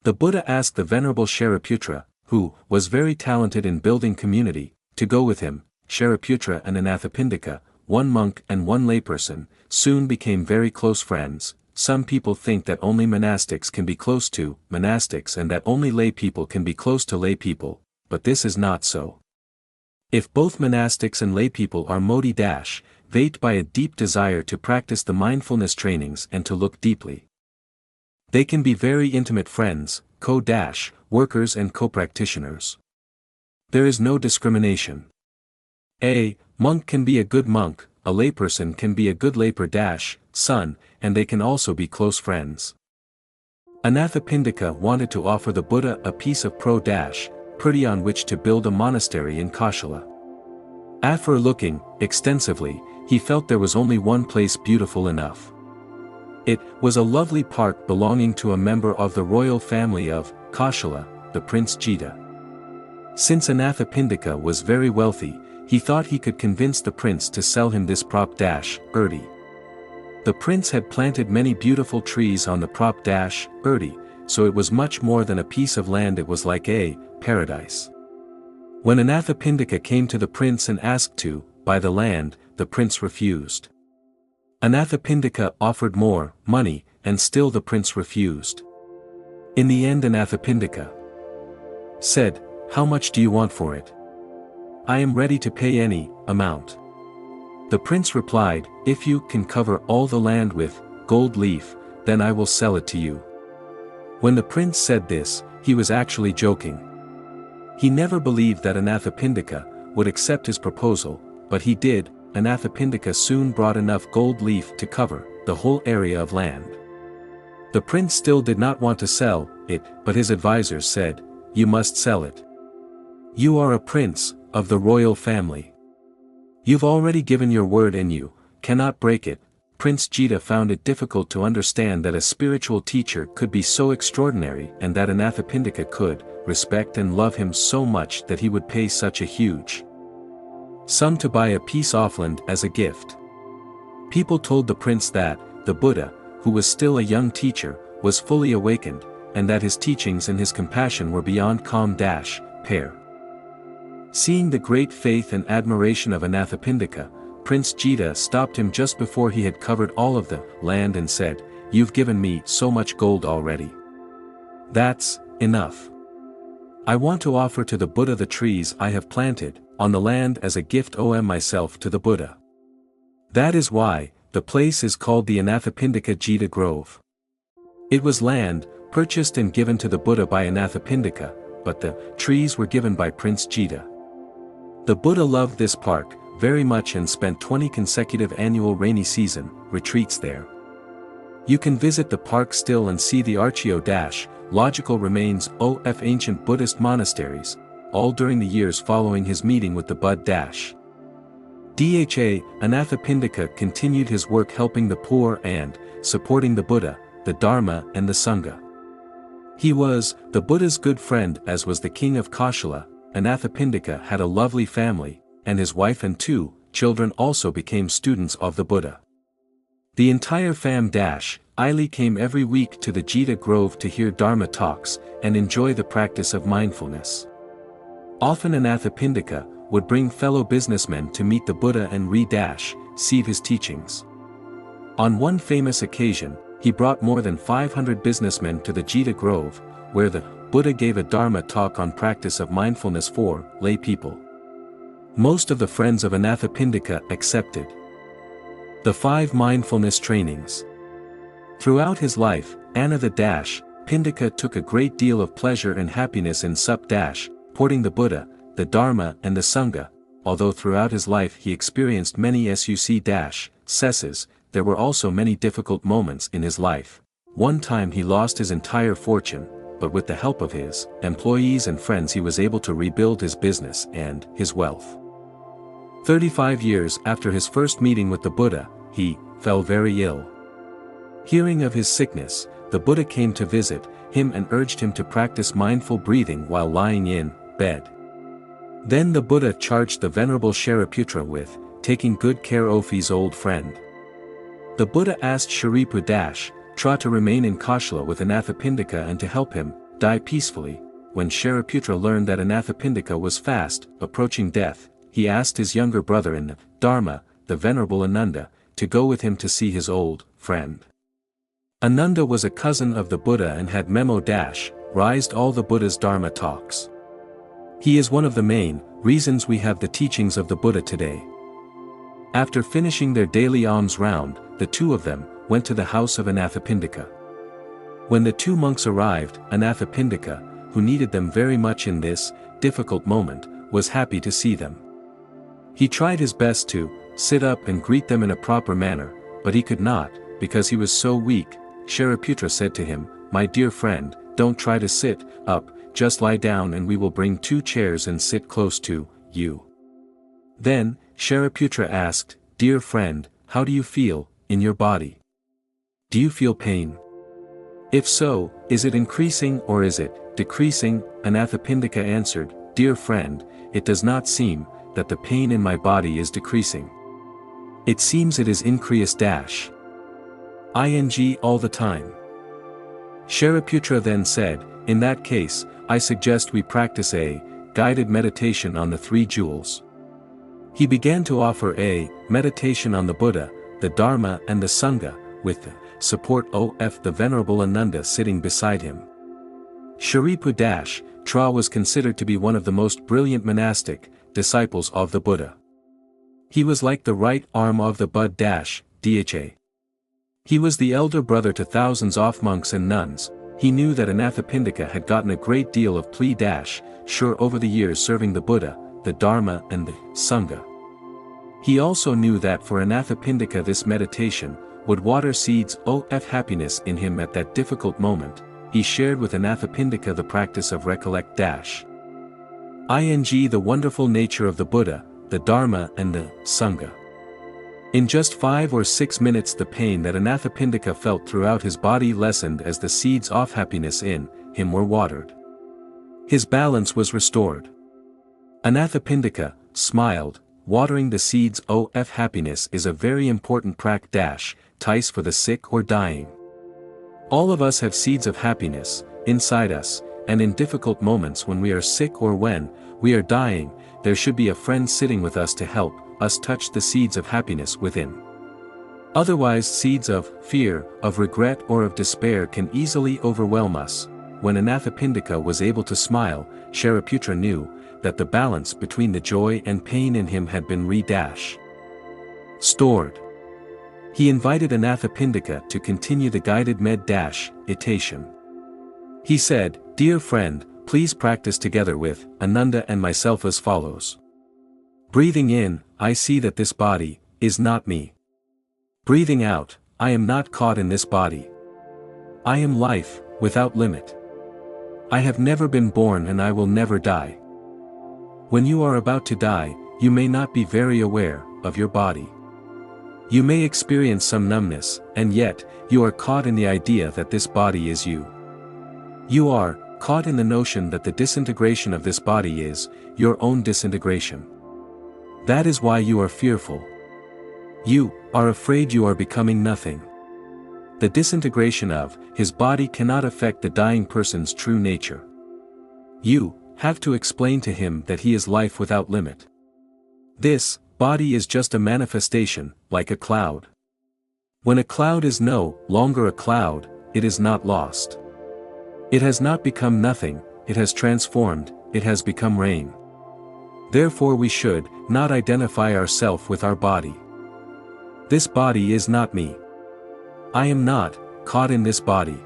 The Buddha asked the Venerable Shariputra, who was very talented in building community, to go with him. Shariputra and Anathapindika, one monk and one layperson, soon became very close friends. Some people think that only monastics can be close to monastics and that only lay people can be close to lay people, but this is not so. If both monastics and lay people are motivated by a deep desire to practice the mindfulness trainings and to look deeply, they can be very intimate friends, co-workers and co-practitioners. There is no discrimination. A monk can be a good monk, a layperson can be a good layper-son, and they can also be close friends. Anathapindika wanted to offer the Buddha a piece of property on which to build a monastery in Kaushala. After looking extensively, he felt there was only one place beautiful enough. It was a lovely park belonging to a member of the royal family of Kaushala, the Prince Jita. Since Anathapindika was very wealthy, he thought he could convince the prince to sell him this property. The prince had planted many beautiful trees on the property, so it was much more than a piece of land, it was like a paradise. When Anathapindika came to the prince and asked to buy the land, the prince refused. Anathapindika offered more money, and still the prince refused. In the end Anathapindika said, "How much do you want for it?" I am ready to pay any amount. The prince replied, if you can cover all the land with gold leaf, then I will sell it to you. When the prince said this, he was actually joking. He never believed that Anathapindika would accept his proposal, but he did. Anathapindika soon brought enough gold leaf to cover the whole area of land. The prince still did not want to sell it, but his advisors said, you must sell it. You are a prince of the royal family. You've already given your word and you cannot break it. Prince Jita found it difficult to understand that a spiritual teacher could be so extraordinary and that Anathapindika could respect and love him so much that he would pay such a huge sum to buy a piece of land as a gift. People told the prince that the Buddha, who was still a young teacher, was fully awakened, and that his teachings and his compassion were beyond compare. Seeing the great faith and admiration of Anathapindika, Prince Jita stopped him just before he had covered all of the land and said, you've given me so much gold already. That's enough. I want to offer to the Buddha the trees I have planted on the land as a gift myself to the Buddha. That is why the place is called the Anathapindika Jita Grove. It was land purchased and given to the Buddha by Anathapindika, but the trees were given by Prince Jita. The Buddha loved this park very much and spent 20 consecutive annual rainy season retreats there. You can visit the park still and see the archaeological remains of ancient Buddhist monasteries, all during the years following his meeting with the Buddha. Anathapindika continued his work helping the poor and supporting the Buddha, the Dharma and the Sangha. He was the Buddha's good friend as was the king of Koshala. Anathapindika had a lovely family, and his wife and 2 children also became students of the Buddha. The entire family came every week to the Jita Grove to hear Dharma talks and enjoy the practice of mindfulness. Often Anathapindika would bring fellow businessmen to meet the Buddha and receive his teachings. On one famous occasion, he brought more than 500 businessmen to the Jita Grove, where the Buddha gave a Dharma talk on practice of mindfulness for lay people. Most of the friends of Anathapindika accepted the 5 mindfulness trainings. Throughout his life, Anathapindika took a great deal of pleasure and happiness in supporting the Buddha, the Dharma and the Sangha. Although throughout his life he experienced many successes, there were also many difficult moments in his life. One time he lost his entire fortune, but with the help of his employees and friends he was able to rebuild his business and his wealth. 35 years after his first meeting with the Buddha, he fell very ill. Hearing of his sickness, the Buddha came to visit him and urged him to practice mindful breathing while lying in bed. Then the Buddha charged the Venerable Shariputra with taking good care of his old friend. The Buddha asked Shariputra to remain in Koshala with Anathapindika and to help him die peacefully. When Shariputra learned that Anathapindika was fast approaching death, he asked his younger brother in Dharma, the Venerable Ananda, to go with him to see his old friend. Ananda was a cousin of the Buddha and had memorized all the Buddha's Dharma talks. He is one of the main reasons we have the teachings of the Buddha today. After finishing their daily alms round, the 2 of them went to the house of Anathapindika. When the 2 monks arrived, Anathapindika, who needed them very much in this difficult moment, was happy to see them. He tried his best to sit up and greet them in a proper manner, but he could not, because he was so weak. Shariputra said to him, "My dear friend, don't try to sit up, just lie down and we will bring 2 chairs and sit close to you." Then, Shariputra asked, "Dear friend, how do you feel in your body? Do you feel pain? If so, is it increasing or is it decreasing?" Anathapindika answered, "Dear friend, it does not seem that the pain in my body is decreasing. It seems it is increasing all the time." Shariputra then said, "In that case, I suggest we practice a guided meditation on the 3 jewels." He began to offer a meditation on the Buddha, the Dharma and the Sangha, with the support of the Venerable Ananda sitting beside him. Shariputra was considered to be one of the most brilliant monastic disciples of the Buddha. He was like the right arm of the Buddha-Dha. He was the elder brother to thousands of monks and nuns. He knew that Anathapindika had gotten a great deal of sure over the years serving the Buddha, the Dharma and the Sangha. He also knew that for Anathapindika this meditation would water seeds of happiness in him at that difficult moment. He shared with Anathapindika the practice of recollect ing the wonderful nature of the Buddha, the Dharma and the Sangha. In just 5 or 6 minutes the pain that Anathapindika felt throughout his body lessened as the seeds of happiness in him were watered. His balance was restored. Anathapindika smiled. Watering the seeds of happiness is a very important practice for the sick or dying. All of us have seeds of happiness inside us, and in difficult moments when we are sick or when we are dying, there should be a friend sitting with us to help us touch the seeds of happiness within. Otherwise, seeds of fear, of regret or of despair can easily overwhelm us. When Anathapindika was able to smile, Shariputra knew that the balance between the joy and pain in him had been restored. He invited Anathapindika to continue the guided meditation. He said, "Dear friend, please practice together with Ananda and myself as follows. Breathing in, I see that this body is not me. Breathing out, I am not caught in this body. I am life, without limit. I have never been born and I will never die." When you are about to die, you may not be very aware of your body. You may experience some numbness, and yet, you are caught in the idea that this body is you. You are caught in the notion that the disintegration of this body is your own disintegration. That is why you are fearful. You are afraid you are becoming nothing. The disintegration of his body cannot affect the dying person's true nature. You have to explain to him that he is life without limit. This body is just a manifestation, like a cloud. When a cloud is no longer a cloud, it is not lost. It has not become nothing, it has transformed, it has become rain. Therefore we should not identify ourselves with our body. This body is not me. I am not caught in this body.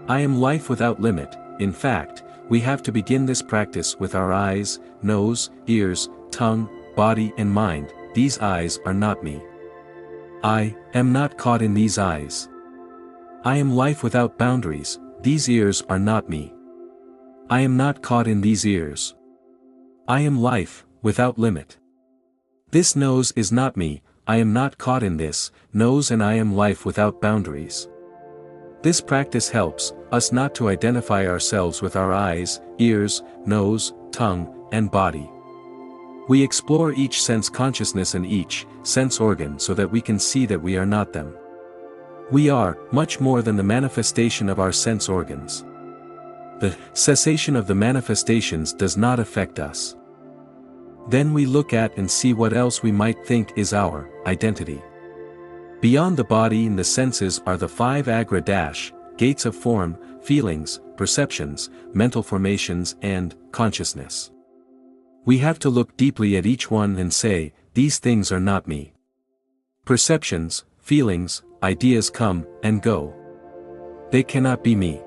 I am life without limit. In fact, we have to begin this practice with our eyes, nose, ears, tongue, body and mind. These eyes are not me. I am not caught in these eyes. I am life without boundaries. These ears are not me. I am not caught in these ears. I am life, without limit. This nose is not me. I am not caught in this nose and I am life without boundaries. This practice helps us not to identify ourselves with our eyes, ears, nose, tongue, and body. We explore each sense consciousness and each sense organ so that we can see that we are not them. We are much more than the manifestation of our sense organs. The cessation of the manifestations does not affect us. Then we look at and see what else we might think is our identity. Beyond the body and the senses are the 5 gates of form, feelings, perceptions, mental formations and consciousness. We have to look deeply at each one and say, these things are not me. Perceptions, feelings, ideas come and go. They cannot be me.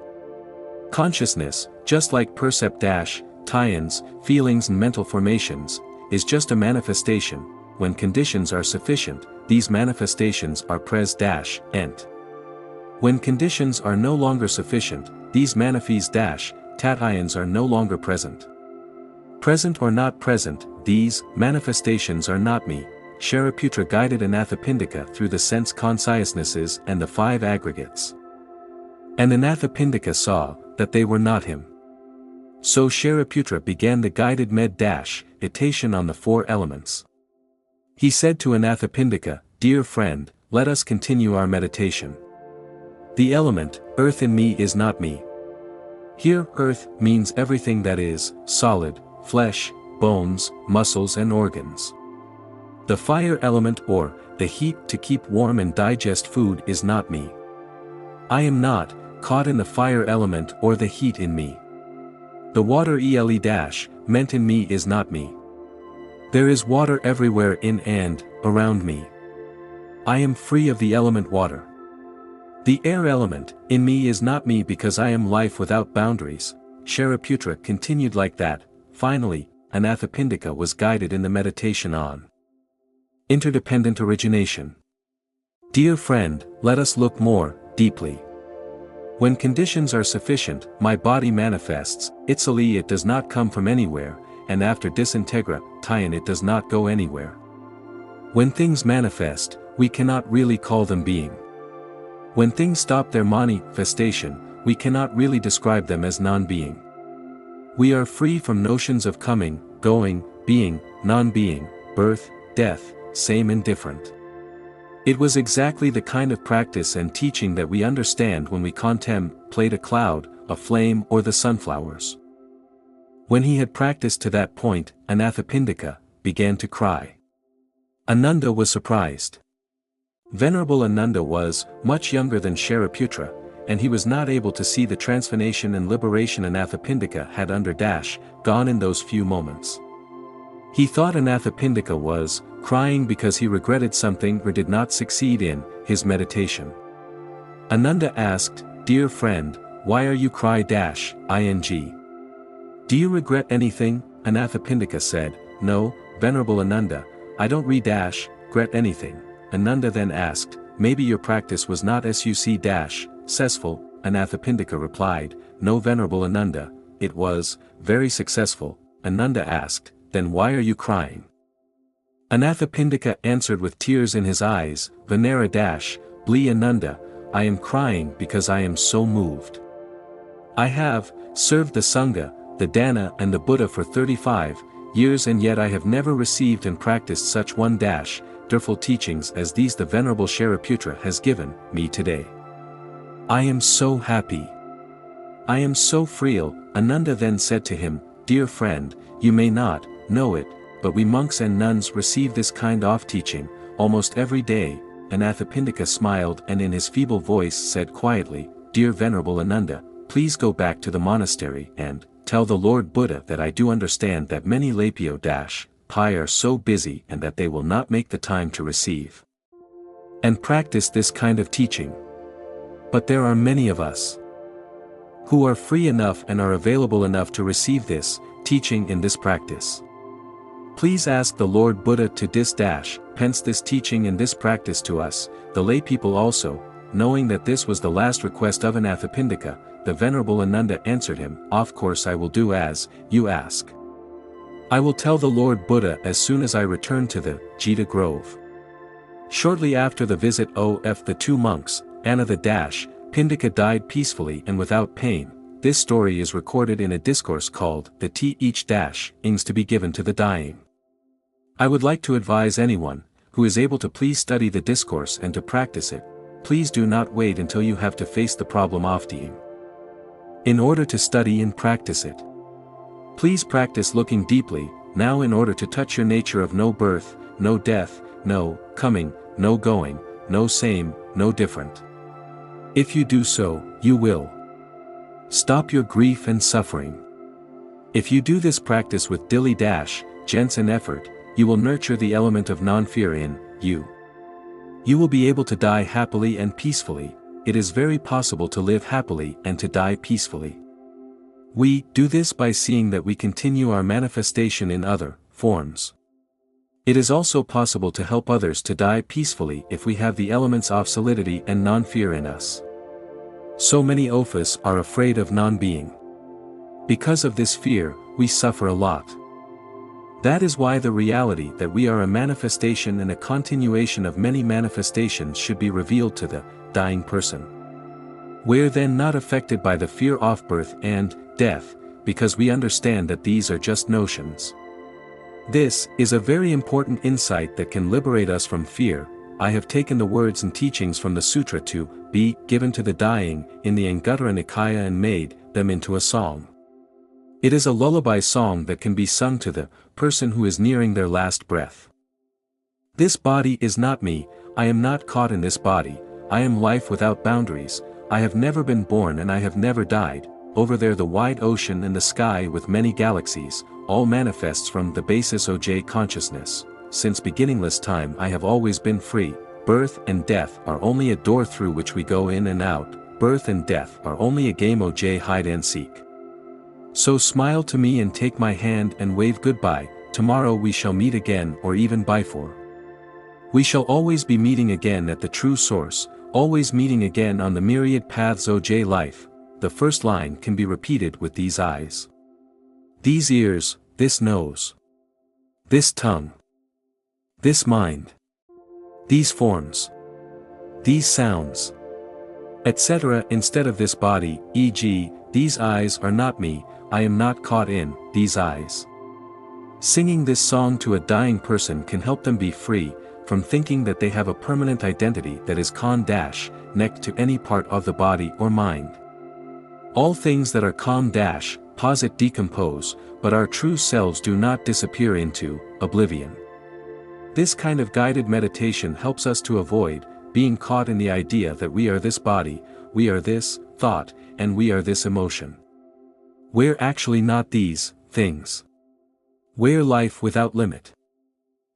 Consciousness, just like tie-ins, feelings and mental formations, is just a manifestation. When conditions are sufficient, these manifestations are present. When conditions are no longer sufficient, these tats are no longer present. Present or not present, these manifestations are not me. Shariputra guided Anathapindika through the sense consciousnesses and the 5 aggregates. And Anathapindika saw that they were not him. So Shariputra began the guided meditation on the 4 elements. He said to Anathapindika, "Dear friend, let us continue our meditation. The element, earth in me is not me." Here, earth means everything that is solid, flesh, bones, muscles and organs. The fire element or the heat to keep warm and digest food is not me. I am not caught in the fire element or the heat in me. The water meant in me is not me. There is water everywhere in and around me. I am free of the element water. The air element in me is not me because I am life without boundaries. Shariputra continued like that. Finally, Anathapindika was guided in the meditation on interdependent origination. Dear friend, let us look more deeply. When conditions are sufficient, my body manifests. Italy it does not come from anywhere, and after disintegra, Tian it does not go anywhere. When things manifest, we cannot really call them being. When things stop their manifestation, we cannot really describe them as non-being. We are free from notions of coming, going, being, non-being, birth, death, same and different. It was exactly the kind of practice and teaching that we understand when we contemplate a cloud, a flame or the sunflowers. When he had practiced to that point, Anathapindika began to cry. Ananda was surprised. Venerable Ananda was much younger than Shariputra, and he was not able to see the transformation and liberation Anathapindika had gone in those few moments. He thought Anathapindika was crying because he regretted something or did not succeed in his meditation. Ananda asked, "Dear friend, why are you crying? Do you regret anything?" Anathapindika said, "No, Venerable Ananda, I don't regret anything." Ananda then asked, "Maybe your practice was not successful?" Anathapindika replied, "No, Venerable Ananda, it was very successful." Ananda asked, "Then why are you crying?" Anathapindika answered with tears in his eyes, "Venera Bli Ananda, I am crying because I am so moved. I have served the Sangha, the Dana and the Buddha for 35 years and yet I have never received and practiced such wonderful teachings as these the Venerable Shariputra has given me today. I am so happy. I am so free." Ananda then said to him, "Dear friend, you may not know it, but we monks and nuns receive this kind of teaching almost every day." Anathapindika smiled and in his feeble voice said quietly, "Dear Venerable Ananda, please go back to the monastery and tell the Lord Buddha that I do understand that many Pai are so busy and that they will not make the time to receive and practice this kind of teaching. But there are many of us who are free enough and are available enough to receive this teaching in this practice. Please ask the Lord Buddha to dispense this teaching and this practice to us, the lay people also." Knowing that this was the last request of Anathapindika, the Venerable Ananda answered him, "Of course I will do as you ask. I will tell the Lord Buddha as soon as I return to the Jita Grove." Shortly after the visit of the two monks, Anathapindika died peacefully and without pain. This story is recorded in a discourse called the THICH NHAT to be given to the dying. I would like to advise anyone who is able to please study the discourse and to practice it. Please do not wait until you have to face the problem of dying in order to study and practice it. Please practice looking deeply now in order to touch your nature of no birth, no death, no coming, no going, no same, no different. If you do so, you will stop your grief and suffering. If you do this practice with diligence and effort, you will nurture the element of non-fear in you. You will be able to die happily and peacefully. It is very possible to live happily and to die peacefully. We do this by seeing that we continue our manifestation in other forms. It is also possible to help others to die peacefully if we have the elements of solidity and non-fear in us. So many of us are afraid of non-being. Because of this fear, we suffer a lot. That is why the reality that we are a manifestation and a continuation of many manifestations should be revealed to the dying person. We are then not affected by the fear of birth and death, because we understand that these are just notions. This is a very important insight that can liberate us from fear. I have taken the words and teachings from the sutra to be given to the dying in the Anguttara Nikaya and made them into a song. It is a lullaby song that can be sung to the person who is nearing their last breath. This body is not me, I am not caught in this body, I am life without boundaries, I have never been born and I have never died. Over there the wide ocean and the sky with many galaxies, all manifests from the basis OJ consciousness. Since beginningless time I have always been free. Birth and death are only a door through which we go in and out. Birth and death are only a game OJ hide and seek. So smile to me and take my hand and wave goodbye. Tomorrow we shall meet again, or even before. We shall always be meeting again at the true source, always meeting again on the myriad paths OJ life. The first line can be repeated with these eyes, these ears, this nose, this tongue, this mind, these forms, these sounds, etc. instead of this body, e.g., these eyes are not me, I am not caught in these eyes. Singing this song to a dying person can help them be free from thinking that they have a permanent identity that is con-neck to any part of the body or mind. All things that are posit decompose, but our true selves do not disappear into oblivion. This kind of guided meditation helps us to avoid being caught in the idea that we are this body, we are this thought, and we are this emotion. We're actually not these things. We're life without limit.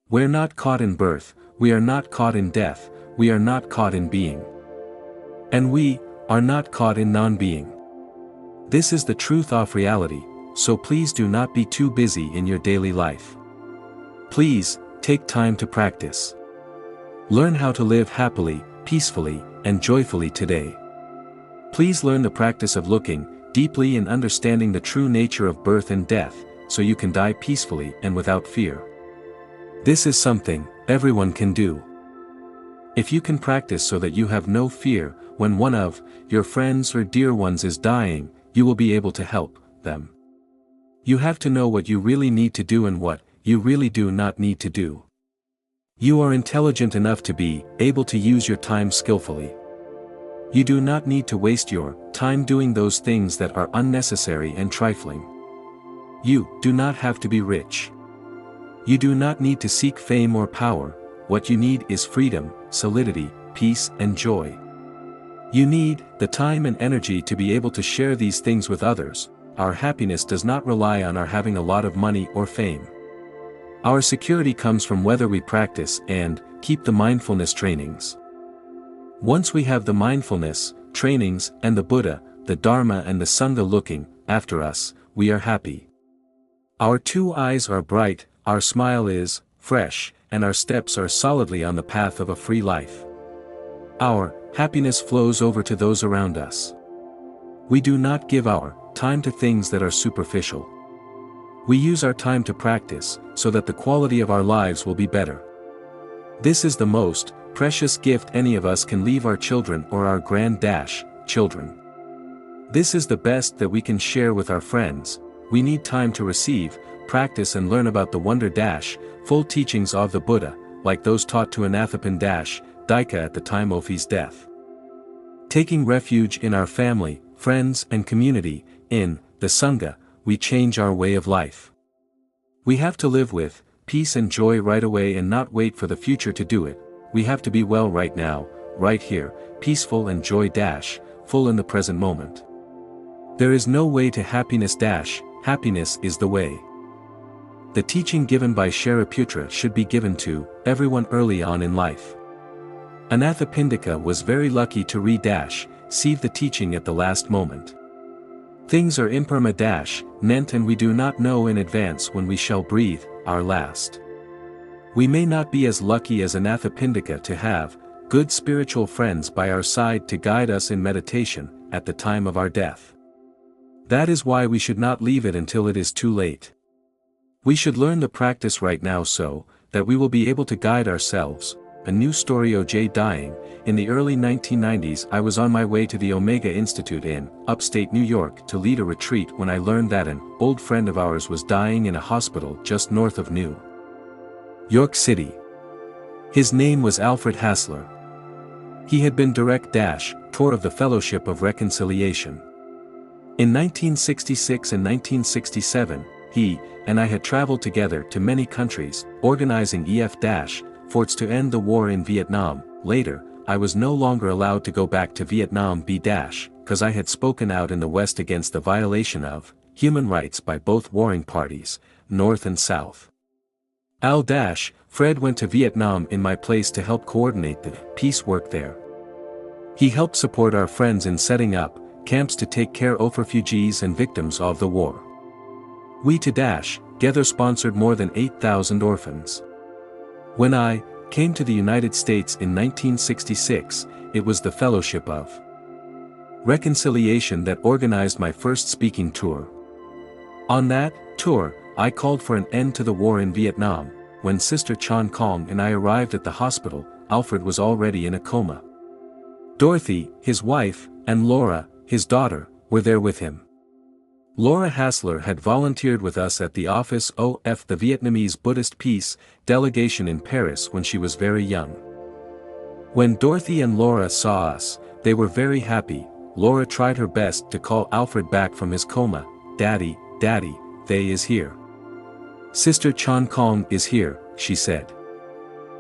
We're not caught in birth, we are not caught in death, we are not caught in being. And we are not caught in non-being. This is the truth of reality, so please do not be too busy in your daily life. Please, take time to practice. Learn how to live happily, peacefully, and joyfully today. Please learn the practice of looking deeply and understanding the true nature of birth and death, so you can die peacefully and without fear. This is something everyone can do. If you can practice so that you have no fear when one of your friends or dear ones is dying, you will be able to help them. You have to know what you really need to do and what you really do not need to do. You are intelligent enough to be able to use your time skillfully. You do not need to waste your time doing those things that are unnecessary and trifling. You do not have to be rich. You do not need to seek fame or power. What you need is freedom, solidity, peace, and joy. You need the time and energy to be able to share these things with others. Our happiness does not rely on our having a lot of money or fame. Our security comes from whether we practice and keep the mindfulness trainings. Once we have the mindfulness trainings and the Buddha, the Dharma and the Sangha looking after us, we are happy. Our two eyes are bright, our smile is fresh, and our steps are solidly on the path of a free life. Our happiness flows over to those around us. We do not give our time to things that are superficial. We use our time to practice, so that the quality of our lives will be better. This is the most precious gift any of us can leave our children or our grandchildren. This is the best that we can share with our friends. We need time to receive, practice and learn about the full teachings of the Buddha, like those taught to Anathapin Dika at the time of his death. Taking refuge in our family, friends and community, in the Sangha, we change our way of life. We have to live with peace and joy right away and not wait for the future to do it. We have to be well right now, right here, peaceful and joy full in the present moment. There is no way to happiness happiness is the way. The teaching given by Shariputra should be given to everyone early on in life. Anathapindika was very lucky to receive the teaching at the last moment. Things are impermanent and we do not know in advance when we shall breathe our last. We may not be as lucky as Anathapindika to have good spiritual friends by our side to guide us in meditation at the time of our death. That is why we should not leave it until it is too late. We should learn the practice right now so that we will be able to guide ourselves. A new story. OJ dying. In the early 1990s I was on my way to the Omega Institute in upstate New York to lead a retreat when I learned that an old friend of ours was dying in a hospital just north of New York City. His name was Alfred Hassler. He had been tour of the Fellowship of Reconciliation. In 1966 and 1967, he and I had traveled together to many countries, organizing efforts to end the war in Vietnam. Later, I was no longer allowed to go back to Vietnam because I had spoken out in the West against the violation of human rights by both warring parties, North and South. Fred went to Vietnam in my place to help coordinate the peace work there. He helped support our friends in setting up camps to take care of refugees and victims of the war. We together sponsored more than 8,000 orphans. When I came to the United States in 1966, it was the Fellowship of Reconciliation that organized my first speaking tour. On that tour, I called for an end to the war in Vietnam. When Sister Chan Kong and I arrived at the hospital, Alfred was already in a coma. Dorothy, his wife, and Laura, his daughter, were there with him. Laura Hassler had volunteered with us at the Office of the Vietnamese Buddhist Peace Delegation in Paris when she was very young. When Dorothy and Laura saw us, they were very happy. Laura tried her best to call Alfred back from his coma. "Daddy, Daddy, they is here. Sister Chan Kong is here," she said.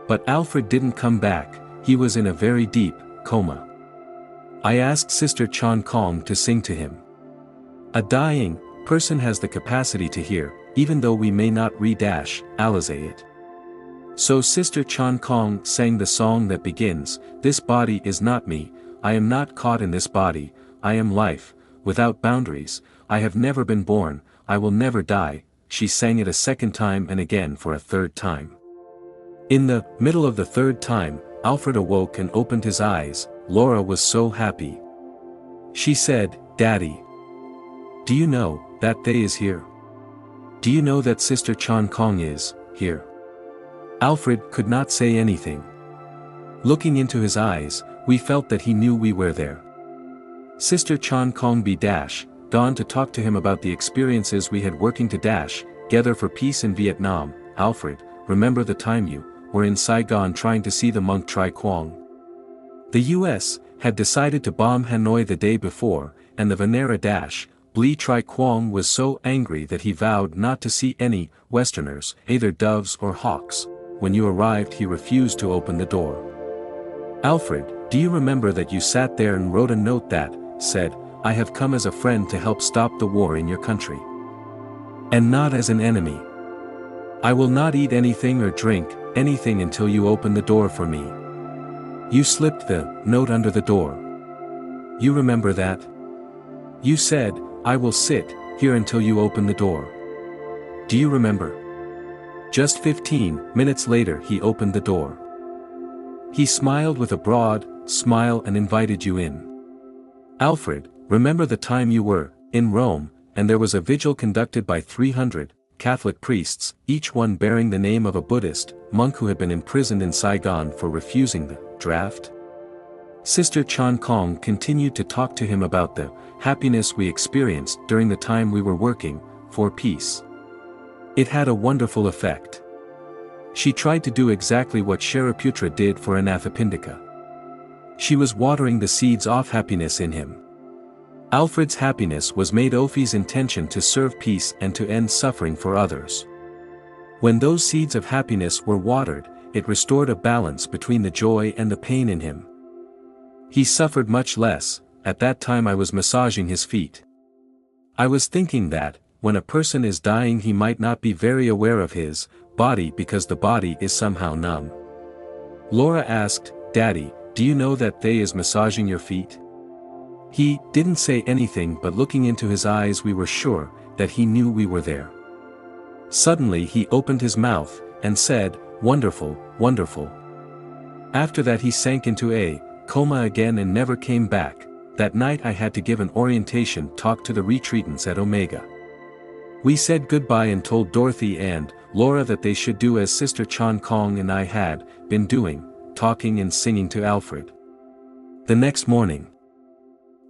But Alfred didn't come back, he was in a very deep coma. I asked Sister Chan Kong to sing to him. A dying person has the capacity to hear, even though we may not realize it. So Sister Chan Kong sang the song that begins, "This body is not me, I am not caught in this body, I am life, without boundaries, I have never been born, I will never die." She sang it a second time and again for a third time. In the middle of the third time, Alfred awoke and opened his eyes. Laura was so happy. She said, "Daddy, do you know that they is here? Do you know that Sister Chan Kong is here?" Alfred could not say anything. Looking into his eyes, we felt that he knew we were there. Sister Chan Kong gone to talk to him about the experiences we had working together for peace in Vietnam. "Alfred, remember the time you were in Saigon trying to see the monk Tri Quang? The US had decided to bomb Hanoi the day before, and the Venera Blee Tri Quang was so angry that he vowed not to see any Westerners, either doves or hawks. When you arrived he refused to open the door. Alfred, do you remember that you sat there and wrote a note that said, 'I have come as a friend to help stop the war in your country, and not as an enemy. I will not eat anything or drink anything until you open the door for me.' You slipped the note under the door. You remember that? You said, 'I will sit here until you open the door.' Do you remember?" Just 15 minutes later he opened the door. He smiled with a broad smile and invited you in. Alfred, remember the time you were in Rome, and there was a vigil conducted by 300 Catholic priests, each one bearing the name of a Buddhist monk who had been imprisoned in Saigon for refusing the draft? Sister Chan Kong continued to talk to him about the happiness we experienced during the time we were working for peace. It had a wonderful effect. She tried to do exactly what Shariputra did for Anathapindika. She was watering the seeds of happiness in him. Alfred's happiness was made Ophi's intention to serve peace and to end suffering for others. When those seeds of happiness were watered, it restored a balance between the joy and the pain in him. He suffered much less. At that time I was massaging his feet. I was thinking that, when a person is dying he might not be very aware of his body because the body is somehow numb. Laura asked, "Daddy, do you know that they is massaging your feet?" He didn't say anything, but looking into his eyes we were sure that he knew we were there. Suddenly he opened his mouth and said, "Wonderful, wonderful." After that he sank into a coma again and never came back. That night I had to give an orientation talk to the retreatants at Omega. We said goodbye and told Dorothy and Laura that they should do as Sister Chan Kong and I had been doing, talking and singing to Alfred. The next morning,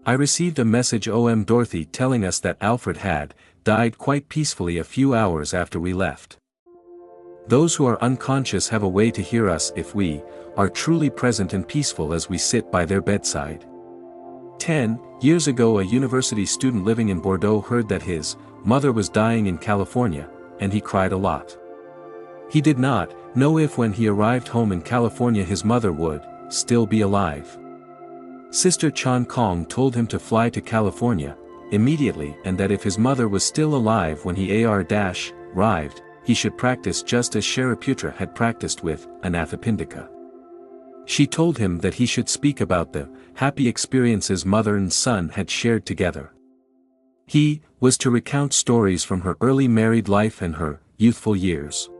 I received a message from Dorothy telling us that Alfred had died quite peacefully a few hours after we left. Those who are unconscious have a way to hear us if we are truly present and peaceful as we sit by their bedside. 10 years ago a university student living in Bordeaux heard that his mother was dying in California, and he cried a lot. He did not know if when he arrived home in California his mother would still be alive. Sister Chan Kong told him to fly to California. immediately, and that if his mother was still alive when he arrived, he should practice just as Shariputra had practiced with Anathapindika. She told him that he should speak about the happy experiences mother and son had shared together. He was to recount stories from her early married life and her youthful years.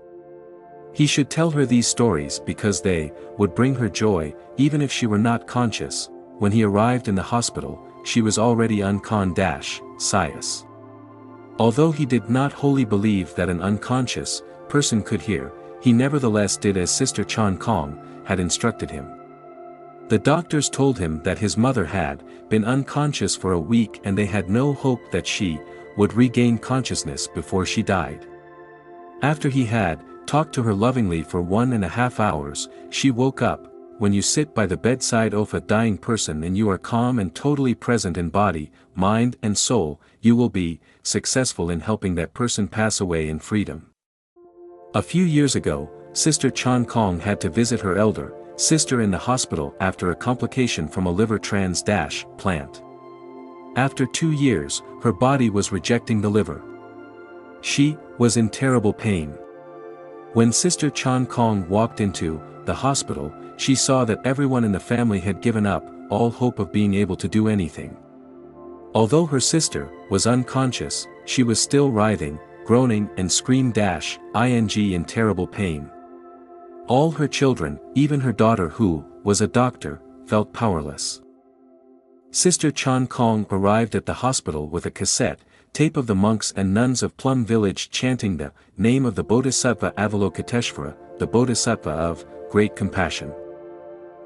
He should tell her these stories because they would bring her joy, even if she were not conscious. When he arrived in the hospital, she was already unconscious. Although he did not wholly believe that an unconscious person could hear, he nevertheless did as Sister Chan Kong had instructed him. The doctors told him that his mother had been unconscious for a week and they had no hope that she would regain consciousness before she died. After he had talked to her lovingly for 1.5 hours, she woke up. When you sit by the bedside of a dying person and you are calm and totally present in body, mind and soul, you will be successful in helping that person pass away in freedom. A few years ago, Sister Chan Kong had to visit her elder sister in the hospital after a complication from a liver transplant. After 2 years, her body was rejecting the liver. She was in terrible pain. When Sister Chan Kong walked into the hospital, she saw that everyone in the family had given up all hope of being able to do anything. Although her sister was unconscious, she was still writhing, groaning and screaming in terrible pain. All her children, even her daughter who was a doctor, felt powerless. Sister Chan Kong arrived at the hospital with a cassette tape of the monks and nuns of Plum Village chanting the name of the Bodhisattva Avalokiteshvara, the Bodhisattva of great compassion.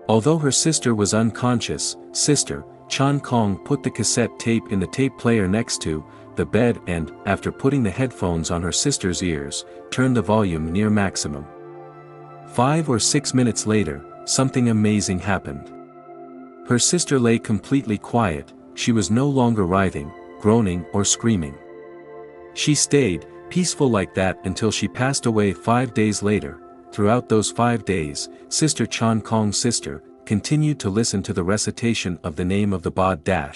Although her sister was unconscious, Sister Chan Kong put the cassette tape in the tape player next to the bed and, after putting the headphones on her sister's ears, turned the volume near maximum. 5 or 6 minutes later, something amazing happened. Her sister lay completely quiet, she was no longer writhing, groaning or screaming. She stayed peaceful like that until she passed away 5 days later. Throughout those 5 days, Sister Chan Kong's sister continued to listen to the recitation of the name of the Bodhisattva.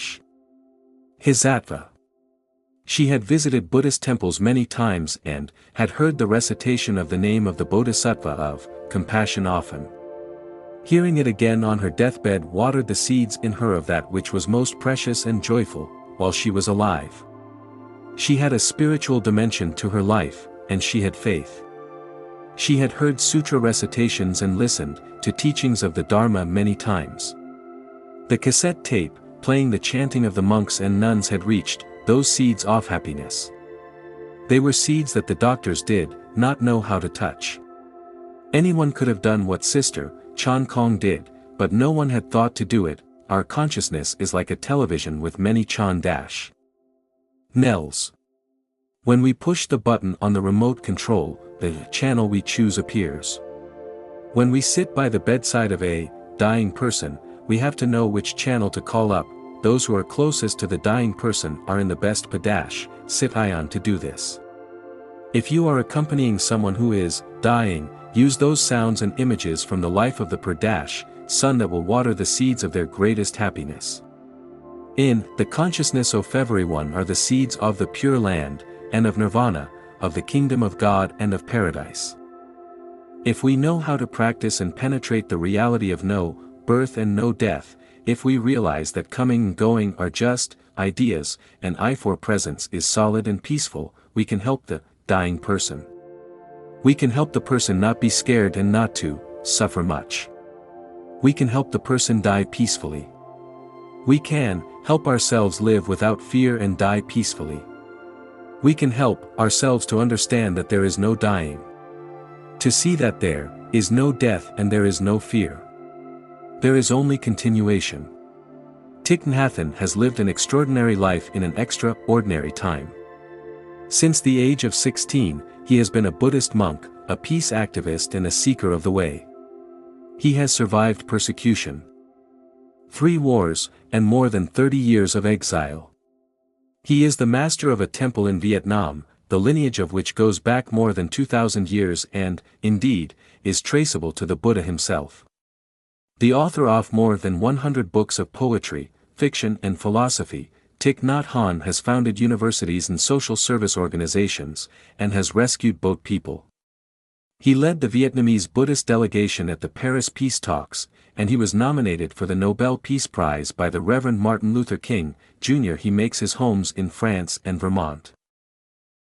She had visited Buddhist temples many times and had heard the recitation of the name of the Bodhisattva of compassion often. Hearing it again on her deathbed watered the seeds in her of that which was most precious and joyful, while she was alive. She had a spiritual dimension to her life, and she had faith. She had heard sutra recitations and listened to teachings of the Dharma many times. The cassette tape, playing the chanting of the monks and nuns had reached those seeds of happiness. They were seeds that the doctors did not know how to touch. Anyone could have done what Sister Chan Kong did, but no one had thought to do it. Our consciousness is like a television with many channels. When we push the button on the remote control, the channel we choose appears. When we sit by the bedside of a dying person, we have to know which channel to call up. Those who are closest to the dying person are in the best situation to do this. If you are accompanying someone who is dying, use those sounds and images from the life of the sun that will water the seeds of their greatest happiness. In the consciousness of everyone are the seeds of the pure land, and of nirvana, of the kingdom of God and of paradise. If we know how to practice and penetrate the reality of no birth and no death, if we realize that coming and going are just ideas, and I-4 presence is solid and peaceful, we can help the dying person. We can help the person not be scared and not to suffer much. We can help the person die peacefully. We can help ourselves live without fear and die peacefully. We can help ourselves to understand that there is no dying. To see that there is no death and there is no fear. There is only continuation. Thich Nhat Hanh has lived an extraordinary life in an extraordinary time. Since the age of 16, he has been a Buddhist monk, a peace activist and a seeker of the way. He has survived persecution, 3 wars, and more than 30 years of exile. He is the master of a temple in Vietnam, the lineage of which goes back more than 2,000 years and, indeed, is traceable to the Buddha himself. The author of more than 100 books of poetry, fiction and philosophy, Thich Nhat Hanh has founded universities and social service organizations, and has rescued boat people. He led the Vietnamese Buddhist delegation at the Paris Peace Talks, and he was nominated for the Nobel Peace Prize by the Reverend Martin Luther King, Jr. He makes his homes in France and Vermont.